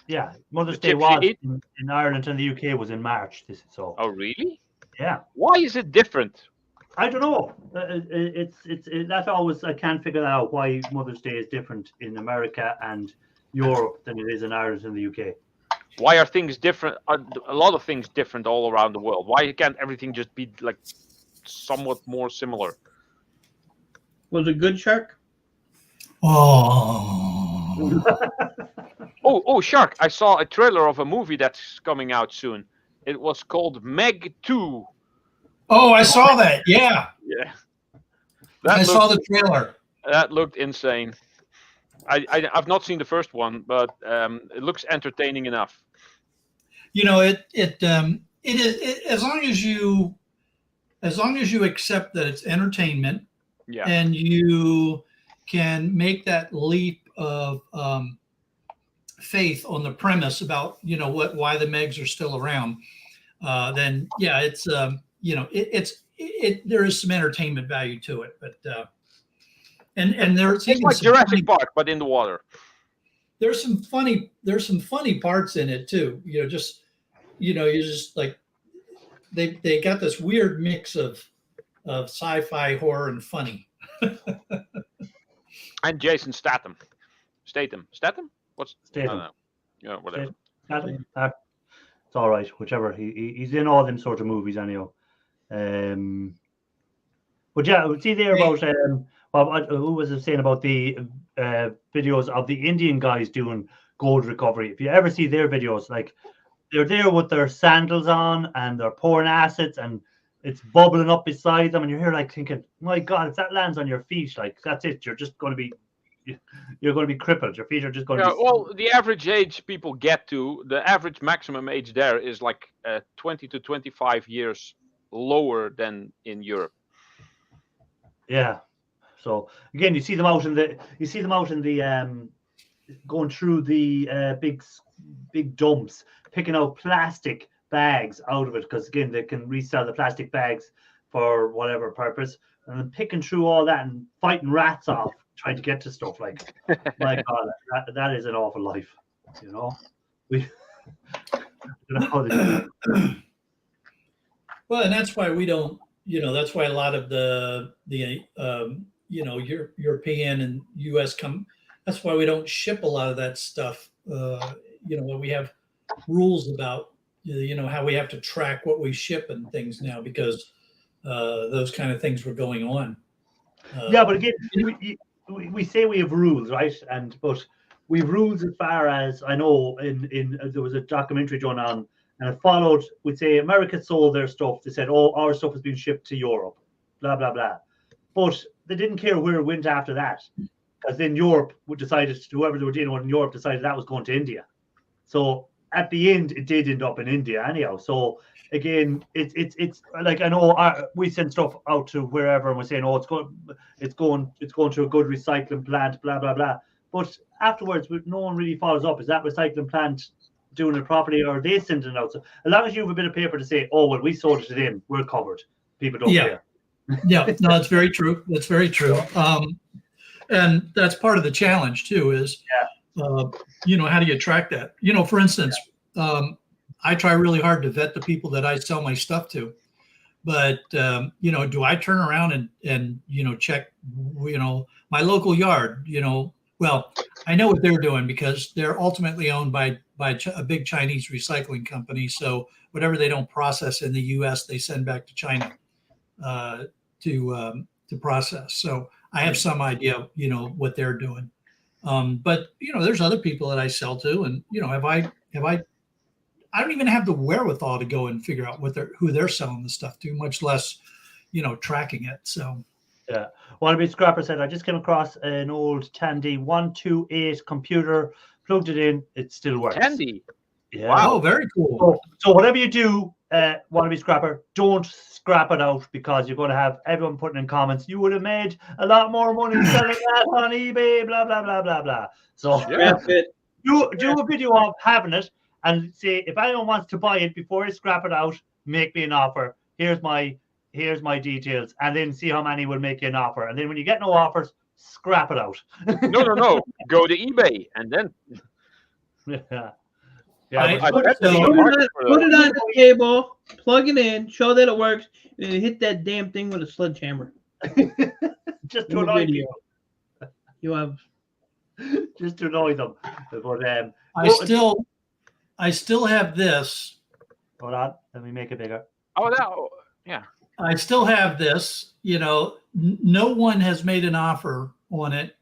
A: Yeah, Mother's Day was in Ireland, and the UK was in March. Oh,
H: really?
A: Yeah.
H: Why is it different?
A: I don't know. That's always I can't figure out why Mother's Day is different in America and Europe than it is in Ireland and the UK.
H: Why are things different? Are a lot of things different all around the world? Why can't everything just be like somewhat more similar?
E: Was it good, Shark?
B: Oh.
H: Oh, Shark! I saw a trailer of a movie that's coming out soon. It was called Meg 2.
B: Oh, I saw that. Yeah.
H: Yeah.
B: I saw the trailer.
H: That looked insane. I've not seen the first one, but it looks entertaining enough.
B: You know, it is as long as you accept that it's entertainment,
H: Yeah.
B: and you can make that leap of faith on the premise about why the Megs are still around, then yeah, it's there is some entertainment value to it, but and there's
H: It's like Jurassic Park, but in the water.
B: There's some funny parts in it too. You just like they got this weird mix of sci-fi, horror, and funny.
H: And Jason Statham. What's
A: Statham.
H: I don't know. Yeah, whatever.
A: Statham. It's all right, whichever. He's in all them sort of movies anyhow. But yeah, see there about who was it saying about the videos of the Indian guys doing gold recovery? If you ever see their videos, like they're there with their sandals on and they're pouring acids and it's bubbling up beside them, and you're here like thinking, my God, if that lands on your feet, like that's it. You're going to be crippled. Your feet are just going to be.
H: Well, the average age people get to, the average maximum age there is like 20 to 25 years lower than in Europe.
A: Yeah. So again, you see them out in the going through the big dumps, picking out plastic bags out of it, because again they can resell the plastic bags for whatever purpose, and then picking through all that and fighting rats off trying to get to stuff. Like, my God, that is an awful life, we I don't know how they do that.
B: Well, and that's why we don't, that's why a lot of the European and US that's why we don't ship a lot of that stuff. When we have rules about, how we have to track what we ship and things now, because those kind of things were going on.
A: Yeah, but again, we say we have rules, right? But we have rules as far as I know. In there was a documentary going on, and it followed. We'd say America sold their stuff. They said, "Oh, our stuff has been shipped to Europe," blah blah blah. But they didn't care where it went after that, because then Europe decided, whoever they were dealing with in Europe decided that was going to India. So at the end, it did end up in India anyhow. So again, it's like, I know we send stuff out to wherever, and we're saying, oh, it's going to a good recycling plant, blah blah blah. But afterwards, no one really follows up. Is that recycling plant doing it properly, or are they sending it out? So as long as you have a bit of paper to say, oh well, we sorted it in, we're covered. People don't care.
B: Yeah, no, that's very true. That's very true. And that's part of the challenge too. Is how do you track that? For instance, I try really hard to vet the people that I sell my stuff to, but do I turn around and check my local yard? Well, I know what they're doing, because they're ultimately owned by a big Chinese recycling company. So whatever they don't process in the U.S., they send back to China to process. So I have some idea, what they're doing. But there's other people that I sell to, and I don't even have the wherewithal to go and figure out who they're selling the stuff to, much less, tracking it. So.
A: Yeah. Wannabe Scrapper said, I just came across an old Tandy 128 computer, plugged it in, it still works.
H: Tandy?
A: Yeah.
B: Wow, very cool.
A: So whatever you do, Wannabe Scrapper, don't scrap it out, because you're going to have everyone putting in comments, you would have made a lot more money selling that on eBay, blah, blah, blah, blah, blah. So do a video of having it and say, if anyone wants to buy it before I scrap it out, make me an offer. Here's my details, and then see how many will make you an offer. And then when you get no offers, scrap it out.
H: No. Go to eBay and then.
A: Yeah,
B: I-
A: but
H: bet
B: so-
H: there's a
E: Put
H: market
E: it,
H: for
E: put
H: those.
E: it on the table, plug it in, show that it works, and then hit that damn thing with a sledgehammer.
A: just
E: In
A: to
E: the
A: annoy
E: video.
A: people,
E: You have
A: just to annoy them. But
B: I still have this.
A: hold on, let me make it bigger.
H: Oh, that. Yeah.
B: I still have this. You know, no one has made an offer on it,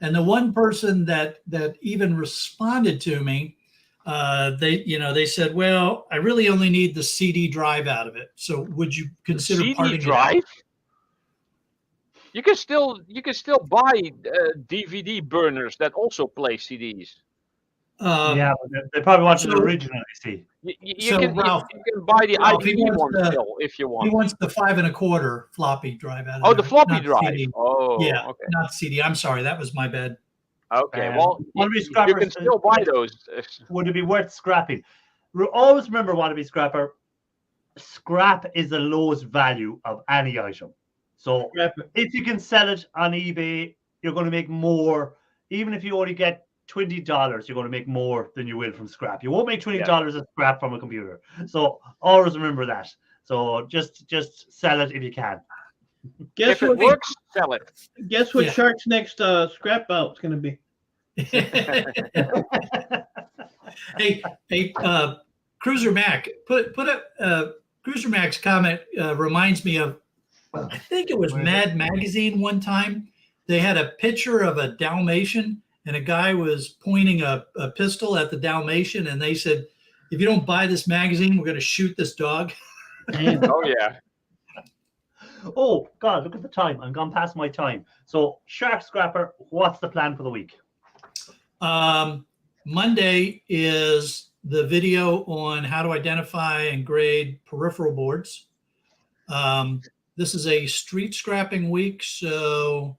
B: and the one person that even responded to me, they said, "Well, I really only need the CD drive out of it. So would you consider
H: CD
B: parting
H: drive?
B: it out?"
H: You can still buy DVD burners that also play CDs.
A: Yeah, but they probably wanted
B: so-
A: it originally. See,
H: You
B: So,
H: can
B: Ralph-
H: you can buy the
B: Ralph, he
H: IDE
B: wants
H: one
B: the-
H: still if you
B: He
H: want.
B: wants the 5 1/4 floppy drive out of
H: Oh,
B: there,
H: the floppy
B: not
H: drive.
B: CD.
H: Oh,
B: Yeah,
H: okay.
B: not CD. I'm sorry, that was my bad.
H: Okay. Well,
A: Wannabe
H: you
A: Scrappers,
H: can still buy those.
A: would it be worth scrapping? Always remember, Wannabe Scrapper, scrap is the lowest value of any item. So
E: scrap it.
A: if you can sell it on eBay, you're going to make more. Even if you only get $20, you're going to make more than you will from scrap. You won't make $20 of scrap from a computer. So always remember that. So just sell it if you can.
E: Guess
H: If it
E: what?
H: works, sell it.
E: Guess what?
B: Yeah.
E: Shark's next scrap out's gonna be.
B: Hey, Cruiser Mac, put a Cruiser Mac's comment reminds me of, I think it was Mad Magazine one time. They had a picture of a Dalmatian, and a guy was pointing a pistol at the Dalmatian, and they said, "If you don't buy this magazine, we're going to shoot this dog."
H: Oh yeah.
A: Oh God, look at the time. I'm gone past my time. So Shark Scrapper, what's the plan for the week?
B: Monday is the video on how to identify and grade peripheral boards. This is a street scrapping week, so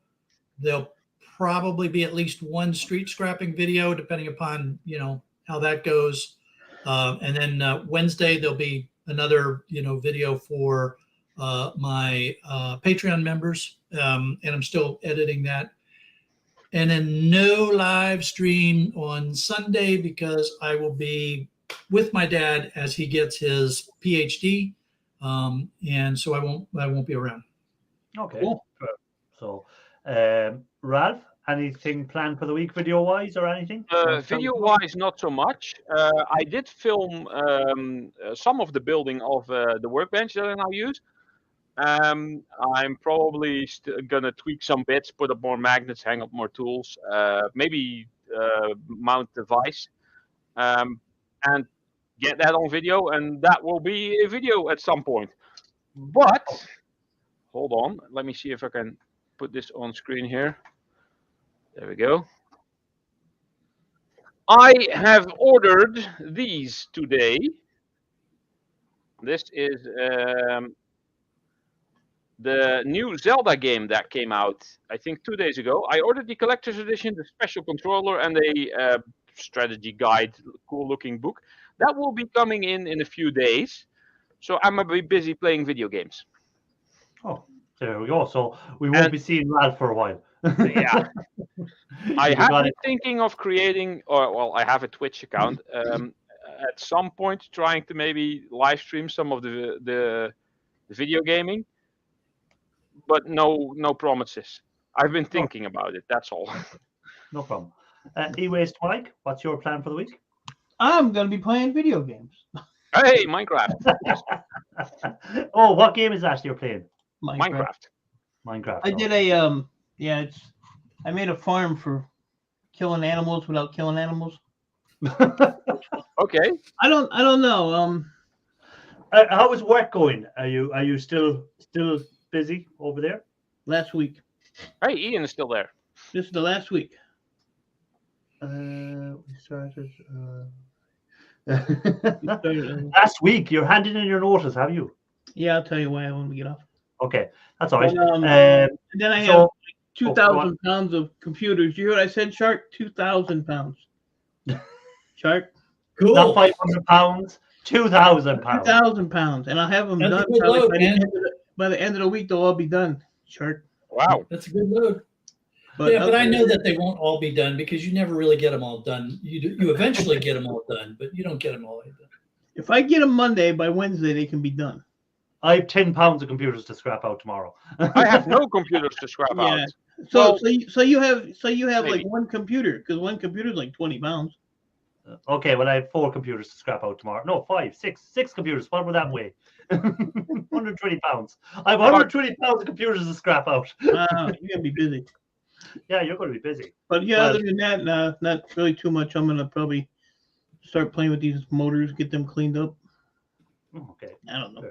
B: there'll probably be at least one street scrapping video, depending upon how that goes. And then Wednesday there'll be another video for my Patreon members, and I'm still editing that. And then no live stream on Sunday because I will be with my dad as he gets his PhD, and so I won't be around.
A: Okay.
B: Cool.
A: So, Ralph, anything planned for the week, video wise or anything?
H: Video wise, not so much. I did film some of the building of the workbench that I now use. I'm probably gonna tweak some bits, put up more magnets, hang up more tools, maybe mount the vise, and get that on video, and that will be a video at some point. But hold on, let me see if I can put this on screen here. There we go. I have ordered these today. This is the new Zelda game that came out, I think 2 days ago. I ordered the collector's edition, the special controller, and a strategy guide, cool looking book. That will be coming in a few days. So I'm going to be busy playing video games.
A: Oh, there we go. So we won't be seeing Ralph for a while.
H: Yeah. I
A: You
H: have
A: got
H: been
A: it.
H: thinking of creating, or well, I have a Twitch account. At some point, trying to maybe live stream some of the video gaming, but no promises. I've been thinking about it. That's all.
A: No problem. E-Waste Mike, what's your plan for the week?
E: I'm gonna be playing video games.
H: Hey, Minecraft.
A: Oh, what game is that you're playing?
H: Minecraft.
A: Minecraft.
E: I did a I made a farm for killing animals without killing animals.
H: Okay.
E: I don't know.
A: How is work going? Are you still busy over there?
E: Last week.
H: Hey, Ian is still there.
E: This is the last week.
A: We started.
E: started,
A: Last week, you're handing in your notice, have you?
E: Yeah, I'll tell you why when we get off.
A: Okay, that's all right.
E: And then I have
A: so-
E: 2,000 pounds of computers. You heard what I said, Shark? 2,000 pounds. Shark?
B: Cool.
A: Not 500 pounds, 2,000 pounds.
E: 2,000 pounds. And I'll have them
B: That's a
E: done
B: good
E: probably
B: load,
E: by
B: man.
E: the end of the week. They'll all be done. Shark.
H: Wow.
B: That's a good load.
E: But
B: yeah, but I know that they won't all be done because you never really get them all done. You eventually get them all done, but you don't get them all done.
E: if I get them Monday, by Wednesday they can be done.
A: I have 10 pounds of computers to scrap out tomorrow.
H: I have no computers to scrap
E: Yeah.
H: out.
E: So
H: Well,
E: so you have like
H: maybe.
E: one computer, because one computer is like 20 pounds.
A: Okay, well, I have 4 computers to scrap out tomorrow. No, 5, 6 computers. What would that weigh? 120 pounds. I have 120 pounds of computers to scrap out.
E: Wow, you're gonna be busy.
A: Yeah, you're going to be busy.
E: But yeah,
A: Well-
E: other than that, nah, not really too much. I'm gonna probably start playing with these motors, get them cleaned up.
A: Okay.
E: I don't know.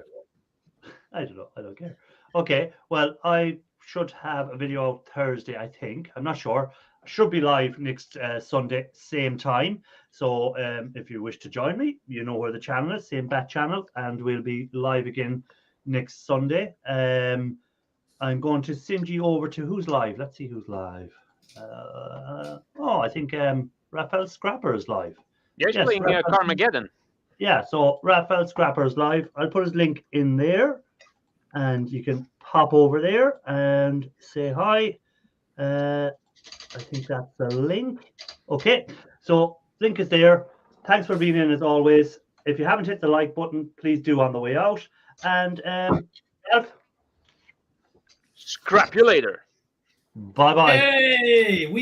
A: I don't know. I don't care. Okay. Well, I should have a video out Thursday, I think. I'm not sure. I should be live next Sunday, same time. So if you wish to join me, you know where the channel is, same bat channel, and we'll be live again next Sunday. I'm going to send you over to who's live. Let's see who's live. I think Raphael Scrapper is live.
H: Yeah, he's
A: Yes,
H: playing
A: Raphael.
H: Carmageddon.
A: Yeah, so Raphael Scrapper is live. I'll put his link in there, and you can pop over there and say hi. I think that's the link. Okay, so link is there. Thanks for being in as always. If you haven't hit the like button, please do on the way out. And Elf,
H: Scrap you later.
A: bye-bye.
B: Hey, we